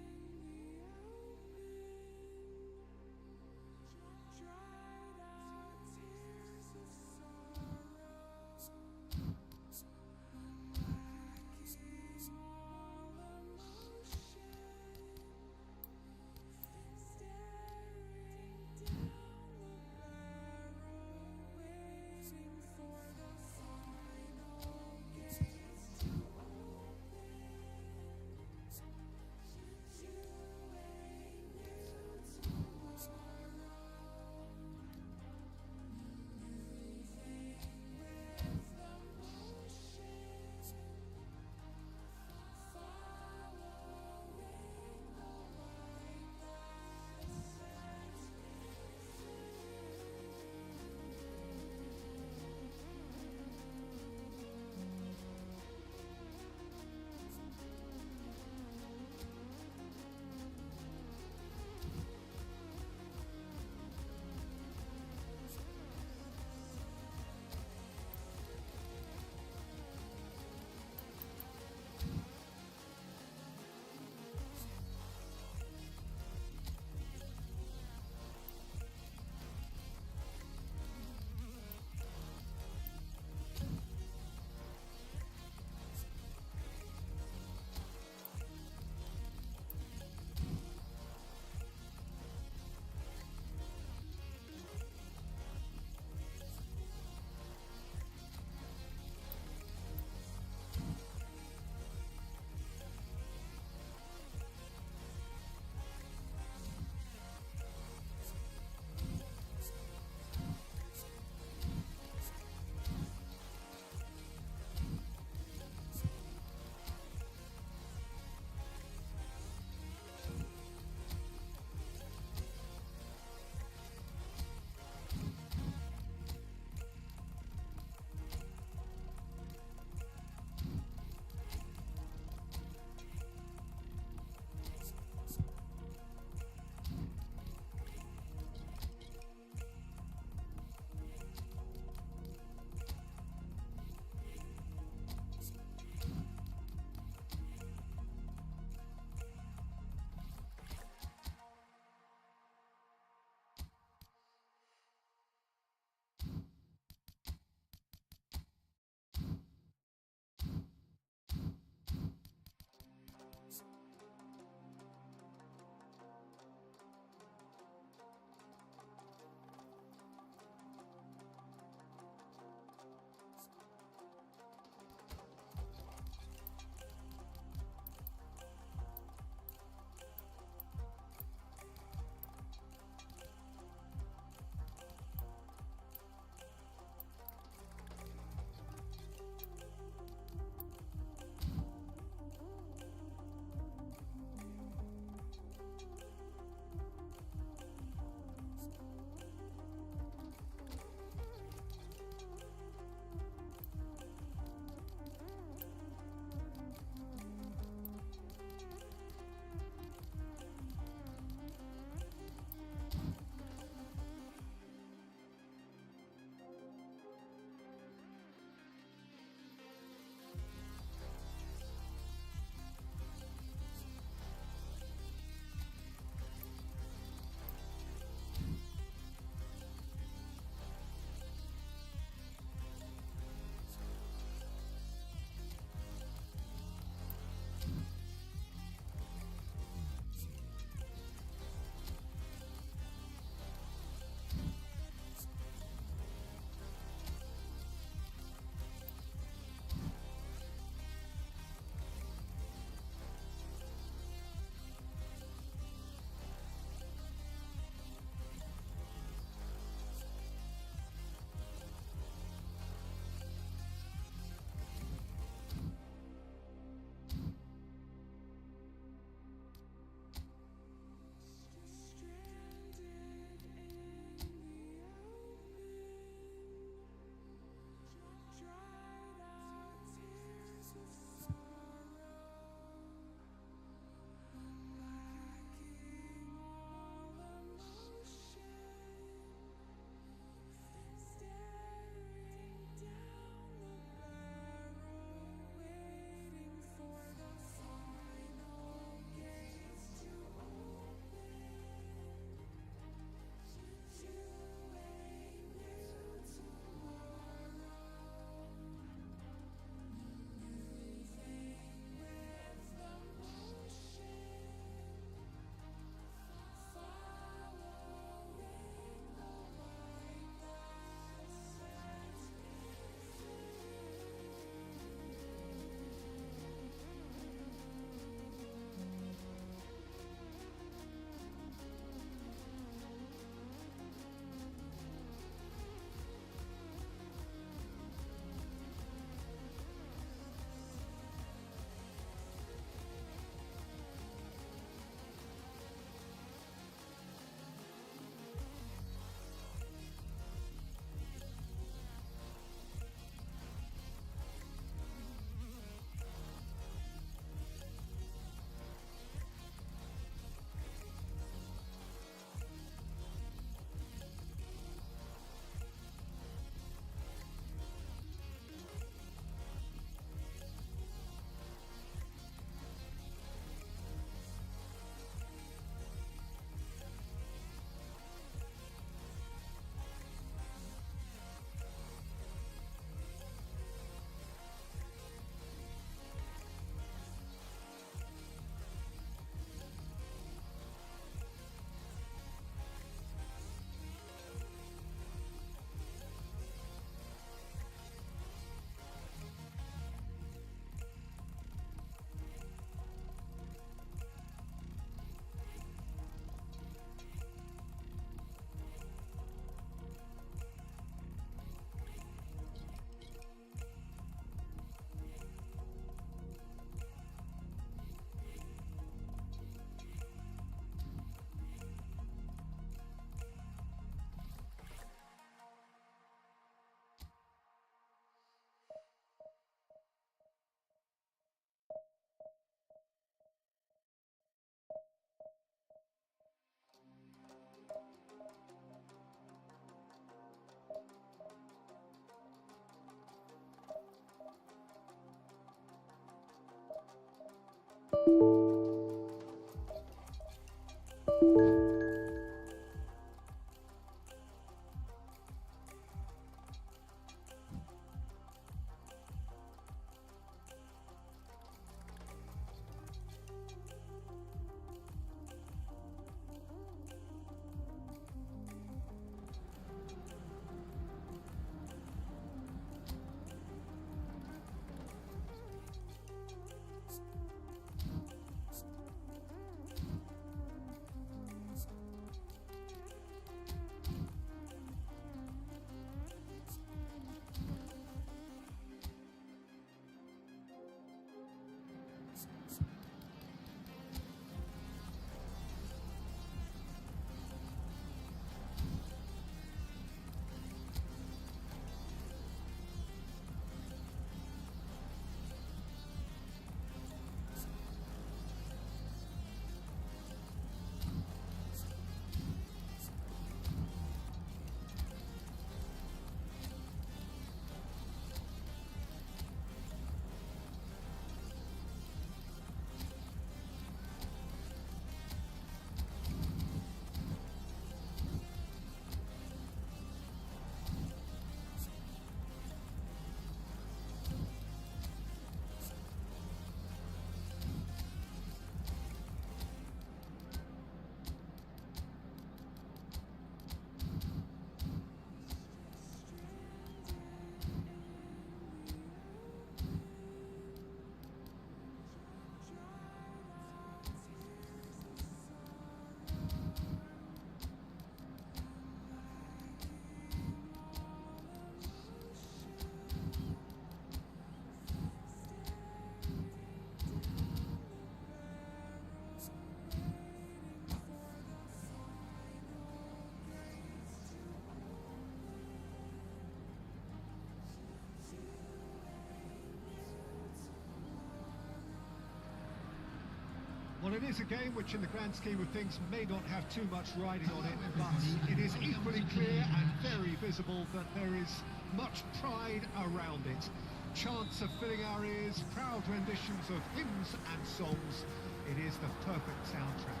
Well, it is a game which in the grand scheme of things may not have too much riding on it, but it is equally clear and very visible that there is much pride around it. Chants are filling our ears, proud renditions of hymns and songs. It is the perfect soundtrack.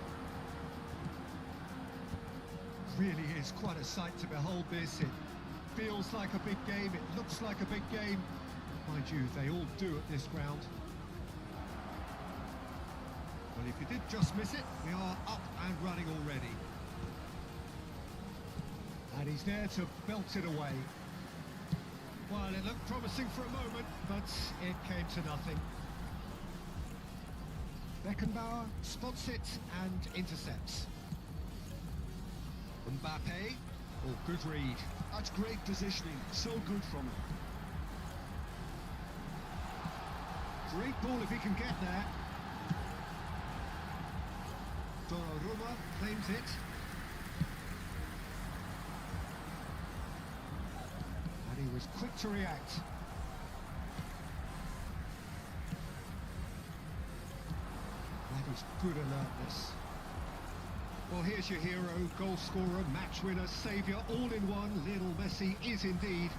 Really is quite a sight to behold this. It feels like a big game, it looks like a big game. Mind you, they all do at this ground. Well, if you did just miss it, we are up and running already. And he's there to belt it away. Well, it looked promising for a moment, but it came to nothing. Beckenbauer spots it and intercepts. Mbappe, oh, good read. That's great positioning, so good from him. Great ball if he can get there. Donnarumma claims it. And he was quick to react. That is good alertness. Well, here's your hero, goal scorer, match winner, saviour, all in one. Lionel Messi is indeed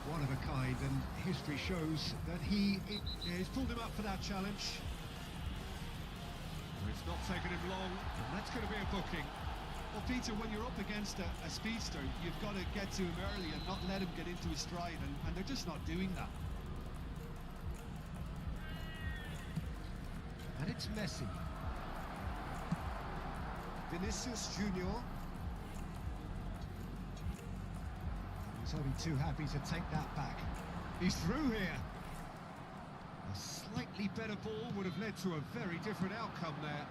one of a kind, and history shows that he's pulled him up for that challenge. It's not taken him long, and that's going to be a booking. Well, Peter, when you're up against a speedster, you've got to get to him early and not let him get into his stride, and they're just not doing that. And it's Messi. Vinicius Junior. He's only too happy to take that back. He's through here. A slightly better ball would have led to a very different outcome there.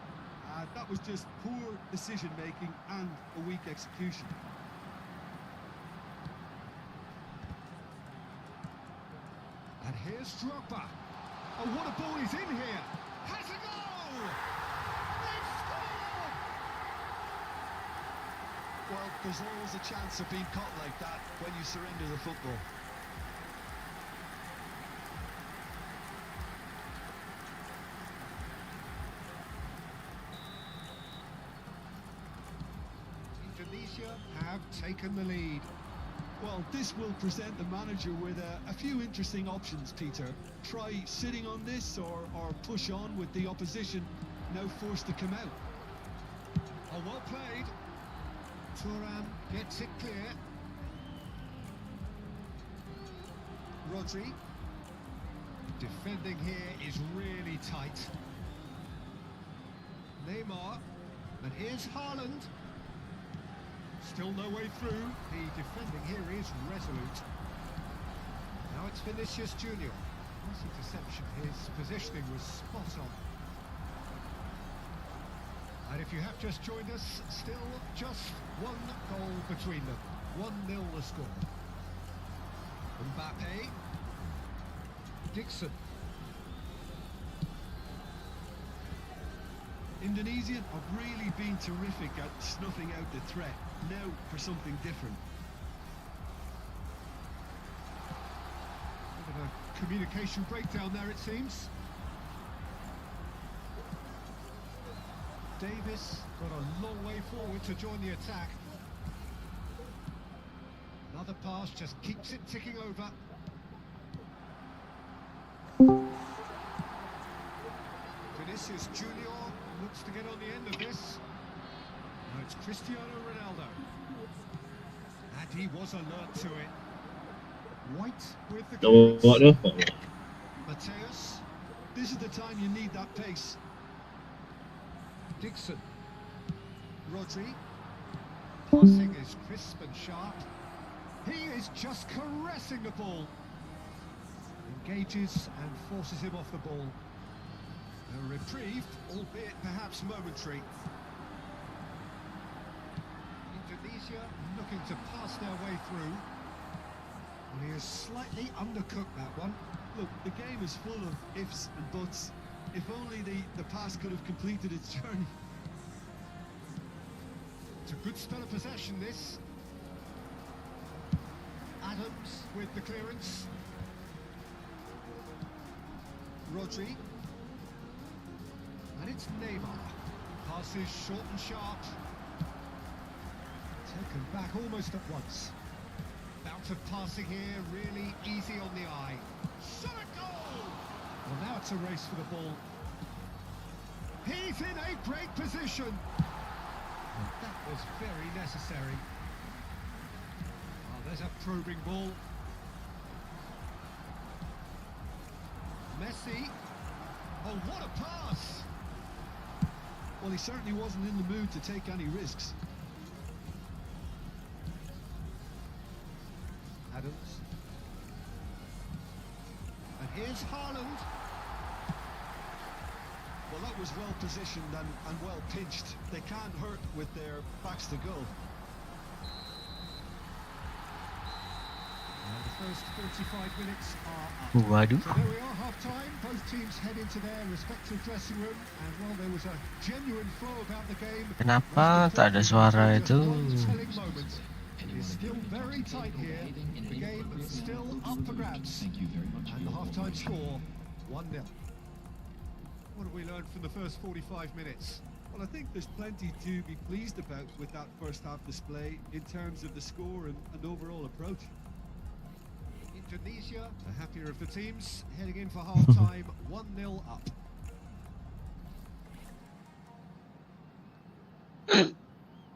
That was just poor decision-making and a weak execution. And here's Drogba. Oh, what a ball he's in here. Has a goal! They've scored! Well, there's always a chance of being caught like that when you surrender the football. Indonesia have taken the lead. Well, this will present the manager with a few interesting options, Peter. Try sitting on this or push on with the opposition now forced to come out. Oh, well played. Thuram gets it clear. Rodri. Defending here is really tight. Neymar. And here's Haaland. Still no way through. The defending here is resolute. Now it's Vinicius Junior. Nice interception. His positioning was spot on. And if you have just joined us, still just one goal between them. 1-0 the score. Mbappe. Dixon. Indonesia have really been terrific at snuffing out the threat. Now for something different. Bit of a communication breakdown there, it seems. Davis got a long way forward to join the attack. Another pass just keeps it ticking over. Vinicius Junior looks to get on the end of this. Now it's Cristiano Ronaldo. And he was alert to it. White with the clearance. Mateus. This is the time you need that pace. Dixon. Rodri. Passing is crisp and sharp. He is just caressing the ball. Engages and forces him off the ball. A reprieve, albeit perhaps momentary. Indonesia looking to pass their way through. And he has slightly undercooked that one. Look, the game is full of ifs and buts. If only the pass could have completed its journey. It's a good spell of possession, this. Adams with the clearance. Rodri. And it's Neymar. Passes short and sharp. Taken back almost at once. Bout of passing here, really easy on the eye. Shot a goal! Well, now it's a race for the ball. He's in a great position. And that was very necessary. Oh, there's a probing ball. Messi. Oh, what a pass! Well, he certainly wasn't in the mood to take any risks. Adams. And here's Haaland. Well, that was well positioned and well pinched. They can't hurt with their backs to goal. And the first 45 minutes are up. Waduh. So there we are, half-time. Both teams head into their respective dressing room. And while there was a genuine flow about the game, Kenapa tak ada suara itu? telling moment. It is still very tight here. The game still up for grabs. Thank you very much. And the half-time score, 1-0. What have we learned from the first 45 minutes? Well, I think there's plenty to be pleased about with that first half display in terms of the score and overall approach. Indonesia, the happier of the teams, heading in for half-time, 1-0 up.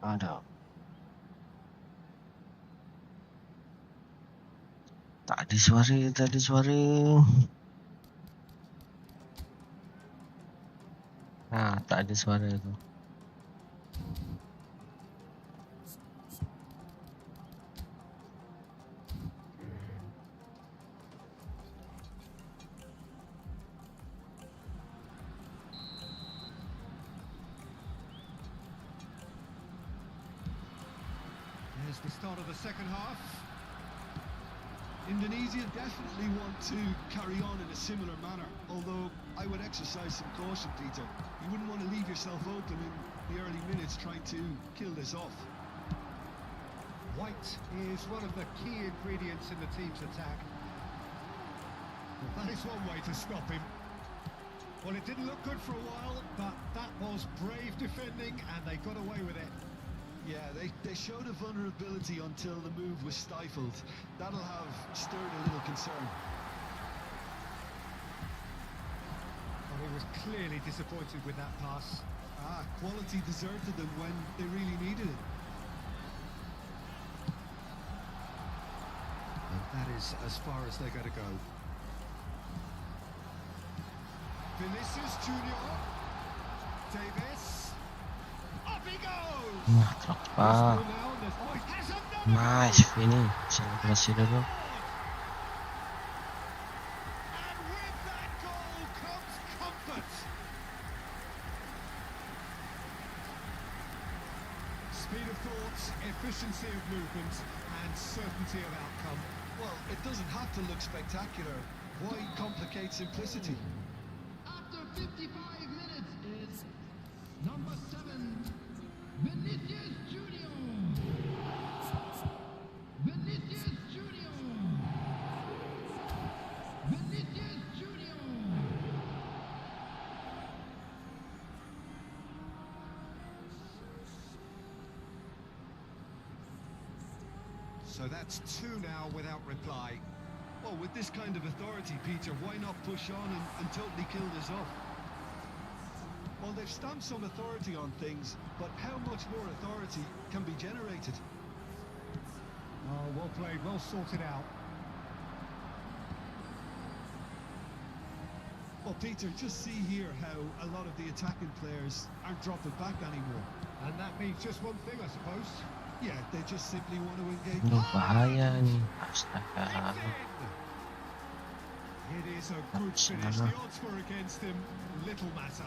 Aduh. Tak ada suara. Nah, tak ada suara tu. There's the start of the second half. Indonesia definitely want to carry on in a similar manner, although I would exercise some caution, Peter. You wouldn't want to leave yourself open in the early minutes trying to kill this off. White is one of the key ingredients in the team's attack. Well, that is one way to stop him. Well, it didn't look good for a while, but that was brave defending and they got away with it. Yeah, they showed a vulnerability until the move was stifled. That'll have stirred a little concern. Well, he was clearly disappointed with that pass. Quality deserted them when they really needed it. And that is as far as they're going to go. Vinicius Junior. Davis. Up he goes! Nah, terlepas. Nice finish. Selebrasi dulu. And with that goal comes comfort. Speed of thought, efficiency of movement, and certainty of outcome. Well, it doesn't have to look spectacular. Why complicate simplicity? After 55 minutes, it's number 7, Vinicius Junior. Vinicius Junior. Vinicius Junior. So that's 2 now without reply. Well, with this kind of authority, Peter, why not push on and totally kill this off? Well, they've stamped some authority on things, but how much more authority can be generated? Oh, well played, well sorted out. Well, Peter, just see here how a lot of the attacking players aren't dropping back anymore. And that means just one thing, I suppose. Yeah, they just simply want to engage. Aduh, bahaya nih. Astaga. It is a good finish. The odds were against him. Little matter.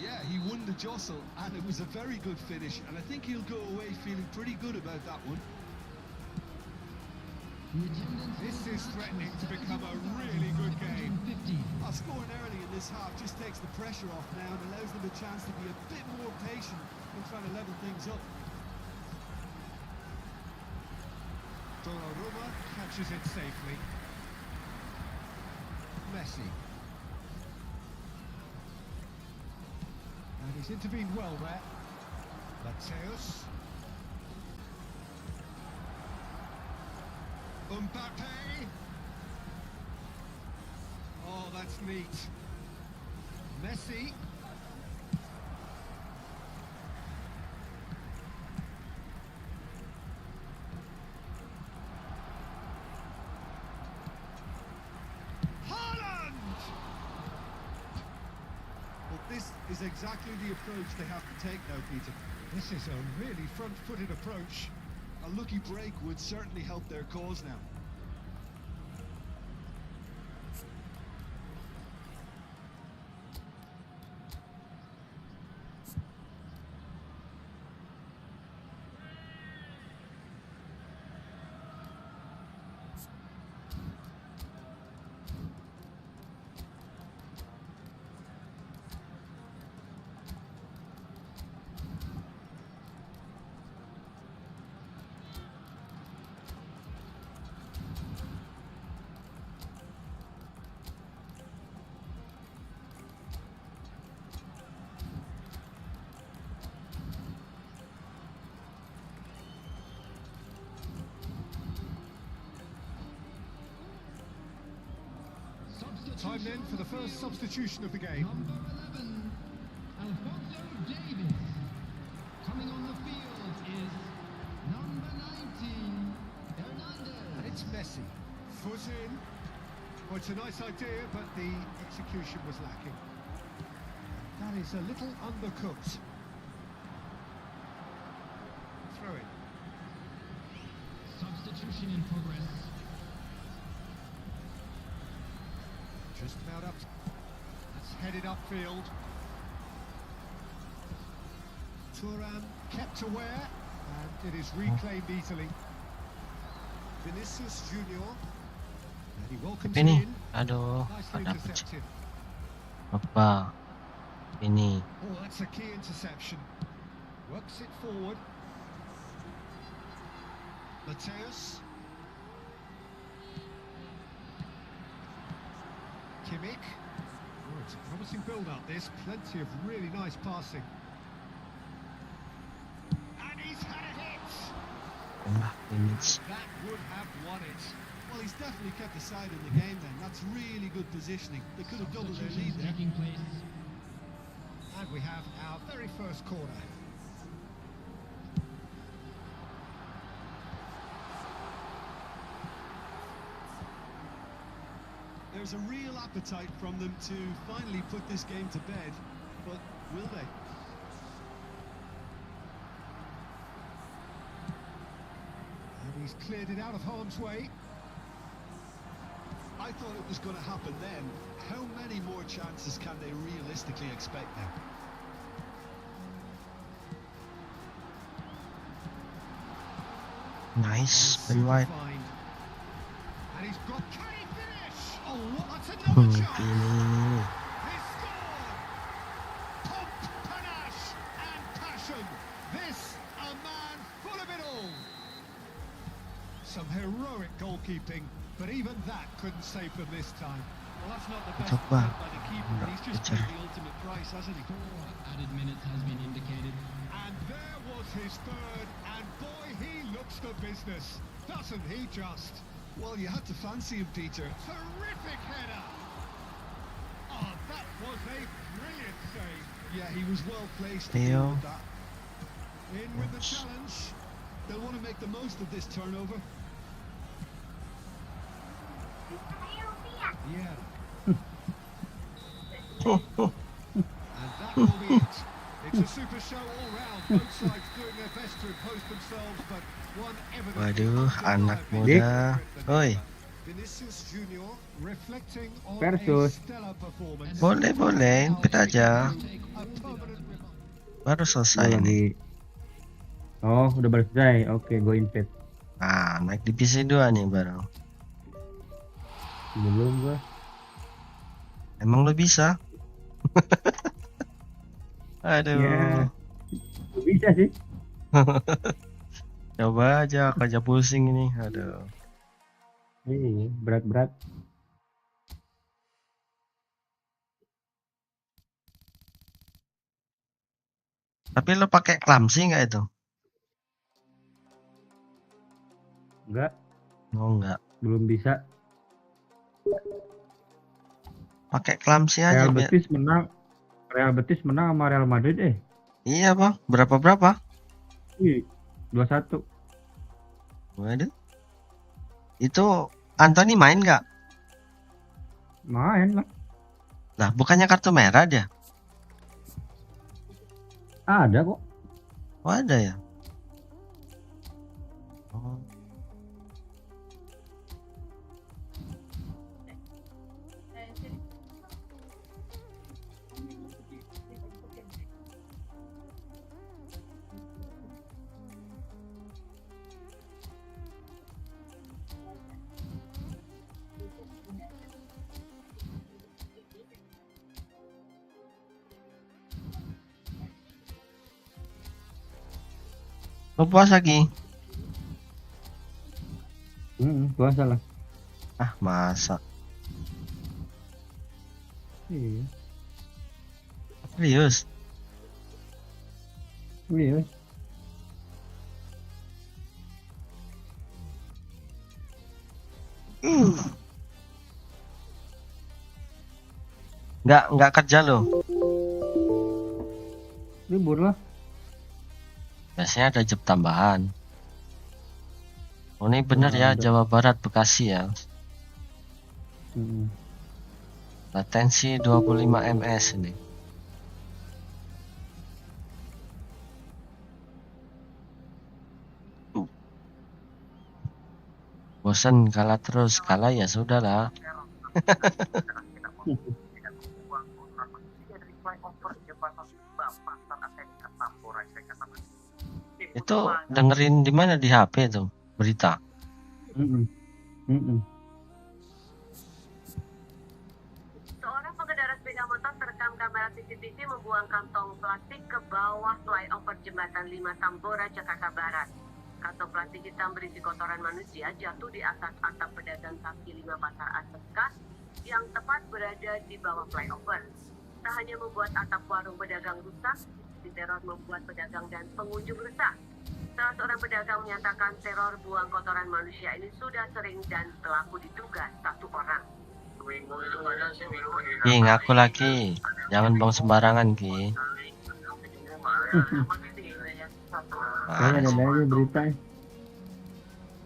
Yeah, he won the jostle, and it was a very good finish, and I think he'll go away feeling pretty good about that one. This is threatening to become a really good game. Scoring early in this half just takes the pressure off now and allows them a chance to be a bit more patient in trying to level things up. Donnarumma catches it safely. Messi. And he's intervened well there. Mateus. Mbappe. Oh, that's neat. Messi. This is exactly the approach they have to take now, Peter. This is a really front-footed approach. A lucky break would certainly help their cause now. Time then for the first substitution of the game. Number 11, Alfonso Davis. Coming on the field is number 19, Hernandez. And it's Messi. Foot in. Well, it's a nice idea, but the execution was lacking. That is a little undercooked. Throw it. Substitution in progress. Just about up. That's headed upfield. Thuram kept aware, and it is reclaimed easily. Vinicius Junior. And he welcomes Ini, it in. aduh, Nicely ada intercepted. apa? Ini, Oh, that's a key interception. Works it forward. Mateus. Kimmich. Oh, it's a promising build-up, this. Plenty of really nice passing. And he's had a hit! ini. That would have won it. Well, he's definitely kept the side in the game then. That's really good positioning. They could have doubled their lead Substitutions there. taking place. And we have our very first corner. There's a real appetite from them to finally put this game to bed, but will they? And he's cleared it out of harm's way. I thought it was going to happen then. How many more chances can they realistically expect now? Nice, Oh, Ben White. super find. And he's got, can he finish? Oh, that's another chance. Ini. He scored! Pomp, panache, and passion. This, a man full of it all. Some heroic goalkeeping, but even that couldn't save them this time. Well, that's not the best Coba. attempt by the keeper, but he's just paid the ultimate price, hasn't he? 4 added minutes has been indicated. And there was his third, and boy, he looks the business. Doesn't he just? Well, you had to fancy him, Peter. Terrific header! Oh, that was a brilliant save. Yeah, he was well placed to Theo. deal with that. In with the Yes. challenge. They'll want to make the most of this turnover. Yeah. And that will be it. It's a super show all round. Both sides doing their best to impose themselves, but one evidently Waduh, anak undeniably muda. better than Oi, the other. Vinicius Junior. Reflecting on a Versus. stellar performance. boleh, impit aja. A permanent reminder. Baru selesai Belum nih. di. Oh, udah baru selesai. Oke, go invite. Ah, naik di PC 2 nih baru. Belum gua. Emang lo bisa? Aduh. Ya. Bisa sih. Coba aja, aku aja pusing ini. Aduh. Berat-berat. Tapi lo pakai clumsy nggak itu? Enggak, Oh enggak. belum bisa. Pakai clumsy aja biar. Real Betis menang sama Real Madrid Iya bang. Berapa? Ih, 2-1. Waduh. Itu Anthony main nggak? Main lah. Lah bukannya kartu merah dia? Ada kok. Oh ada ya. Oh. Lo puasa lagi? Puasa lah. Ah masa? Iya. Serius? Iya. Nggak kerja lo? Libur lah. Biasanya ada job tambahan. Oh ini bener ya, Ada. Jawa Barat Bekasi ya. Latensi 25 ms ini. Bosan kalah terus, kalah ya sudah lah. Itu dengerin di mana, di HP tuh berita? Seorang pengendara sepeda motor terekam kamera CCTV membuang kantong plastik ke bawah flyover jembatan 5 Tambora, Jakarta Barat. Kantong plastik hitam berisi kotoran manusia jatuh di atas atap pedagang kaki 5 pasar Spek yang tepat berada di bawah flyover. Tak hanya membuat atap warung pedagang rusak, teror membuat pedagang dan pengunjung resah. Salah seorang pedagang menyatakan teror buang kotoran manusia ini sudah sering dan pelaku diduga satu orang. Ki, ngaku lagi. Jangan buang sembarangan, Ki. Ada aja berita.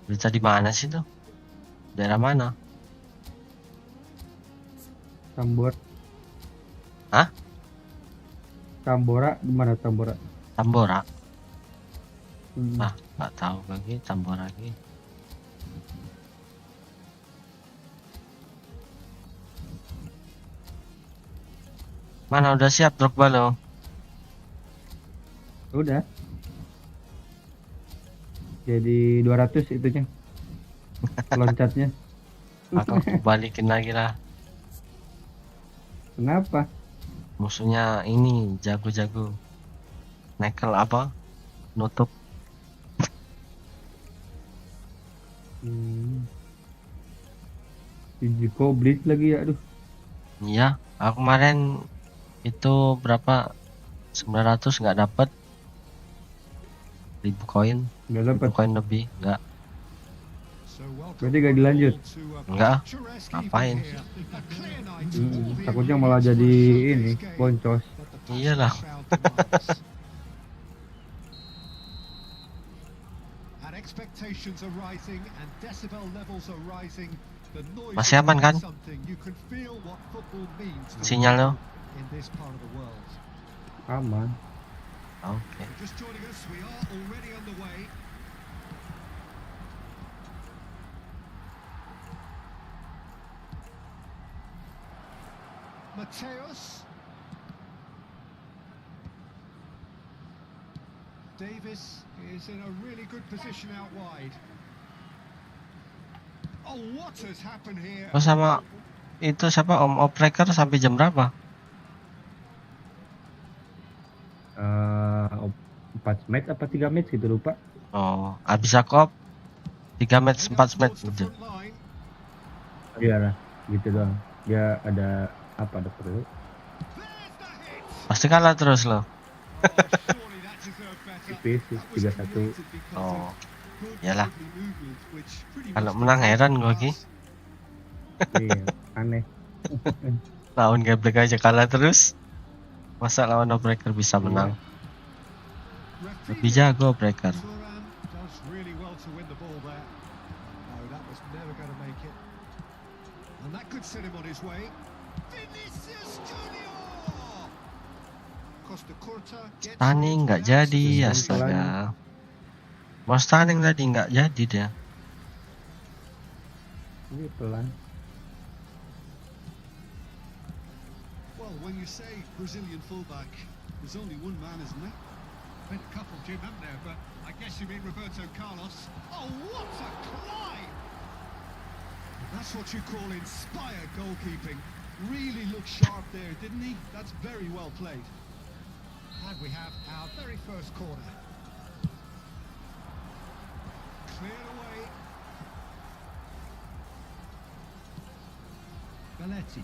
Berita di mana sih tuh? Daerah mana? Tambor. Hah? Tambora, di mana Tambora? Tambora. Ah, nggak tahu lagi Tambora lagi. Mana udah siap Drogba lo? Udah. Jadi 200 itunya. Loncatnya. Aku balikin lagi lah. Kenapa? Musuhnya ini jago-jago. Nekel apa? Nutup. Jiko Blitz lagi ya, aduh. Iya, aku kemarin itu berapa? 900 nggak dapet. 1000 koin. Nggak dapat. 1000 koin lebih, nggak. Berarti gak dilanjut? Enggak. Ngapain? Takutnya malah jadi ini, boncos. Iyalah. Masih aman kan? Sinyalnya? Aman. Oke. Mateus. Davis is in a really good position out wide. Oh, what has happened here? Oh sama itu siapa Om Opreker sampai jam berapa? 4 match apa 3 match gitu lupa. Oh, habis aku 3 match 4 match gitu. Iya lah, gitu doang. Dia ada apa, ada perlu. Pasti kalah terus loh. tipis 3-1. Oh, iyalah. Kalau menang heran gua Ki. Iya, aneh. Lawan geblek aja kalah terus. Masa lawan breaker bisa menang? Lebih jago breaker. Turan does really well to win the ball there. No, that was never going to make it. And that could set him on his way. Vinicius Junior! Costa Curta gets Stunning nggak jadi, astaga. Mau stunning tadi nggak jadi dia. Ini pelan. Well, when you say Brazilian fullback, there's only one man, isn't there? been a couple, Jim, haven't there? But I guess you mean Roberto Carlos. Oh, what a climb! That's what you call inspired goalkeeping. Really looked sharp there, didn't he? That's very well played. And we have our very first corner. Cleared away. Belletti.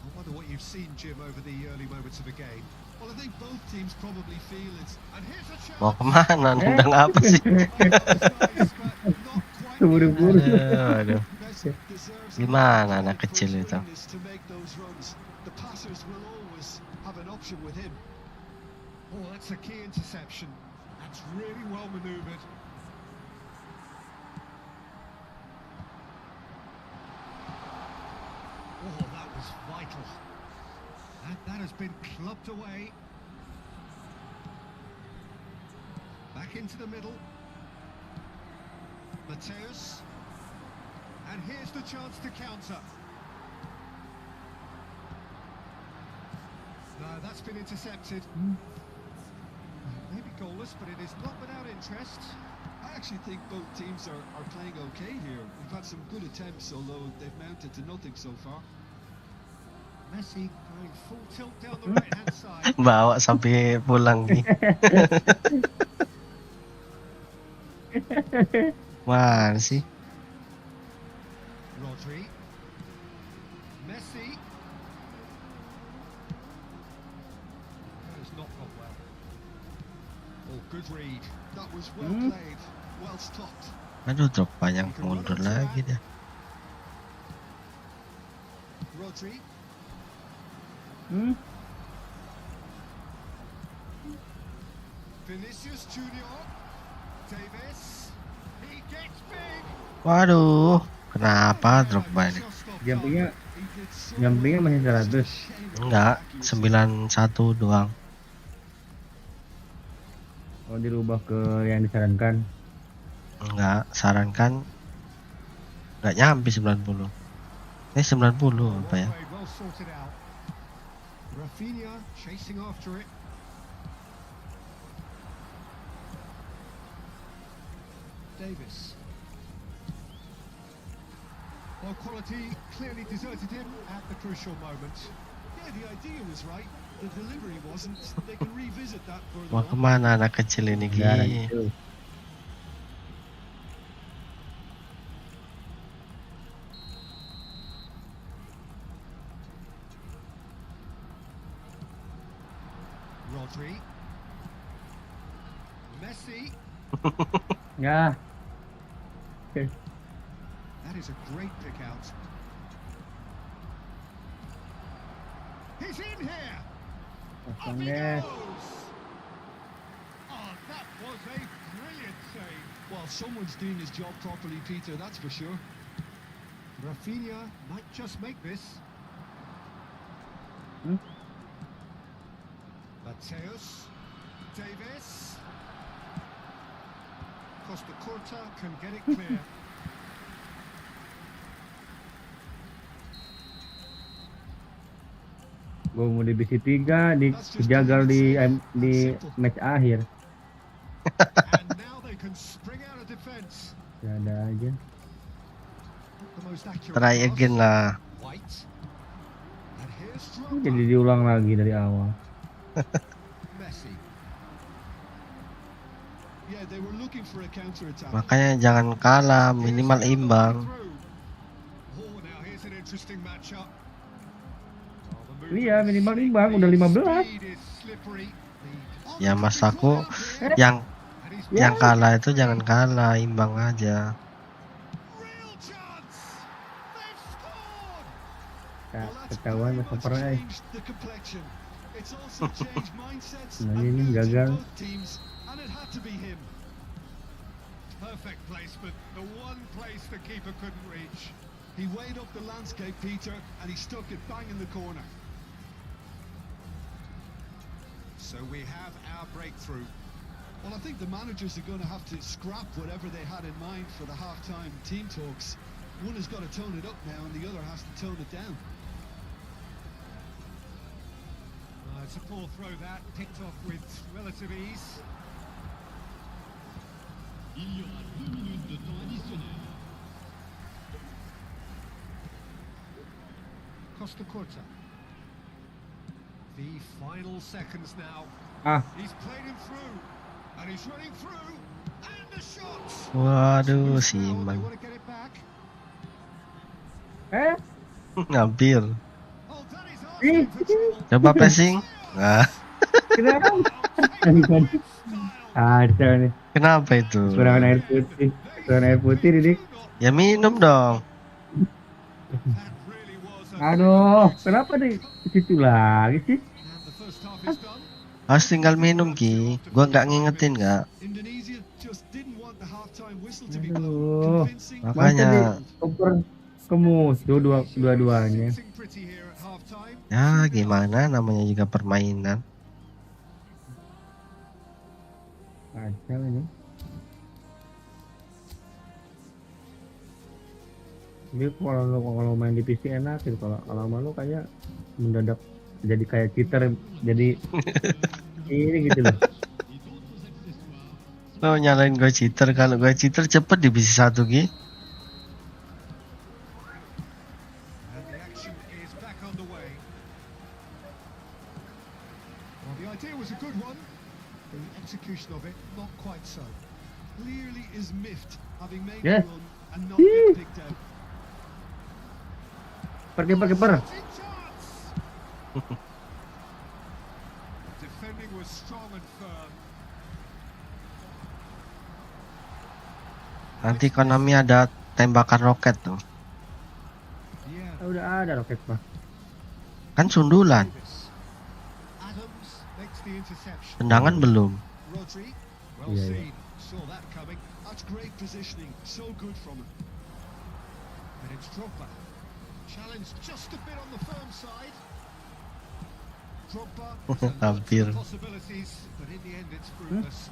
I wonder what you've seen, Jim, over the early moments of the game. Well, I think both teams probably feel it's... And here's a chance. Mau kemana? Nendang apa sih? Buru-buru. Aduh. Gimana anak kecil itu? The passers will always have an option with him. Oh, that's a key interception. That's really well manoeuvred. Oh, that was vital. And that has been clubbed away. Back into the middle. Mateus. And here's the chance to counter. No, that's been intercepted. Maybe goalless, but it is not without interest. I actually think both teams are playing okay here. We've had some good attempts, although they've mounted to nothing so far. Messi going full tilt down the right-hand side. Bawa sampai pulang nih. Mana sih? Rodri. Messi. That has not gone well. Oh, good read. That was well played, well stopped. Aduh, drop banyak mundur lagi dia. Rodri. Vinicius Junior. Davis. He gets big. Waduh, kenapa drop banyak? Jumpingnya masih 100. Enggak, 91 doang. Oh, dirubah ke yang disarankan. Enggak, sarankan enggak nyampe 90. Ini 90 apa ya? Well sorted out. Rafinha chasing after it. Davis. Well, quality clearly deserted him at the crucial moment. Yeah, the idea was right. The delivery wasn't. They can revisit that further Mau on. kemana anak kecil ini Jarang Ki? itu. Rodri. Messi. Ya, That is a great pick out. He's in here. Up he kosongnya. goes. Oh, that was a brilliant save. Well, someone's doing his job properly, Peter, that's for sure. Rafinha might just make this. Mateus. Davis. Costa Curta can get it clear. Gua mau divisi 3 dijagal di match akhir. And now they can spring out of defense. Ya ada aja. The most accurate Try pass. again lah. White. And here's Jadi Drogba. diulang lagi dari awal. Messi. Yeah, they were looking for a counter-attack. Makanya jangan kalah, minimal imbang. Oh, now here's an interesting matchup. Oh, the Iya, movement minimal is imbang, udah slick, 15. the speed is slippery. The Ya masaku Eh. yang And he's yang kalah itu jangan kalah, imbang aja. real chance. They've scored. Ya, Well, that's ketahuan very masa much pernah changed the complexion. It's also changed mindsets Nah, and ini moods in gagal. both teams, and it had to be him. Perfect placement. The one place the keeper couldn't reach. He weighed up the landscape, Peter, and he stuck it bang in the corner. So we have our breakthrough. Well, I think the managers are going to have to scrap whatever they had in mind for the half-time team talks. One has got to tone it up now, and the other has to tone it down. It's a poor throw that, picked off with relative ease. Il y aura 2 minutes de temps additionnel. Costa Curta. The final seconds now. Ah, He's played him through, and he's running through, and the shot. Waduh, Loose si now, they Iman. want to get it back. Hampir. Oh, that is asking for trouble. Coba passing. Nah, kenapa? Ada nih. kenapa itu? Kekurangan air putih. Kekurangan air putih, Didik. Ya minum dong. That really was a Aduh, kenapa di situ lagi sih? And the first half is done. Harus tinggal minum Ki. Gua nggak ngingetin nggak. Indonesia just didn't want the half-time whistle to be Aduh. blown. Convincing. Masa Makanya dioper ke musuh dua-duanya. Sitting pretty here at half-time. ya gimana namanya juga permainan. Kacau ini. Jadi kalau main di PC enak gitu. Kalau lama lu kayak mendadak jadi kayak cheater, jadi ini gitu loh. Lo nyalain gue cheater, kalau gue cheater cepet di PC 1 Ki. And the action is back underway. Well, the idea was a good one. The execution of it, not quite so. Clearly is miffed, having made Yes. the run and not get picked out. Kiper. Shooting chance. Defending was strong and firm. Nanti Konami ada tembakan roket tuh. Yeah. Udah ada roket mah. Kan sundulan. Davis. Adams makes the interception. Tendangan belum. Rodri, Well Yeah, seen. Saw that coming. that's great positioning. So good from him. And it's Drogba. Challenge just a bit on the firm side. Drogba. Hampir. Possibilities, but in the end it's fruitless.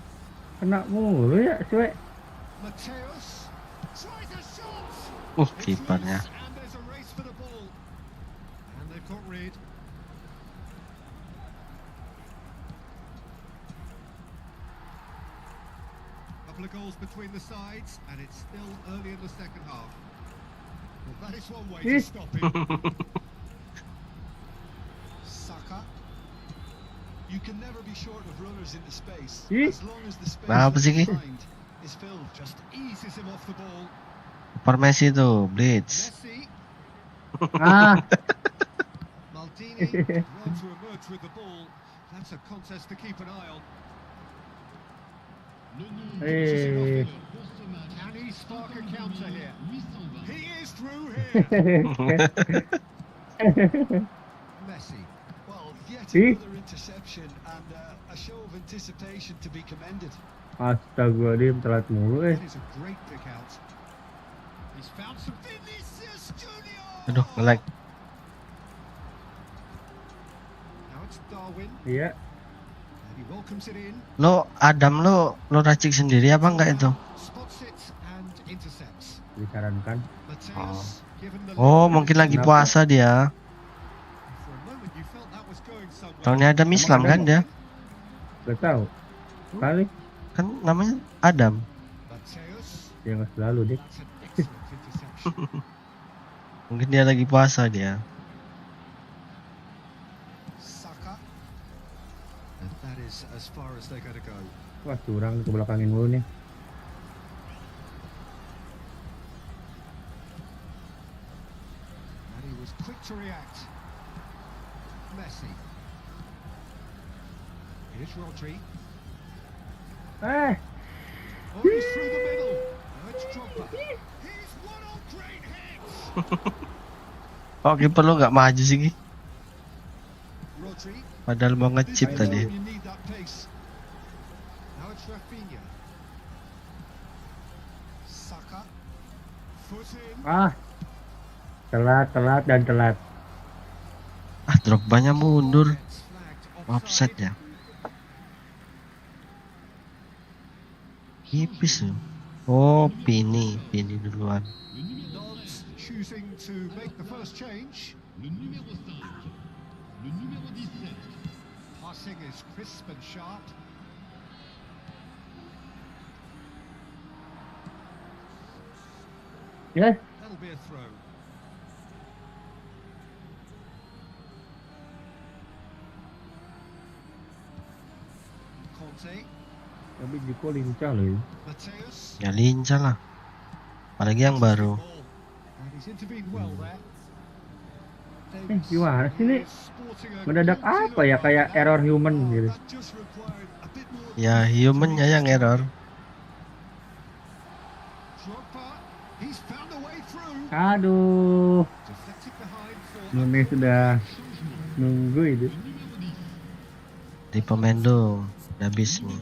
Kena mulu ya, cuek. Mateus tries a shot. It's Kipernya. loose, and there's a race for the ball. And they've got rid. Couple of goals between the sides, and it's still early in the second half. Well, that is one way to stop him. Saka. You can never be short of runners into space, Ih. as long as the space Apa sih, Ki? behind is filled. Just eases him off the ball. Per Messi tuh, Blitz. Messi, Ah, Maldini, well to emerge with the ball. That's a contest to keep an eye on. Le nombre eh. pour ce match, Can he spark a counter here? 820. He is through here. Messi. Well, yet Ih. another interception and a show of anticipation to be commended. Astagfirullahaladzim, telat mulu That is a great pick out. He's found some Vinicius Junior. Aduh, nge-lag. Now it's Darwin, Iya. and he welcomes it in, Lo Adam lo racik sendiri apa enggak itu? spots it and intercepts. Disarankan. Mateus given the Oh, lead. mungkin lagi Kenapa? puasa dia. For a moment you felt that was going somewhere. Tahunnya Adam Islam kan dia? Gak tahu. Kali Kan namanya Adam. Mateus, dia nggak selalu dik. that's an excellent interception. Mungkin dia lagi puasa dia. Saka, and that is as far as they're going to go. Wah curang ke belakangin mulu nih. And he was quick to react. Messi. Here's Rodri. Eh, Oh, he's through the middle. Now it's Drogba. He's one on great hits. Kok kiper lu nggak maju sih Ki? Rodri. Padahal mau This ngechip is tadi. when you need that pace. Now it's Rafinha. Saka. Foot in. telat dan telat. Ah, Drogba-nya mundur. Gets flagged Offset ya. Tipis loh. Oh, Pini duluan. Not choosing to make the first change. Le numéro 5, le numéro 17. Passing is crisp and sharp. Ya, That'll be a throw. Conte, tapi Jiko lincah loh. Mateus. Ya lincah lah. Apalagi yang baru. And he's intervened well there. Gimana sih ini? Mendadak apa ya, kayak error human gitu. Ya humannya yang error. Aduh, Nune sudah nunggu itu. Di pemain dong. Udah habis nih.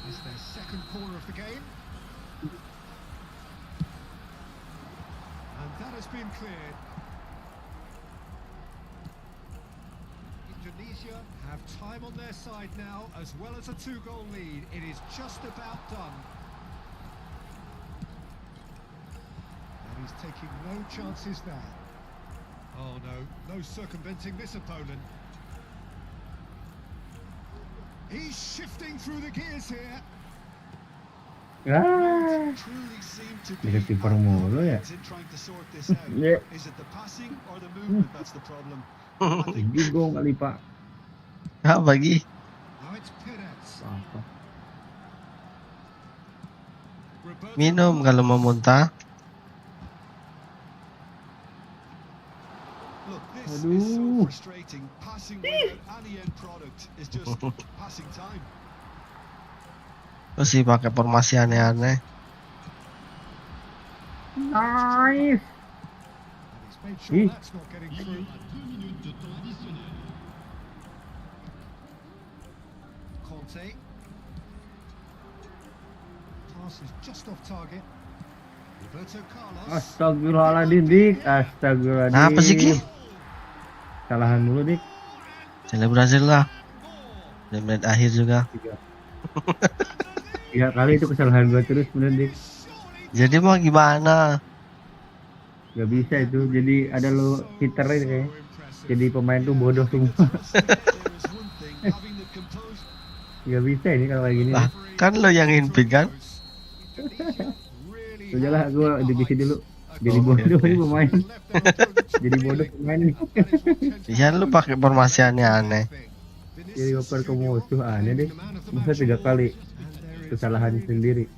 It's their second corner of the game. And that has been cleared. Indonesia have time on their side now, as well as a 2-goal lead. It is just about done. And he's taking no chances there. Oh no, no circumventing this opponent. He's shifting through the gears here. Ah, Truly seem to Jadi be kiper mulu ya. in trying to sort this out. Ya, Is it the passing or the movement that's the problem? Gigo kali Pak. Ah, bagi. Now it's Perez. Apa? Roberto Minum kalau mau muntah. Look, this is so Aduh. frustrating. Passing without any end product is just passing time. Terus sih pakai formasi aneh-aneh. Nice. And he's made sure Ih. that's not getting through. 2 minutes de temps additionnel. Conte. Pass is just off target. Roberto Carlos. Astagfirullahaladzim, Dik. Astagfirullahaladzim. Apa sih Ki? Kesalahan mulu, Dik. Selebrasi lah. Di menit akhir juga. 3 kali itu kesalahan gua terus bener, Dik. Jadi mau gimana? Gak bisa itu. Jadi ada lo hitter ini kayak. Jadi pemain tuh bodoh semua. Gak bisa ini kalau kayak gini. Lah, kan lo yang invite kan? Udahlah, gua divisi dulu. Jadi bodoh ini pemain. Jadi bodoh pemain ini. Ya lu pakai formasi aneh-aneh. Jadi oper ke musuh aneh deh. Masa 3 kali kesalahan sendiri.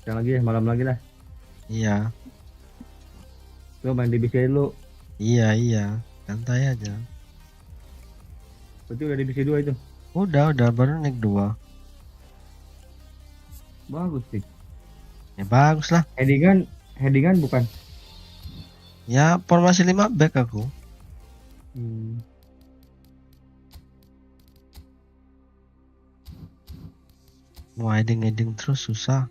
Sekarang lagi ya, malam lagi lah. Iya, Gua main divisi dulu. iya. Santai aja. Berarti udah divisi 2 itu. Udah baru naik 2. Bagus sih. Ya bagus lah. Headingan bukan. Ya formasi 5 back aku. Mau heading terus susah.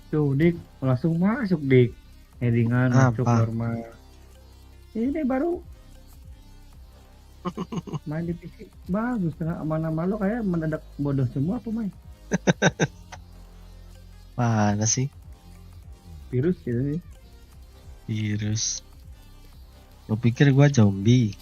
Tuh dik langsung masuk dik, headingan masuk Apa? normal. Ini baru main di PC bagus, tengah mana lo kayak mendadak bodoh semua pemain. Mana sih? Virus gitu sih. Virus. Lo pikir gua zombie?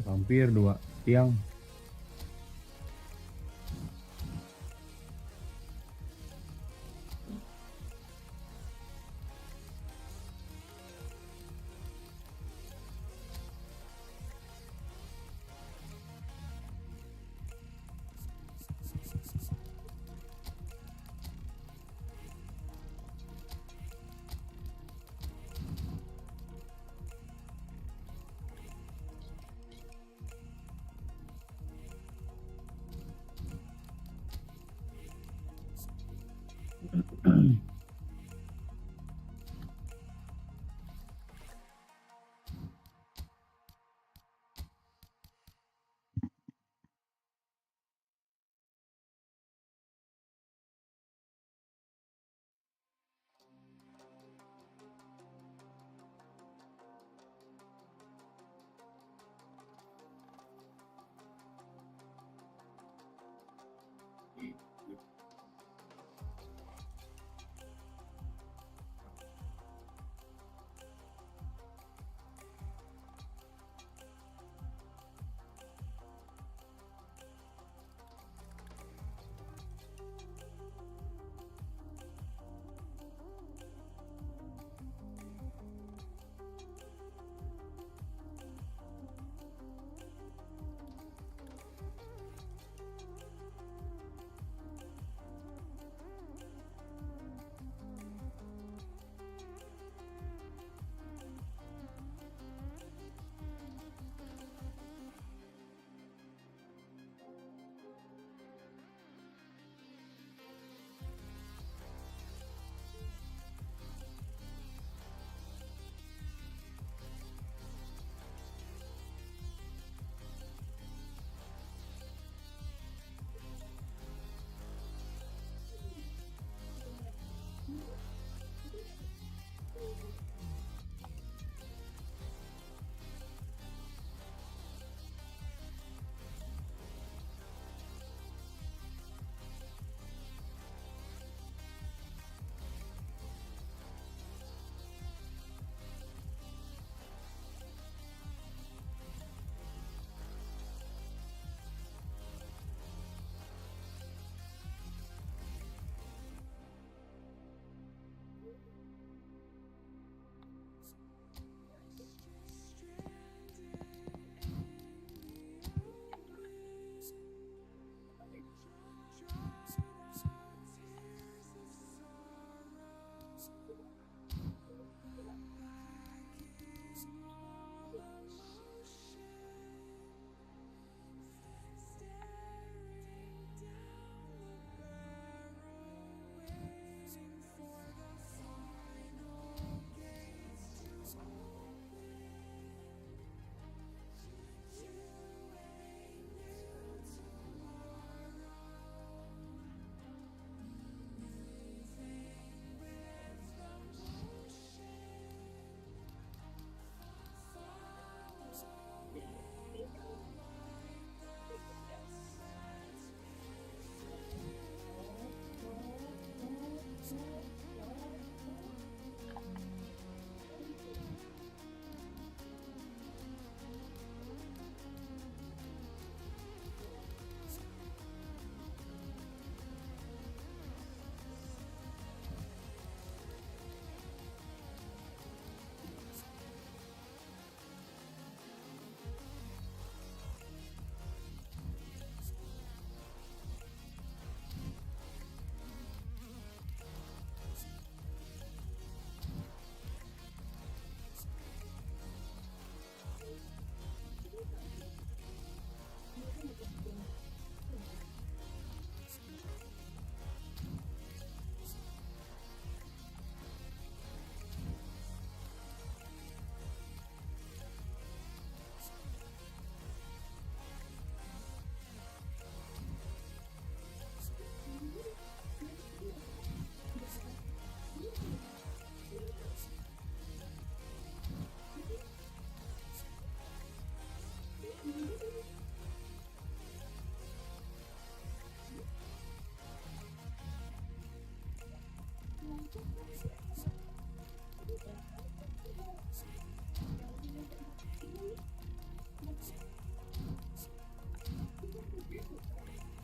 Hampir 2 tiang.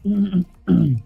Yuh. Hmm.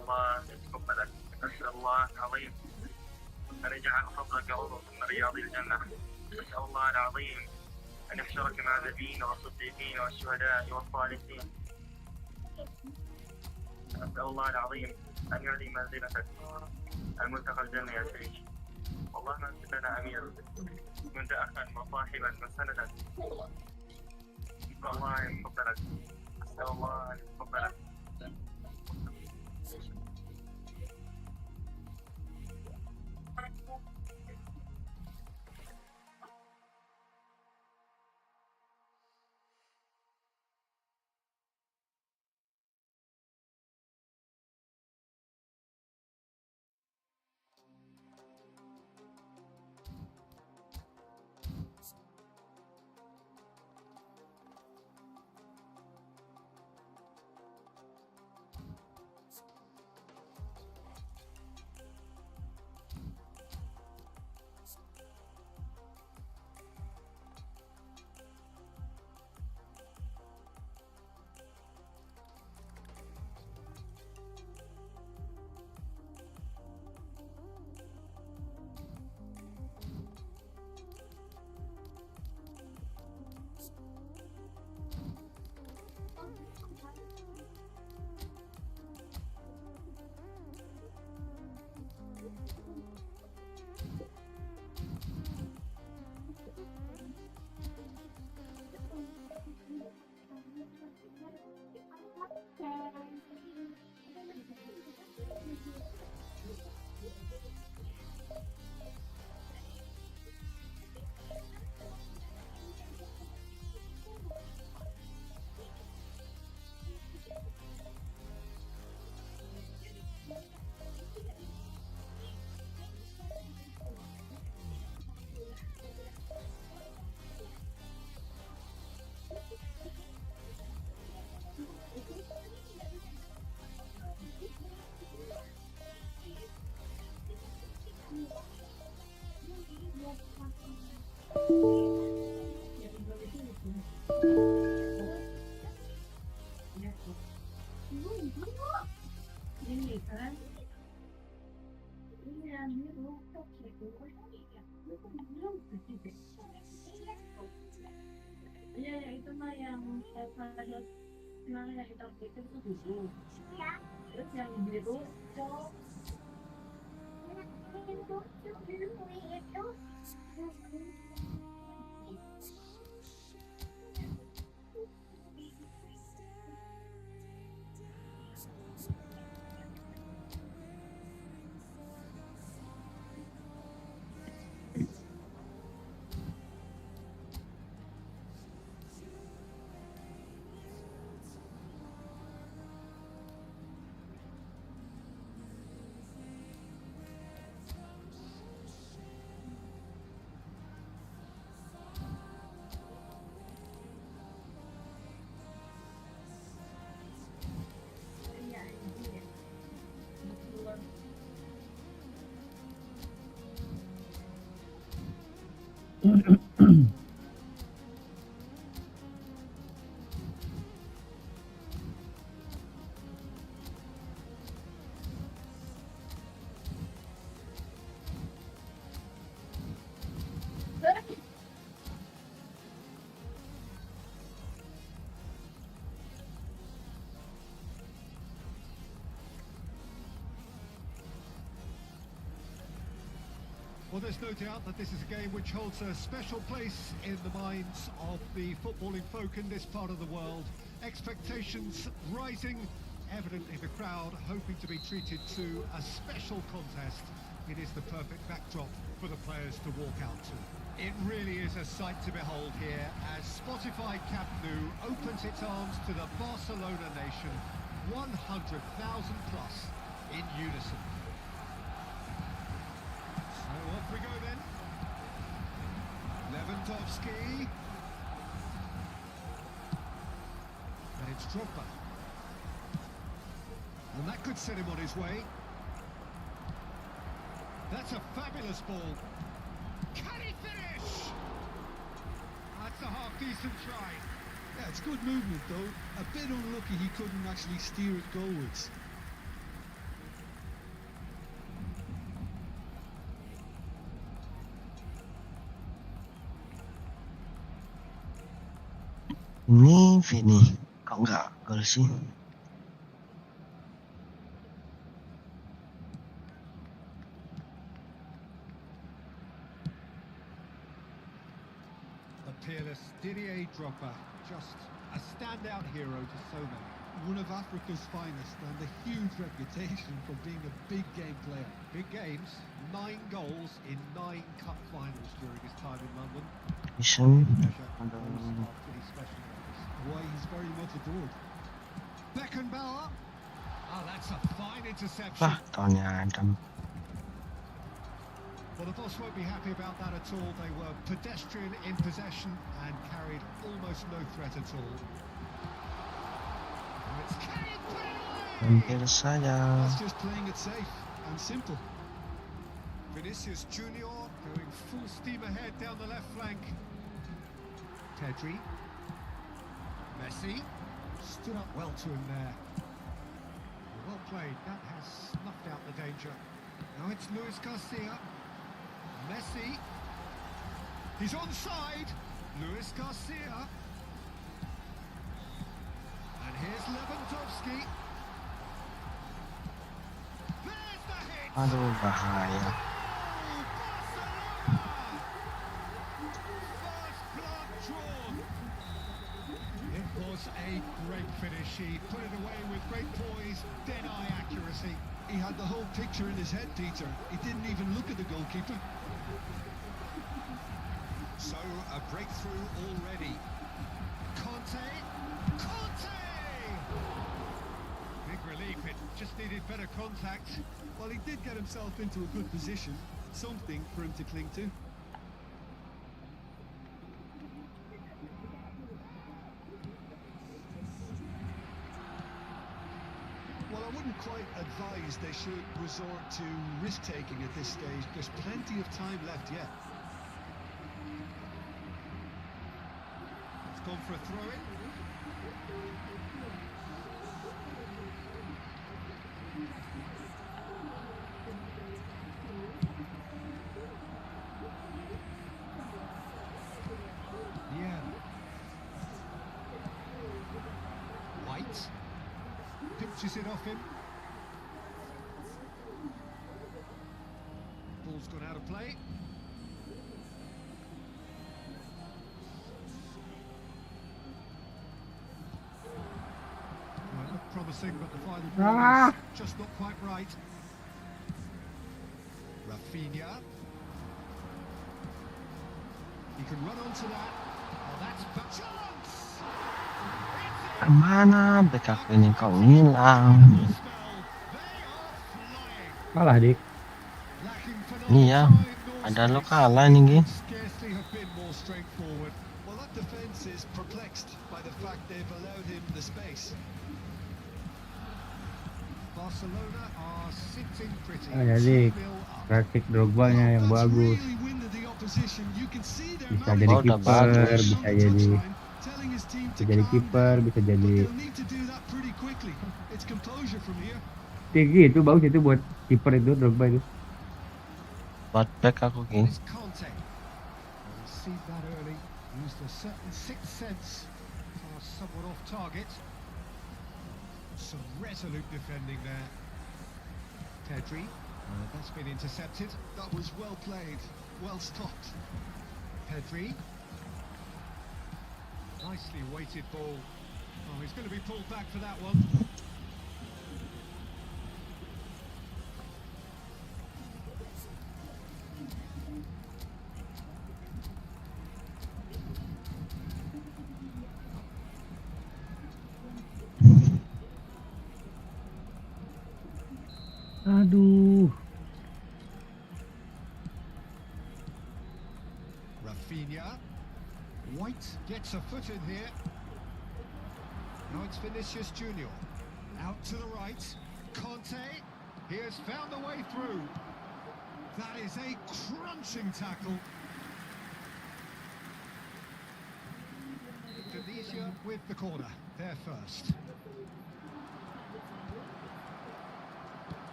الله يتقبلك. أسأل الله العظيم أن يجعل فضلك عضو من رياض الجنة. أسأل الله العظيم أن يحشرك مع النبيين والصديقين والشهداء والصالحين. أسأل الله العظيم أن يعلي منزلتك الملتقى الجنة يا شريك. والله ما أنت لنا أمير كنت أخا وصاحبا وسندا. أسأل الله أن يتقبلك. أسأل الله أن يتقبلك. Well, there's no doubt that this is a game which holds a special place in the minds of the footballing folk in this part of the world. Expectations rising, evidently the crowd hoping to be treated to a special contest. It is the perfect backdrop for the players to walk out to. It really is a sight to behold here as Spotify Camp Nou opens its arms to the Barcelona nation, 100,000 plus in unison. So off we go then. Lewandowski. And it's Drogba. And that could set him on his way. That's a fabulous ball. Can he finish? That's a half-decent try. Yeah, it's good movement though. A bit unlucky he couldn't actually steer it goalwards. Ini Vini, kok nggak gol sih? The peerless Didier Drogba, just a standout hero to so many. One of Africa's finest and a huge reputation for being a big game player. Big games, 9 goals in 9 cup finals during his time in London. Mission. Measure goals are pretty special moments. Why he's very much adored. Beckenbauer. Oh, that's a fine interception. Wah, tahunnya Adam. Well, the boss won't be happy about that at all. They were pedestrian in possession and carried almost no threat at all. And it's carried away! Hampir saja. That's just playing it safe and simple. Vinicius Junior going full steam ahead down the left flank. Pedri. Masih stood up well to him there. Well played. That has snuffed out the danger. Now it's Luis Garcia. Masih. He's onside. Luis Garcia. And here's Lewandowski. There's the hit. Aduh, bahaya. First blood drawn. It was a great finish. He put it away with great poise, dead-eye accuracy. He had the whole picture in his head, Peter. He didn't even look at the goalkeeper. So, a breakthrough already. Conte! Big relief, it just needed better contact. Well, he did get himself into a good position. Something for him to cling to. Well, I wouldn't quite advise they should resort to risk-taking at this stage. There's plenty of time left yet. It's gone for a throw-in. Yeah. White pinches it off him. Ball's gone out of play. Well, looked promising, but the final ball is just not quite right. Rafinha. He can run onto that. Oh, that's a chance! Kemana back aku ini kau hilang? Kalah dik. Iya, ada lo kalah nih Gi. Scarcely have been more straightforward. Well, that defence is perplexed by the fact they've allowed him the space. Barcelona are sitting pretty. Jadi 2-0 up. praktik Drogba-nya yang That's bagus. really winded the opposition. You can see their Bisa management jadi udah kiper, bagus. bisa jadi telling his team to bisa jadi calm kiper, down, bisa but jadi they'll need to do that pretty quickly. It's composure from here. tinggi itu bagus itu buat kiper itu Drogba itu. Buat back aku Gi. It's Conte. Well, he's seen that early. Used a certain sixth sense. Pass somewhat off target. Some resolute defending there. Pedri. That's been intercepted. That was well played, well stopped. Pedri. Nicely weighted ball. Oh, he's going to be pulled back for that one. Aduh. Rafinha. White gets a foot in here. Now it's Vinicius Junior. Out to the right. Conte. He has found the way through. That is a crunching tackle. Tunisia with the corner. They're first.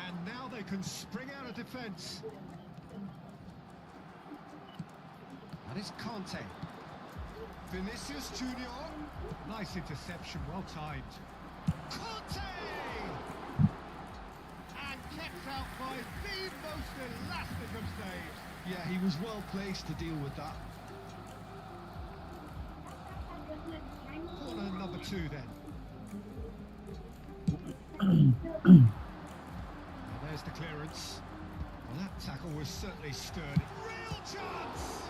And now they can spring out of defence. That is Conte. Vinicius Junior. Nice interception, well timed. Conte! And kept out by the most elastic of saves. Yeah, he was well placed to deal with that. Corner number 2 then. There's the clearance. Well, that tackle was certainly sturdy. Real chance!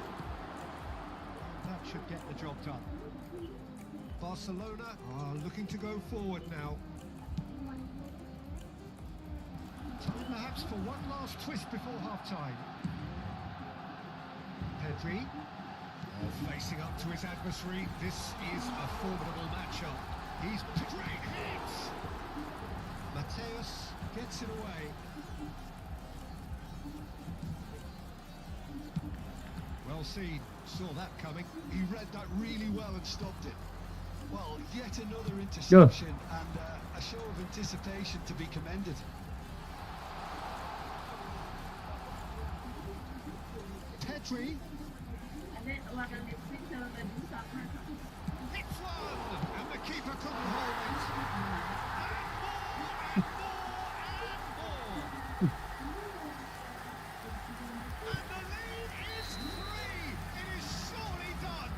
That should get the job done. Barcelona are looking to go forward now. Time perhaps for one last twist before half-time. Pedri. Facing up to his adversary. This is a formidable matchup. He's great hits! Mateus gets it away. Well seen, saw that coming. He read that really well and stopped it. Well, yet another interception and a show of anticipation to be commended. Pedri. Hits one, and the keeper couldn't hold it. And more. And the lead is 3. It is surely done.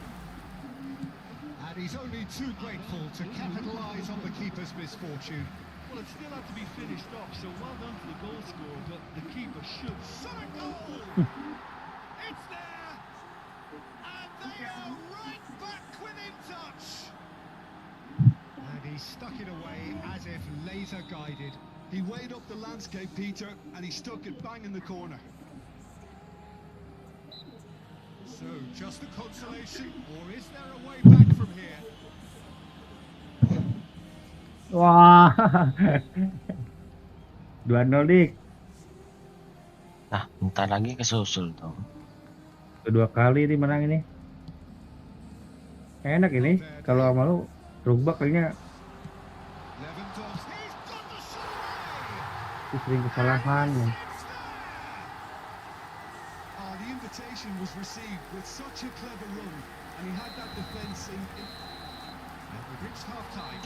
And he's only too grateful to capitalise on the keeper's misfortune. Well, it still had to be finished off, so well done to the goal scorer, but the keeper should. Solid goal! It's there! And they are right back within touch! And he stuck it away as if laser guided. He weighed up the landscape, Peter, and he stuck it bang in the corner. So, just a consolation, or is there a way back from here? Wah. 2-0 dik. Nah, bentar lagi kesusul tuh. Kedua kali nih menang ini. Enak ini kalau sama lu Drogba kayaknya Lewandowski's got the shot away. sering kesalahan ya. The invitation was received with such a clever run, and he had that defence in. And we've reached half-time.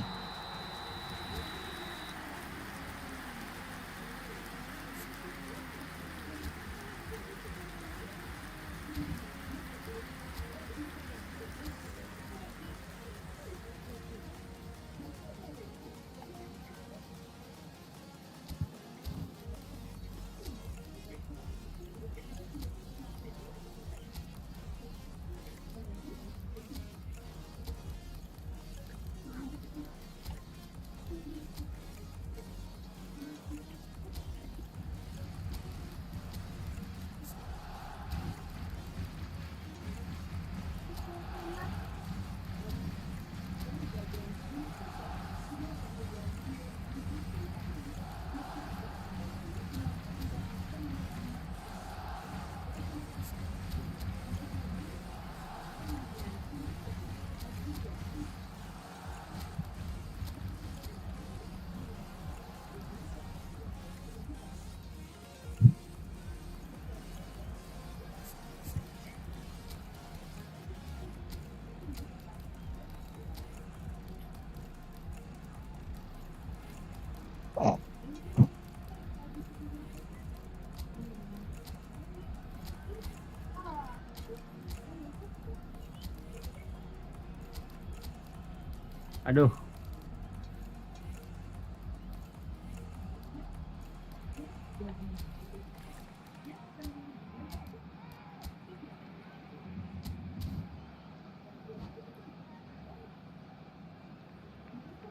Aduh.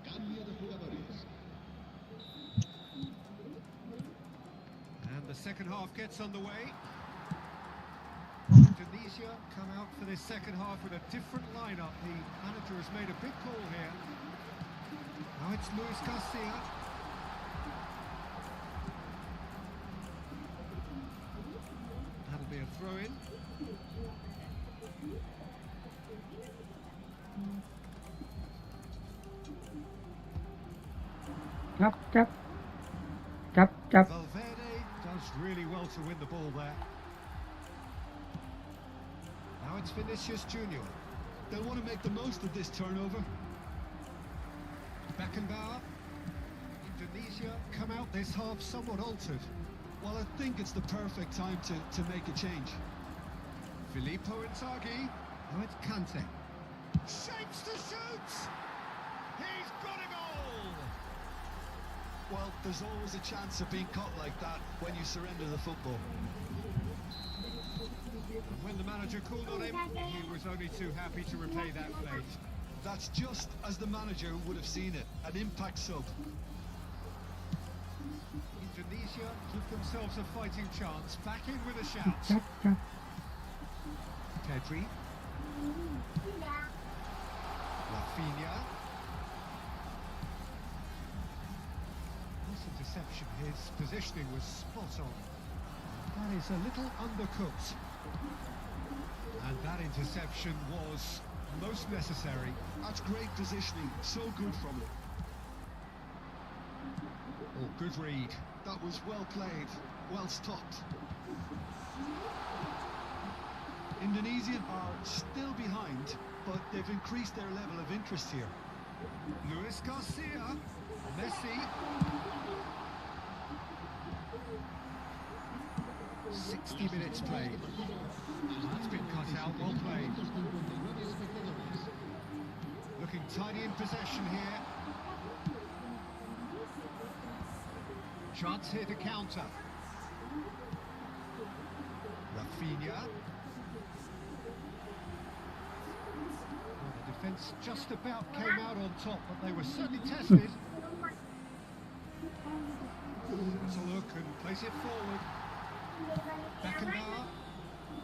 Cambio de jugadores. And the second half gets underway. Indonesia come out for this second half with a different lineup. The manager has made a big call here. Now it's Luis Garcia. That'll be a throw-in. Cap cap. Cap cap. Valverde does really well to win the ball there. Now it's Vinicius Junior. They'll want to make the most of this turnover. Beckenbauer. Indonesia come out this half somewhat altered. Well, I think it's the perfect time to make a change. Filippo Inzaghi. Now it's Kante. Shapes to shoot! He's got a goal! Well, there's always a chance of being caught like that when you surrender the football. And when the manager called on him, he was only too happy to repay that plate. That's just as the manager would have seen it, an impact sub. Indonesia give themselves a fighting chance, back in with a shout. Cap cap. Pedri. Rafinha. This interception, his positioning was spot on. That is a little undercooked. And that interception was most necessary. That's great positioning, so good from it. Oh, good read. That was well played, well stopped. Indonesia are still behind, but they've increased their level of interest here. Luis Garcia. Messi. 60 minutes played. That's been cut out, well played. Looking tidy in possession here. Chance here to counter. Rafinha. Well, the defence just about came out on top, but they were certainly tested. Let's a look and place it forward. Beckenbauer.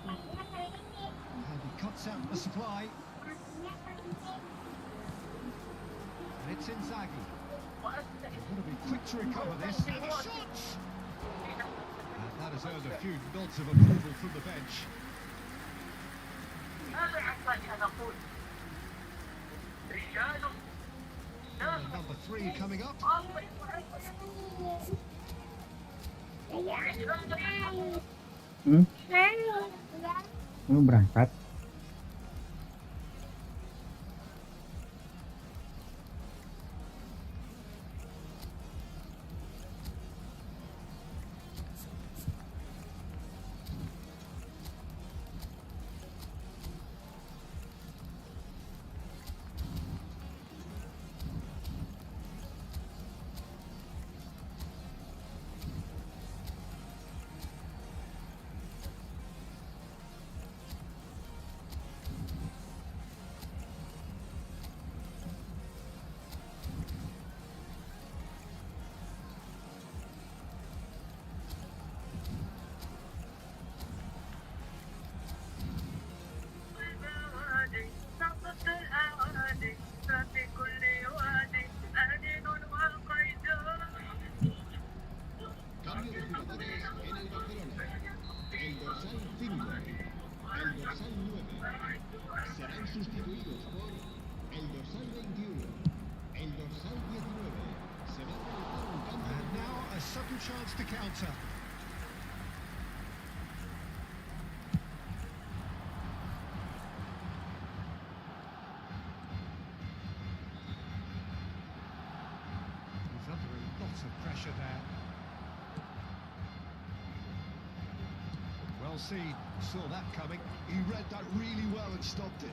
And he cuts out the supply. And it's Inzaghi. He's going to be quick to recover this. And a shot! And that has earned a few nods of approval from the bench. Number 3 coming up. Lu berangkat. Cambio de jugadores en el Barcelona. El dorsal 5, el dorsal 9 serán sustituidos por el dorsal 21, el dorsal 19. Se va a realizar un cambio. And now a sudden chance to counter. He's under a lot of pressure there. Well seen, saw that coming. He read that really well and stopped it.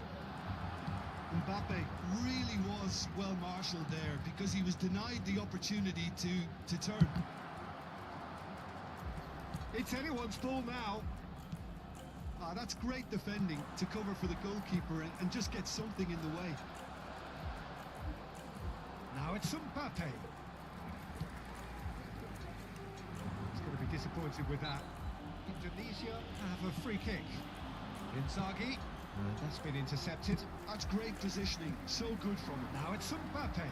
Mbappe really was well marshalled there because he was denied the opportunity to turn. It's anyone's ball now. Ah, that's great defending to cover for the goalkeeper and just get something in the way. Now it's Mbappe. He's going to be disappointed with that. Indonesia have a free kick. Inzaghi, that's been intercepted. That's great positioning, so good from him. Now it's Mbappe.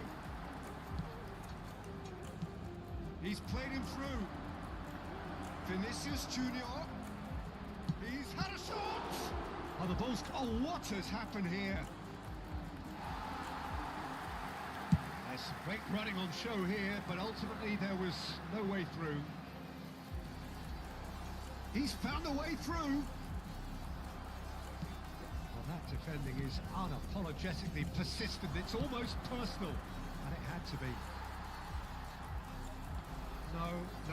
He's played him through. Vinicius Junior. He's had a shot. Oh, the ball's... Oh, what has happened here? There's some great running on show here, but ultimately there was no way through. He's found a way through. Well, that defending is unapologetically persistent. It's almost personal, and it had to be.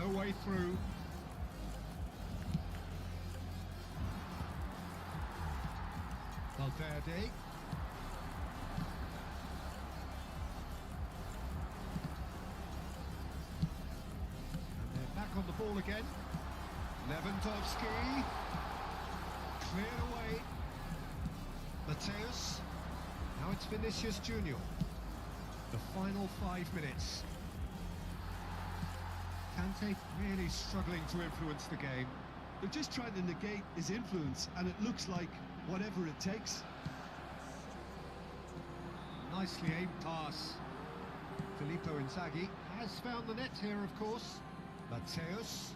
No way through. Valverde. And they're back on the ball again. Lewandowski. Cleared away. Mateus. Now it's Vinicius Junior. The final 5 minutes. Kante really struggling to influence the game. They're just trying to negate his influence, and it looks like whatever it takes. Nicely aimed pass. Filippo Inzaghi has found the net here, of course. Mateus.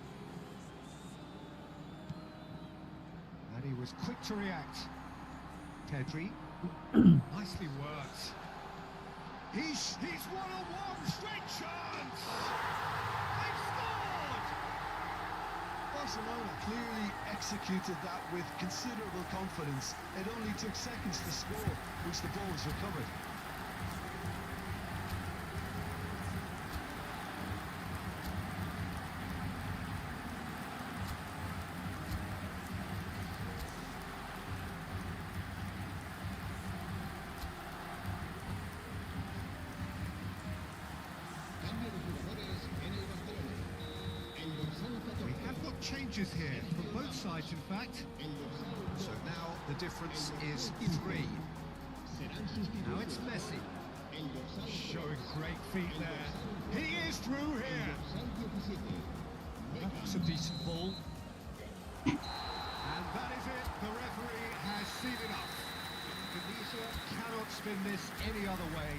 And he was quick to react. Pedri. Nicely worked. He's one-on-one, straight chance! They've scored! Barcelona clearly executed that with considerable confidence. It only took seconds to score, which the ball was recovered. Cambio de jugadores en el Barcelona. El dorsal 14, We have got changes here, from both sides in fact. el dorsal So 2 now the difference is 3. serán Now sustituidos. it's Messi. El dorsal 3, Showing great feet there. He is through here. dorsal 17. That was a decent ball. And that is it. The referee has seen enough. Indonesia cannot spin this any other way.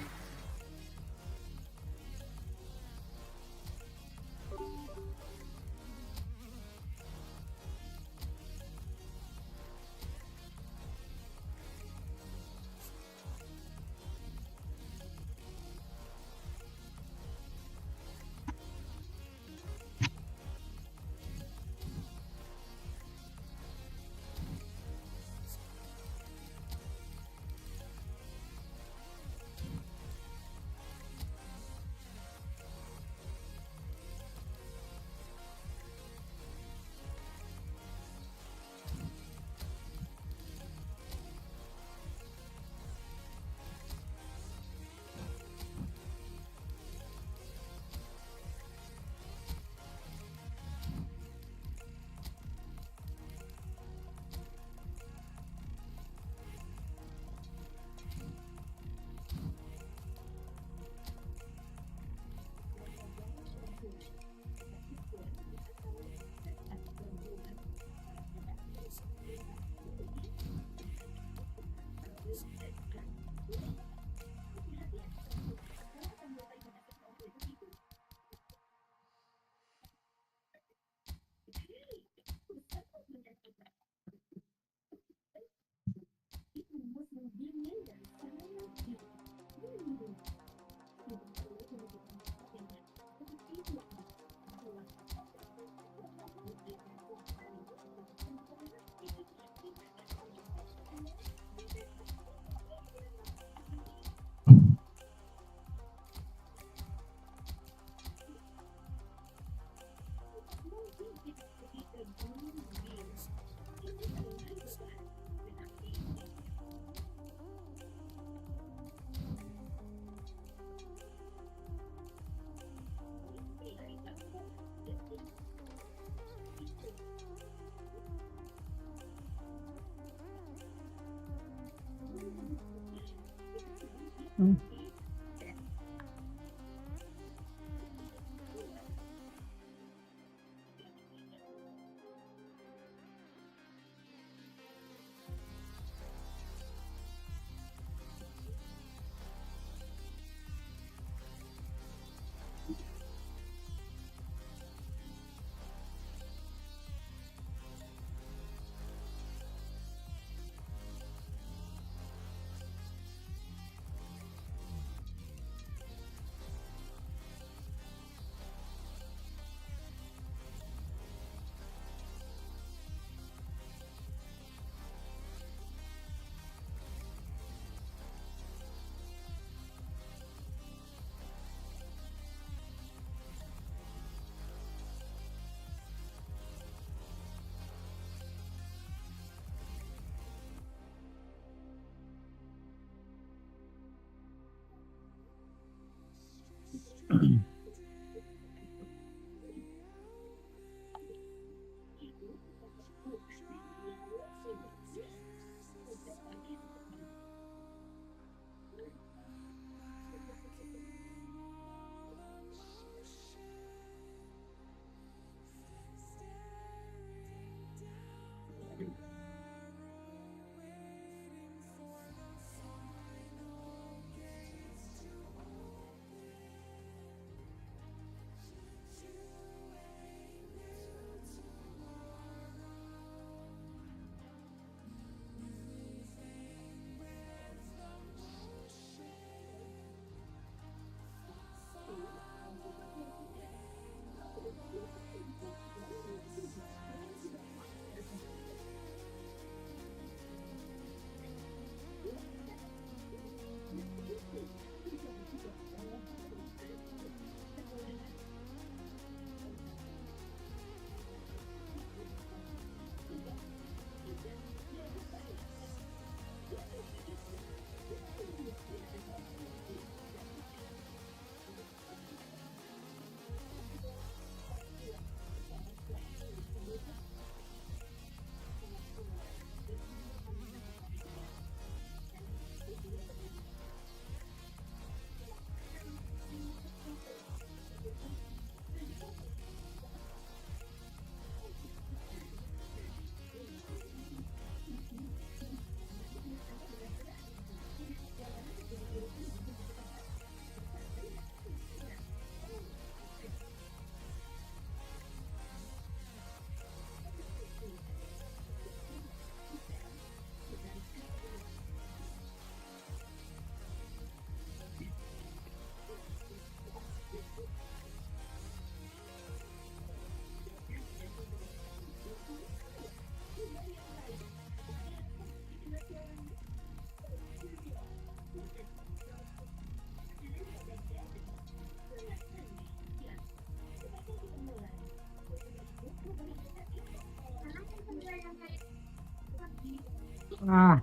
Ah,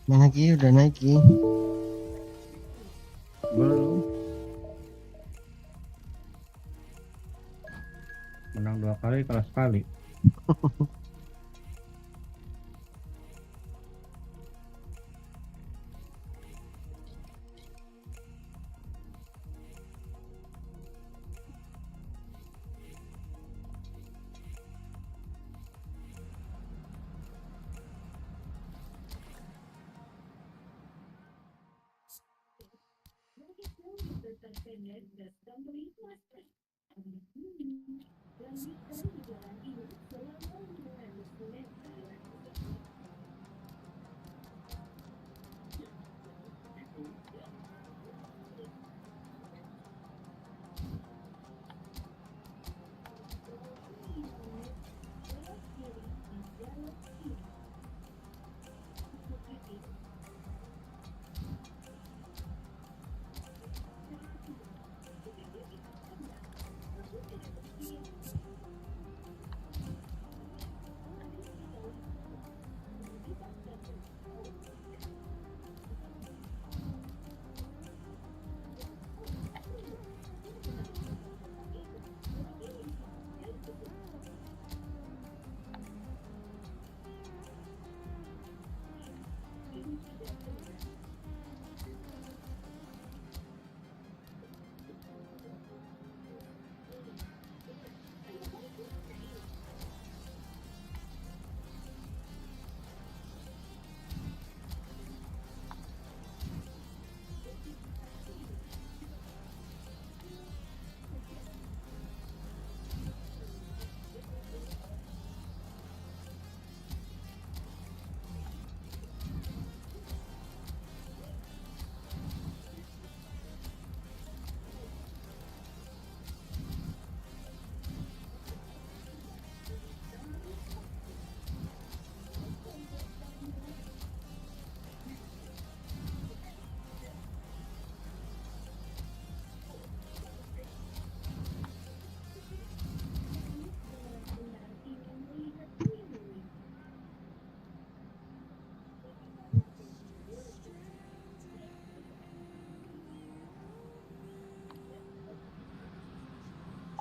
Mana Ki? Udah naik Ki? Belum. Menang 2 kali, kalah sekali.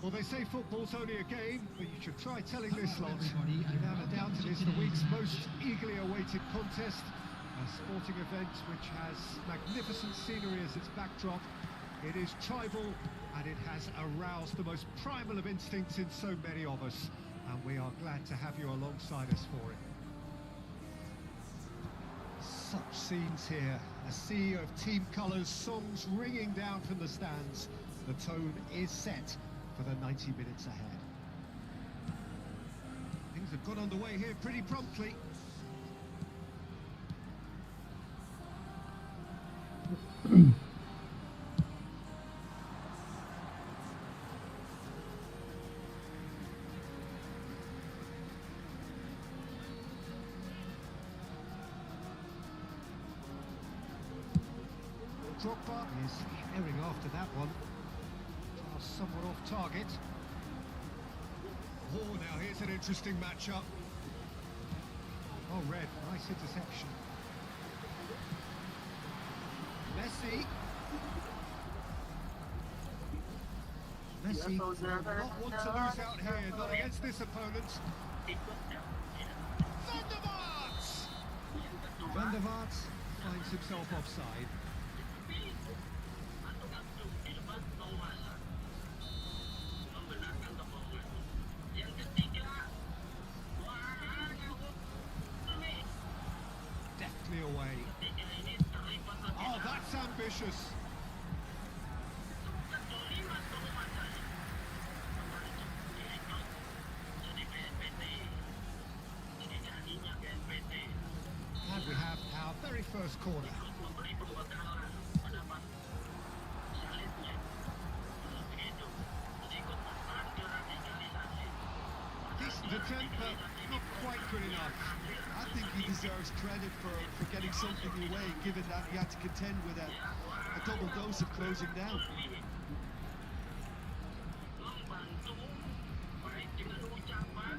Well, they say football's only a game, but you should try telling this lot. Without a doubt, it is the week's most eagerly awaited contest. A sporting event which has magnificent scenery as its backdrop. It is tribal, and it has aroused the most primal of instincts in so many of us. And we are glad to have you alongside us for it. Such scenes here. A sea of team colours, songs ringing down from the stands. The tone is set for the 90 minutes ahead. Things have got underway here pretty promptly. Drogba is herring after that one. Somewhat off target. Oh, now here's an interesting matchup. Oh, red, nice interception. Messi will not want to lose out here, not against this opponent. Van der Vaart finds himself offside. Deftly away. Oh, that's ambitious. And we have our very first corner. Decent attempt, but not quite good enough. I think he deserves credit for getting something away, given that he had to contend with a double dose of closing down.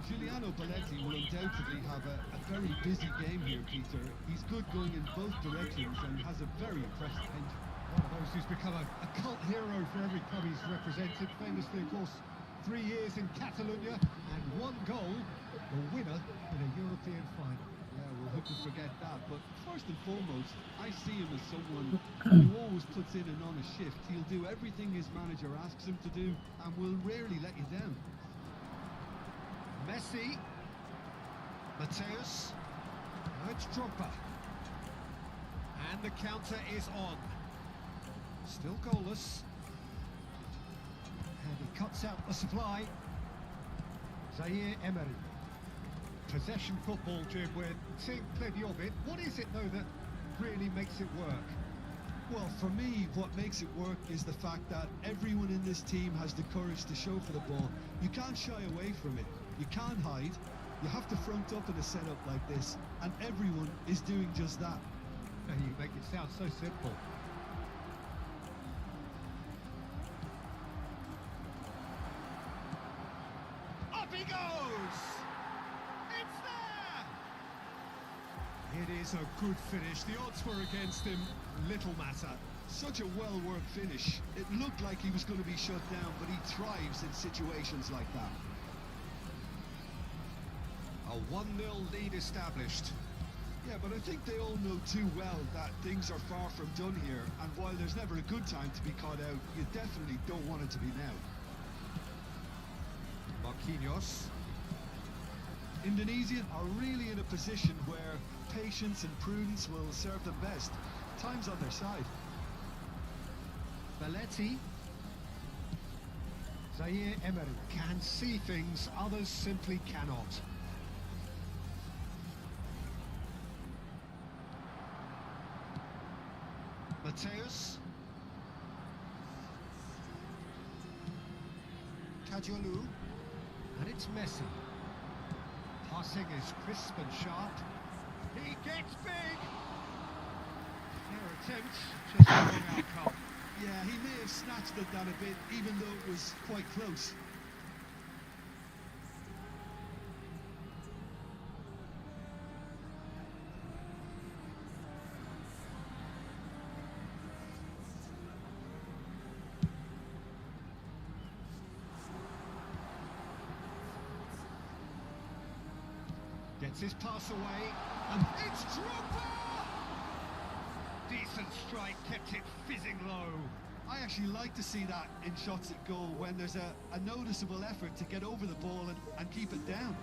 Giuliano Belletti will undoubtedly have a very busy game here, Peter. He's good going in both directions and has a very impressive engine. One of those who's become a cult hero for every club he's represented. Famously, of course, 3 years in Catalonia and 1 goal, the winner in a European final. Yeah, well, who could forget that? But first and foremost, I see him as someone who always puts in an honest shift. He'll do everything his manager asks him to do and will rarely let you down. Messi, Mateus, it's Drogba, and the counter is on. Still goalless, and he cuts out the supply. Zaire Emery. Possession football, Jim, we're seeing plenty of it. What is it, though, that really makes it work? Well, for me, what makes it work is the fact that everyone in this team has the courage to show for the ball. You can't shy away from it. You can't hide. You have to front up in a setup like this, and everyone is doing just that. And you make it sound so simple. Up he goes! It's there! It is a good finish. The odds were against him. Little matter. Such a well-worked finish. It looked like he was going to be shut down, but he thrives in situations like that. A 1-0 lead established. Yeah, but I think they all know too well that things are far from done here, and while there's never a good time to be caught out, you definitely don't want it to be now. Marquinhos. Indonesia are really in a position where patience and prudence will serve them best. Time's on their side. Belletti. Zaire Emery can see things others simply cannot. Mateus. Kajolu. And it's Messi. Passing is crisp and sharp. He gets big! Fair attempt, just the wrong outcome. Yeah, he may have snatched at that a bit, even though it was quite close. Gets his pass away, and it's Drogba! Decent strike, kept it fizzing low. I actually like to see that in shots at goal when there's a noticeable effort to get over the ball and keep it down.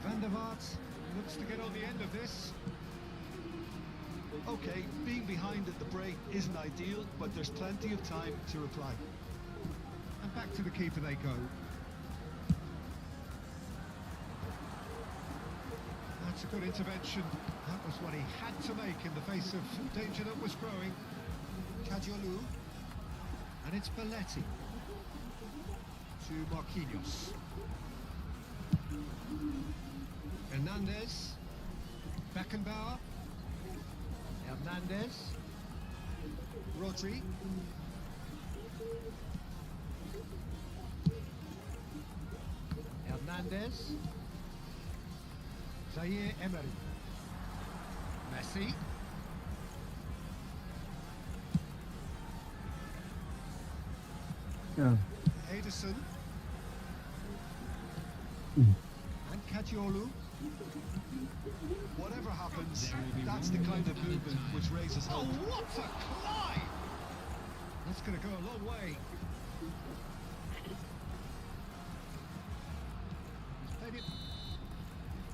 Van der Vaart looks to get on the end of this. Okay, being behind at the break isn't ideal, but there's plenty of time to reply. And back to the keeper they go. That's a good intervention. That was what he had to make in the face of danger that was growing. Cadiolu. And it's Belletti. To Marquinhos. Hernandez. Beckenbauer. Hernandez. Rodri. Hernandez. Zaire Emery. Masih. Ya. Ederson. Hmm. And Cadiolu. Whatever happens, that's the kind of movement which raises Oh, hope. what a climb! That's going to go a long way. He's played it.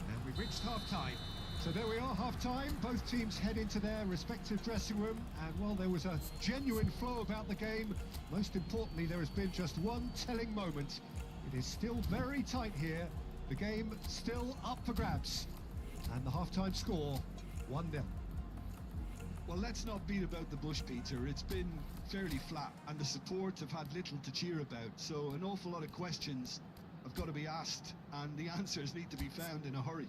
And we've reached half-time. So there we are, half-time. Both teams head into their respective dressing room. And while there was a genuine flow about the game, most importantly, there has been just one telling moment. It is still very tight here. The game still up for grabs. And the half-time score, 1-0. Well, let's not beat about the bush, Peter. It's been fairly flat, and the support have had little to cheer about. So an awful lot of questions have got to be asked, and the answers need to be found in a hurry.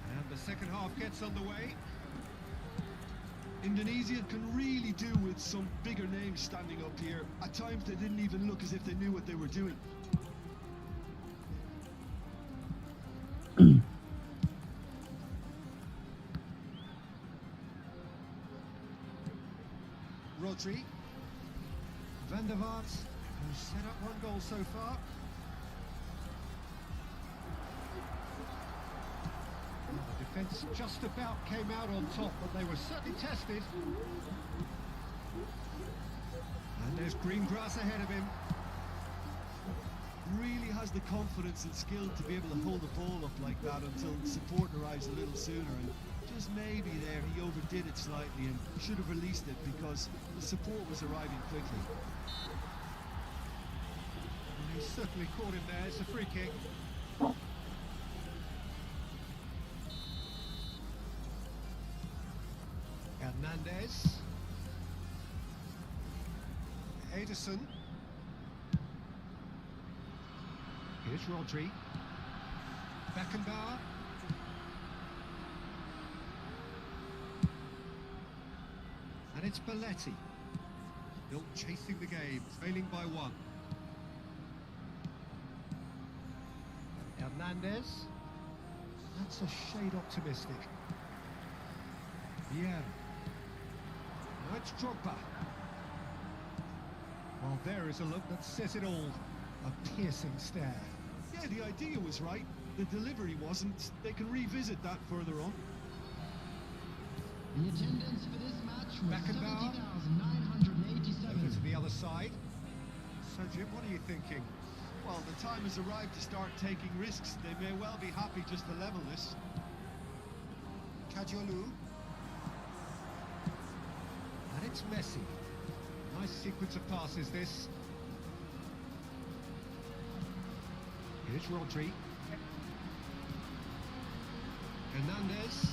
And the second half gets underway. Indonesia can really do with some bigger names standing up here. At times they didn't even look as if they knew what they were doing. Rodri. Van der Vaart, who's set up one goal so far. Well, the defence just about came out on top, but they were certainly tested. And there's green grass ahead of him. Really has the confidence and skill to be able to hold the ball up like that until support arrives a little sooner, and just maybe there he overdid it slightly and should have released it because the support was arriving quickly. And he certainly caught him there. It's a free kick. Hernandez. Ederson. Here's Rodri. Beckenbauer. And it's Belletti. Still chasing the game, trailing by one. Hernandez. That's a shade optimistic. Yeah. Now it's Drogba. Well, there is a look that says it all. A piercing stare. Yeah, the idea was right. The delivery wasn't. They can revisit that further on. The attendance for this match was Beckenbauer. 70,987. Over to the other side. So, Jim, what are you thinking? Well, the time has arrived to start taking risks. They may well be happy just to level this. Cadiolu. And it's Messi. Nice sequence of passes, this. Here's Rodri. Hernandez.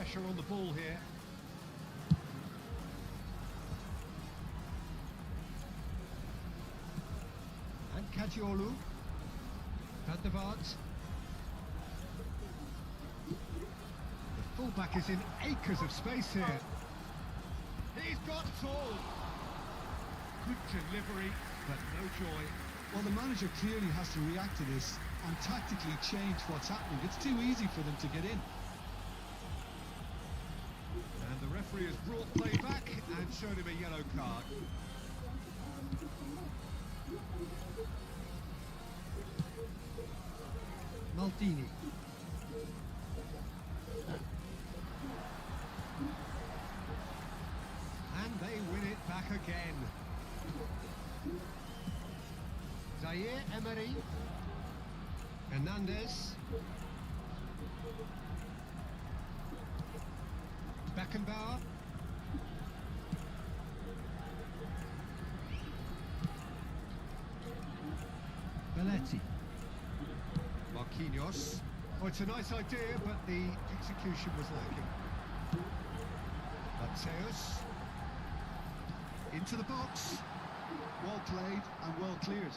pressure on the ball here. And Kajiolu. Van der Vaart. The fullback is in acres of space here. He's got tall. Good delivery, but no joy. Well, the manager clearly has to react to this and tactically change what's happening. It's too easy for them to get in. And the referee has brought play back and showed him a yellow card. Maldini. And they win it back again. Zaire Emery. Hernandez. Beckenbauer. Belletti. Marquinhos. Oh, it's a nice idea, but the execution was lacking. Mateus. Into the box. Well played and well cleared.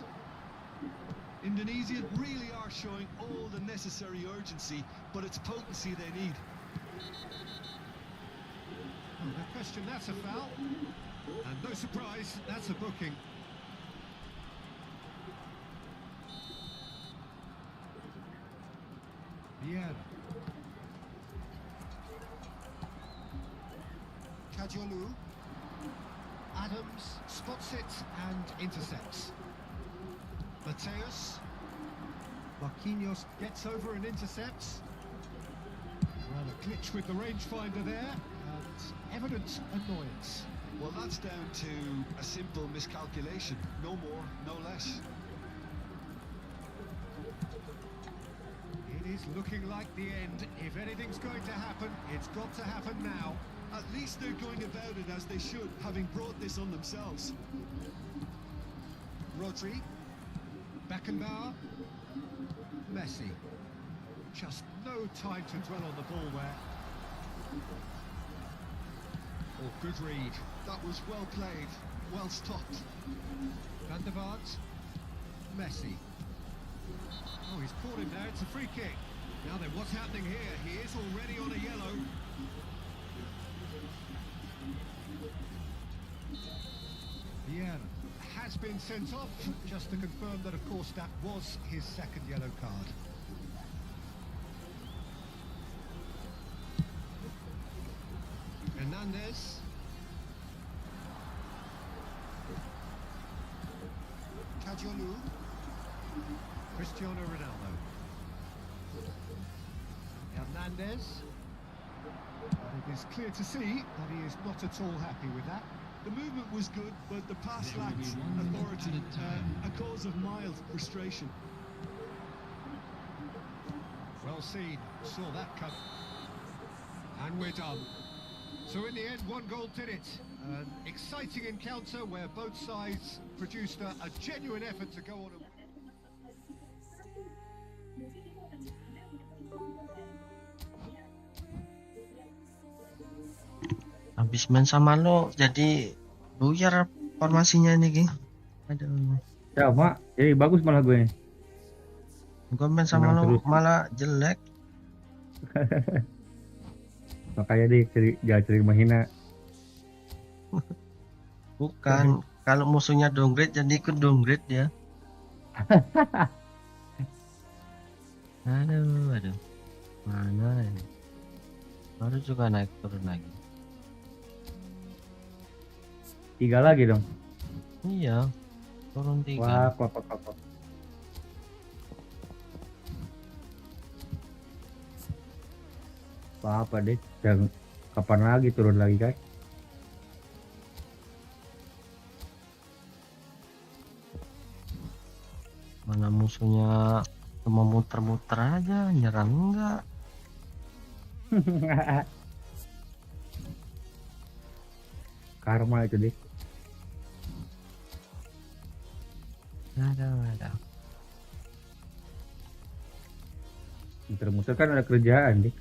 Indonesia really are showing all the necessary urgency, but it's potency they need. Oh, no question, that's a foul. And no surprise, that's a booking. Vieira. Kajiolu. Adams spots it and intercepts. Mateus. Marquinhos gets over and intercepts. Well, a glitch with the rangefinder there, and evident annoyance. Well, that's down to a simple miscalculation. No more, no less. It is looking like the end. If anything's going to happen, it's got to happen now. At least they're going about it as they should, having brought this on themselves. Rodri. Beckenbauer. Messi. Just no time to dwell on the ball there. Oh, good read. That was well played, well stopped. Van der Vaart. Messi. Oh, he's caught him there. It's a free kick. Now then, what's happening here? He is already on a yellow. Vieira has been sent off, just to confirm that, of course, that was his second yellow card. Hernandez. Kajiolu. Cristiano Ronaldo. Hernandez. It is clear to see that he is not at all happy with that. The movement was good, but the pass lacked authority, a cause of mild frustration. Well seen, saw that coming. And we're done. So in the end, one goal did it. An exciting encounter where both sides produced a genuine effort to go on and... Habis main sama lo jadi buyar formasinya nih, Ki. Aduh. Ya, Mak. Jadi bagus malah gue. Gua main sama Menang lo terus. malah jelek. Makanya jangan sering menghina. Bukan, kalau musuhnya downgrade jadi ikut downgrade ya. Aduh. Mana ini? Baru juga naik turun lagi. 3 lagi dong. Iya, turun 3. Wah, kok. Apa deh, dan kapan lagi turun lagi, guys? Mana musuhnya cuma muter-muter aja, nyerang enggak. Karma itu deh. Ada. Muter-muter kan ada kerjaan deh.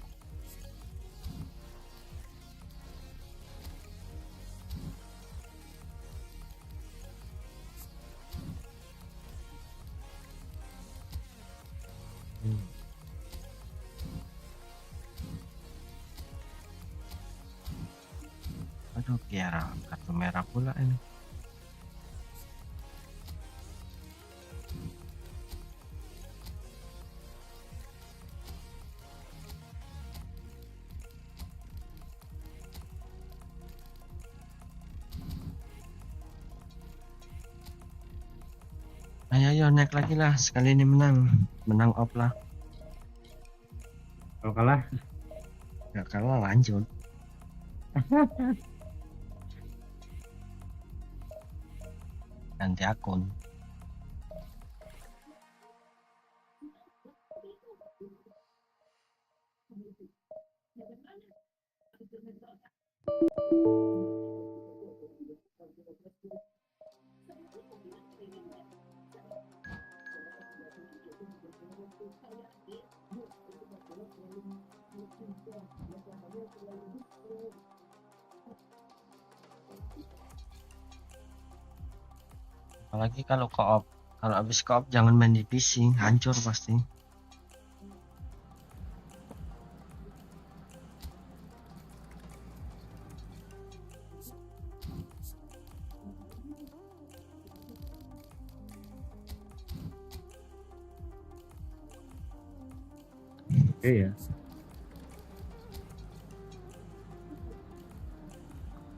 Aduh, Kiara kartu merah pula ini. Ayo naik lagi lah, sekali ini menang off lah. Kalau kalah, Gak kalah lanjut. Ganti akun. Apalagi kalau co-op. Kalau habis co-op jangan main di PC, hancur pasti. iya.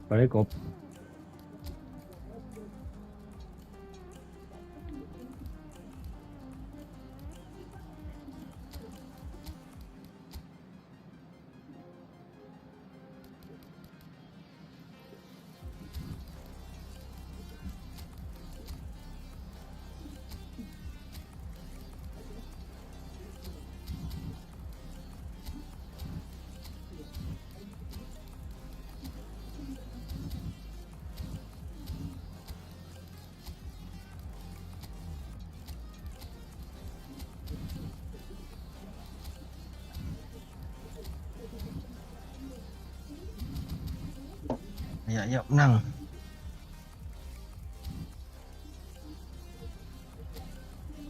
Paling kop. Ayo menang.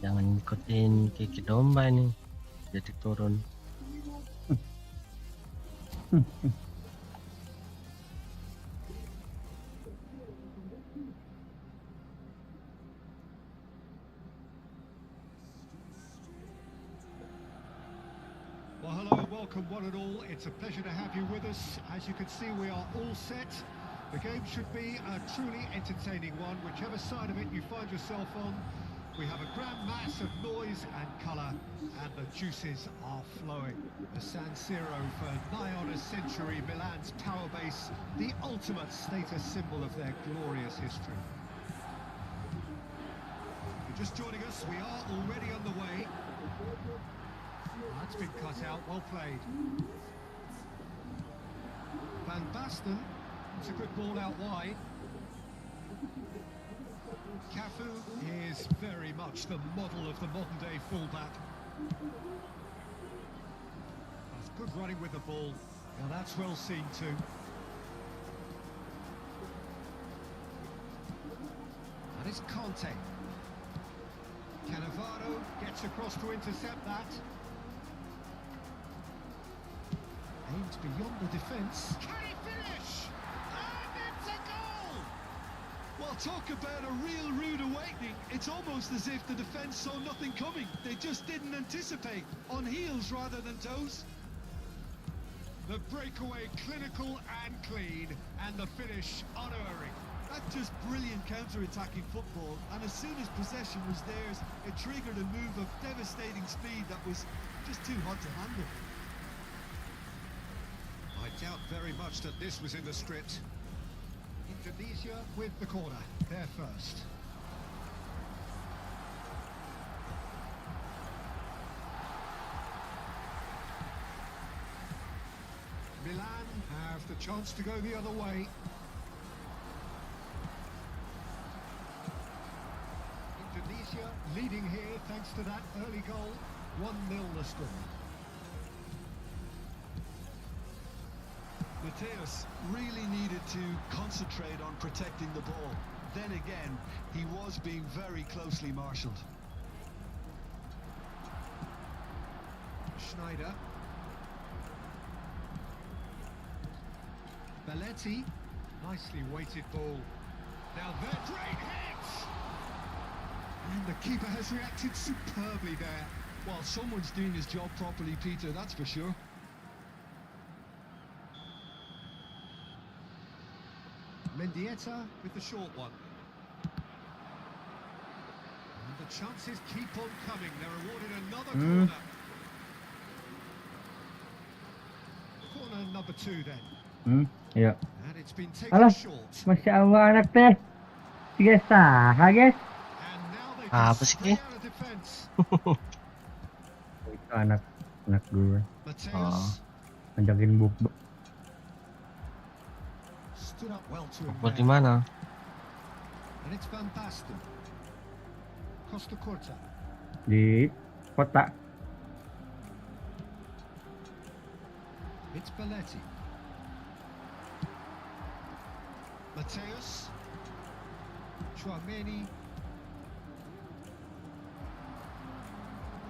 Jangan ikutin gigi domba ini, jadi turun. Well, hello and welcome one and all. It's a pleasure to have you with us. As you can see, we are all set. The game should be a truly entertaining one, whichever side of it you find yourself on. We have a grand mass of noise and colour, and the juices are flowing. The San Siro for nigh on a century, Milan's power base, the ultimate status symbol of their glorious history. If you're just joining us, we are already on the way. That's been cut out, well played. Van Basten, it's a good ball out wide. Cafu is very much the model of the modern-day fullback. That's good running with the ball. Now that's well seen too. And it's Conte. Cannavaro gets across to intercept that. Aimed beyond the defence. Can he finish? And it's a goal! Well, talk about a real rude awakening. It's almost as if the defence saw nothing coming. They just didn't anticipate. On heels rather than toes. The breakaway clinical and clean, and the finish unerring. That's just brilliant counter-attacking football, and as soon as possession was theirs, it triggered a move of devastating speed that was just too hot to handle. I doubt very much that this was in the script. Indonesia with the corner, they're first. Milan have the chance to go the other way. Indonesia leading here thanks to that early goal. 1-0 the score. Mateus really needed to concentrate on protecting the ball. Then again, he was being very closely marshalled. Schneider. Belletti. Nicely weighted ball. Now they're great hits! And the keeper has reacted superbly there. Well, someone's doing his job properly, Peter, that's for sure. Mendieta with the short one. And the chances keep on coming. They're awarded another corner. Corner number 2 then. Iya. And it's been taken Alah, short. Masya Allah anak teh. Tiga saha guys. And now they Apa can sih, spray Ki? out of defence. Itu anak gue Mateus ngajakin bukber. stood up well to him Buat di there. mana? And it's Van Basten. Costa Corta. Di kota. It's Belletti. Mateus. Chouameni.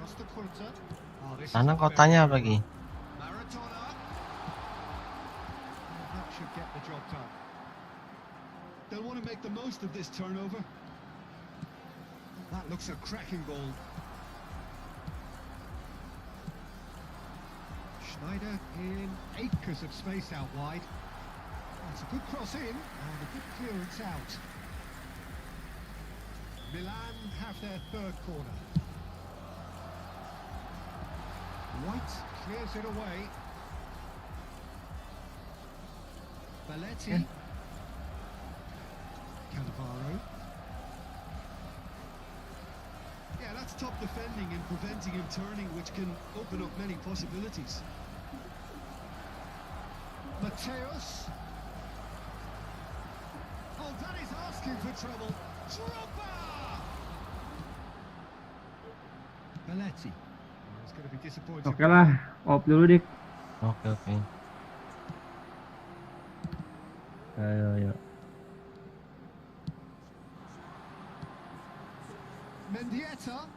Costa Corta. Oh, this Sana is kotanya very apa Ki? Maradona. That should get the job done. They'll want to make the most of this turnover. That looks a cracking ball. Schneider in acres of space out wide. That's a good cross in and a good clearance out. Milan have their third corner. White clears it away. Belletti. Cannavaro. Yeah, that's top defending and preventing him turning, which can open up many possibilities. Mateus. Oh, that is asking for trouble. Dropper! Belletti. It's going to be disappointing. Oke lah, off dulu dik. Oke. Ayo. Mendieta.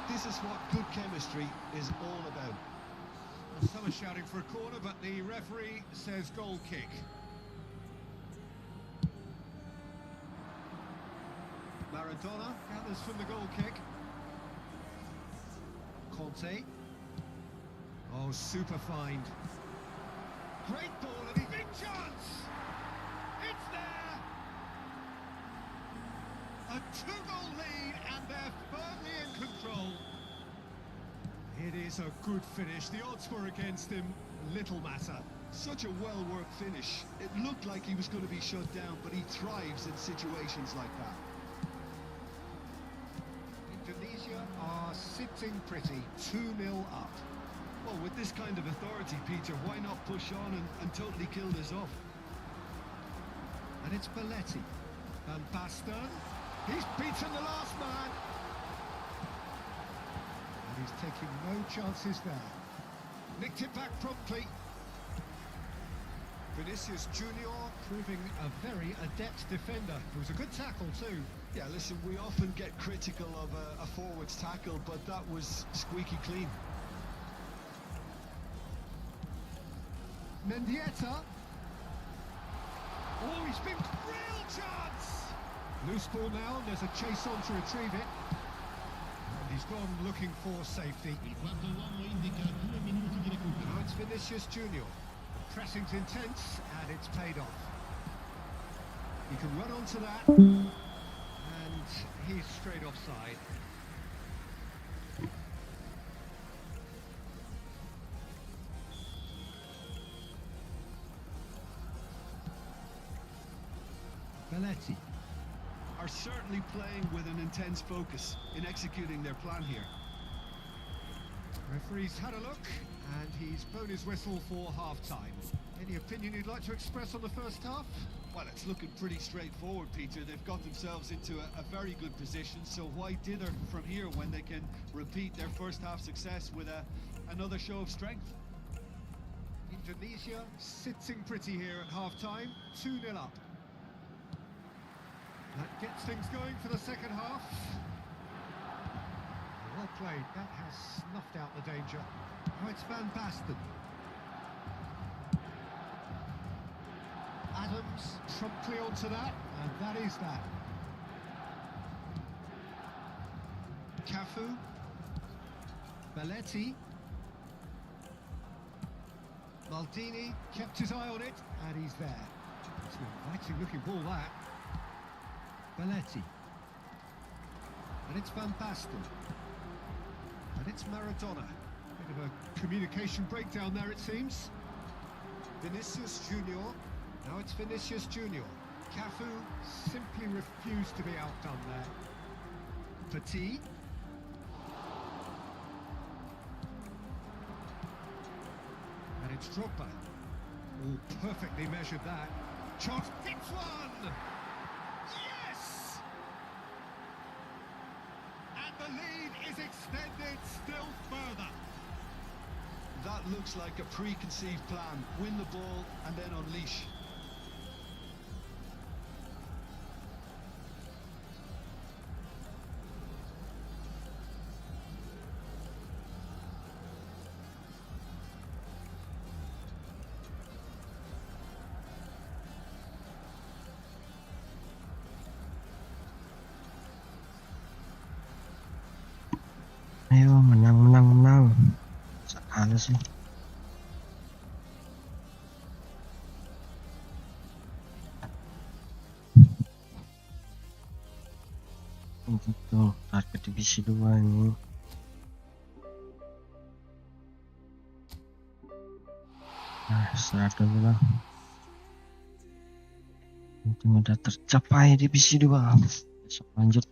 This is what good chemistry is all about. Well, some are shouting for a corner, but the referee says goal kick. Maradona gathers from the goal kick. Conte. Oh, super find. Great ball and a big chance! It's there! A 2-goal lead and they're firmly in control. It is a good finish. The odds were against him. Little matter. Such a well-worked finish. It looked like he was going to be shut down, but he thrives in situations like that. Indonesia are sitting pretty, 2-0 up. Well, with this kind of authority, Peter, why not push on and totally kill this off? And it's Belletti. Van Basten. He's beaten the last man. And he's taking no chances there. Nicked it back promptly. Vinicius Junior proving a very adept defender. It was a good tackle too. Yeah, listen, we often get critical of a forward's tackle, but that was squeaky clean. Mendieta. Oh, he's been real chance. Loose ball now, and there's a chase on to retrieve it. And he's gone looking for safety. Now it's Vinicius Junior. Pressing's intense, and it's paid off. He can run onto that, and he's straight offside. Belletti. Are certainly playing with an intense focus in executing their plan here. Referee's had a look, and he's blown his whistle for half-time. Any opinion you'd like to express on the first half? Well, it's looking pretty straightforward, Peter. They've got themselves into a very good position, so why dither from here when they can repeat their first half success with another show of strength? Indonesia sitting pretty here at half-time, 2-0 up. That gets things going for the second half. Well played, that has snuffed out the danger. Now it's Van Basten. jumps promptly onto that, and that is that. Cafu, Belletti, Maldini kept his eye on it, and he's there. It's an inviting looking ball, that. Belletti. And it's Van Basten. And it's Maradona. Bit of a communication breakdown there, it seems. Vinicius Junior. Now it's Vinicius Junior. Cafu simply refused to be outdone there. Petit. And it's Drogba. Oh, perfectly measured that. Chance, hits one! Yes! And the lead is extended still further. That looks like a preconceived plan. Win the ball and then unleash. Ayo, menang. Salah sih. Gitu, target divisi 2 ini. Nah, serah dulu lah. Mungkin udah tercapai divisi 2. Besok lanjut.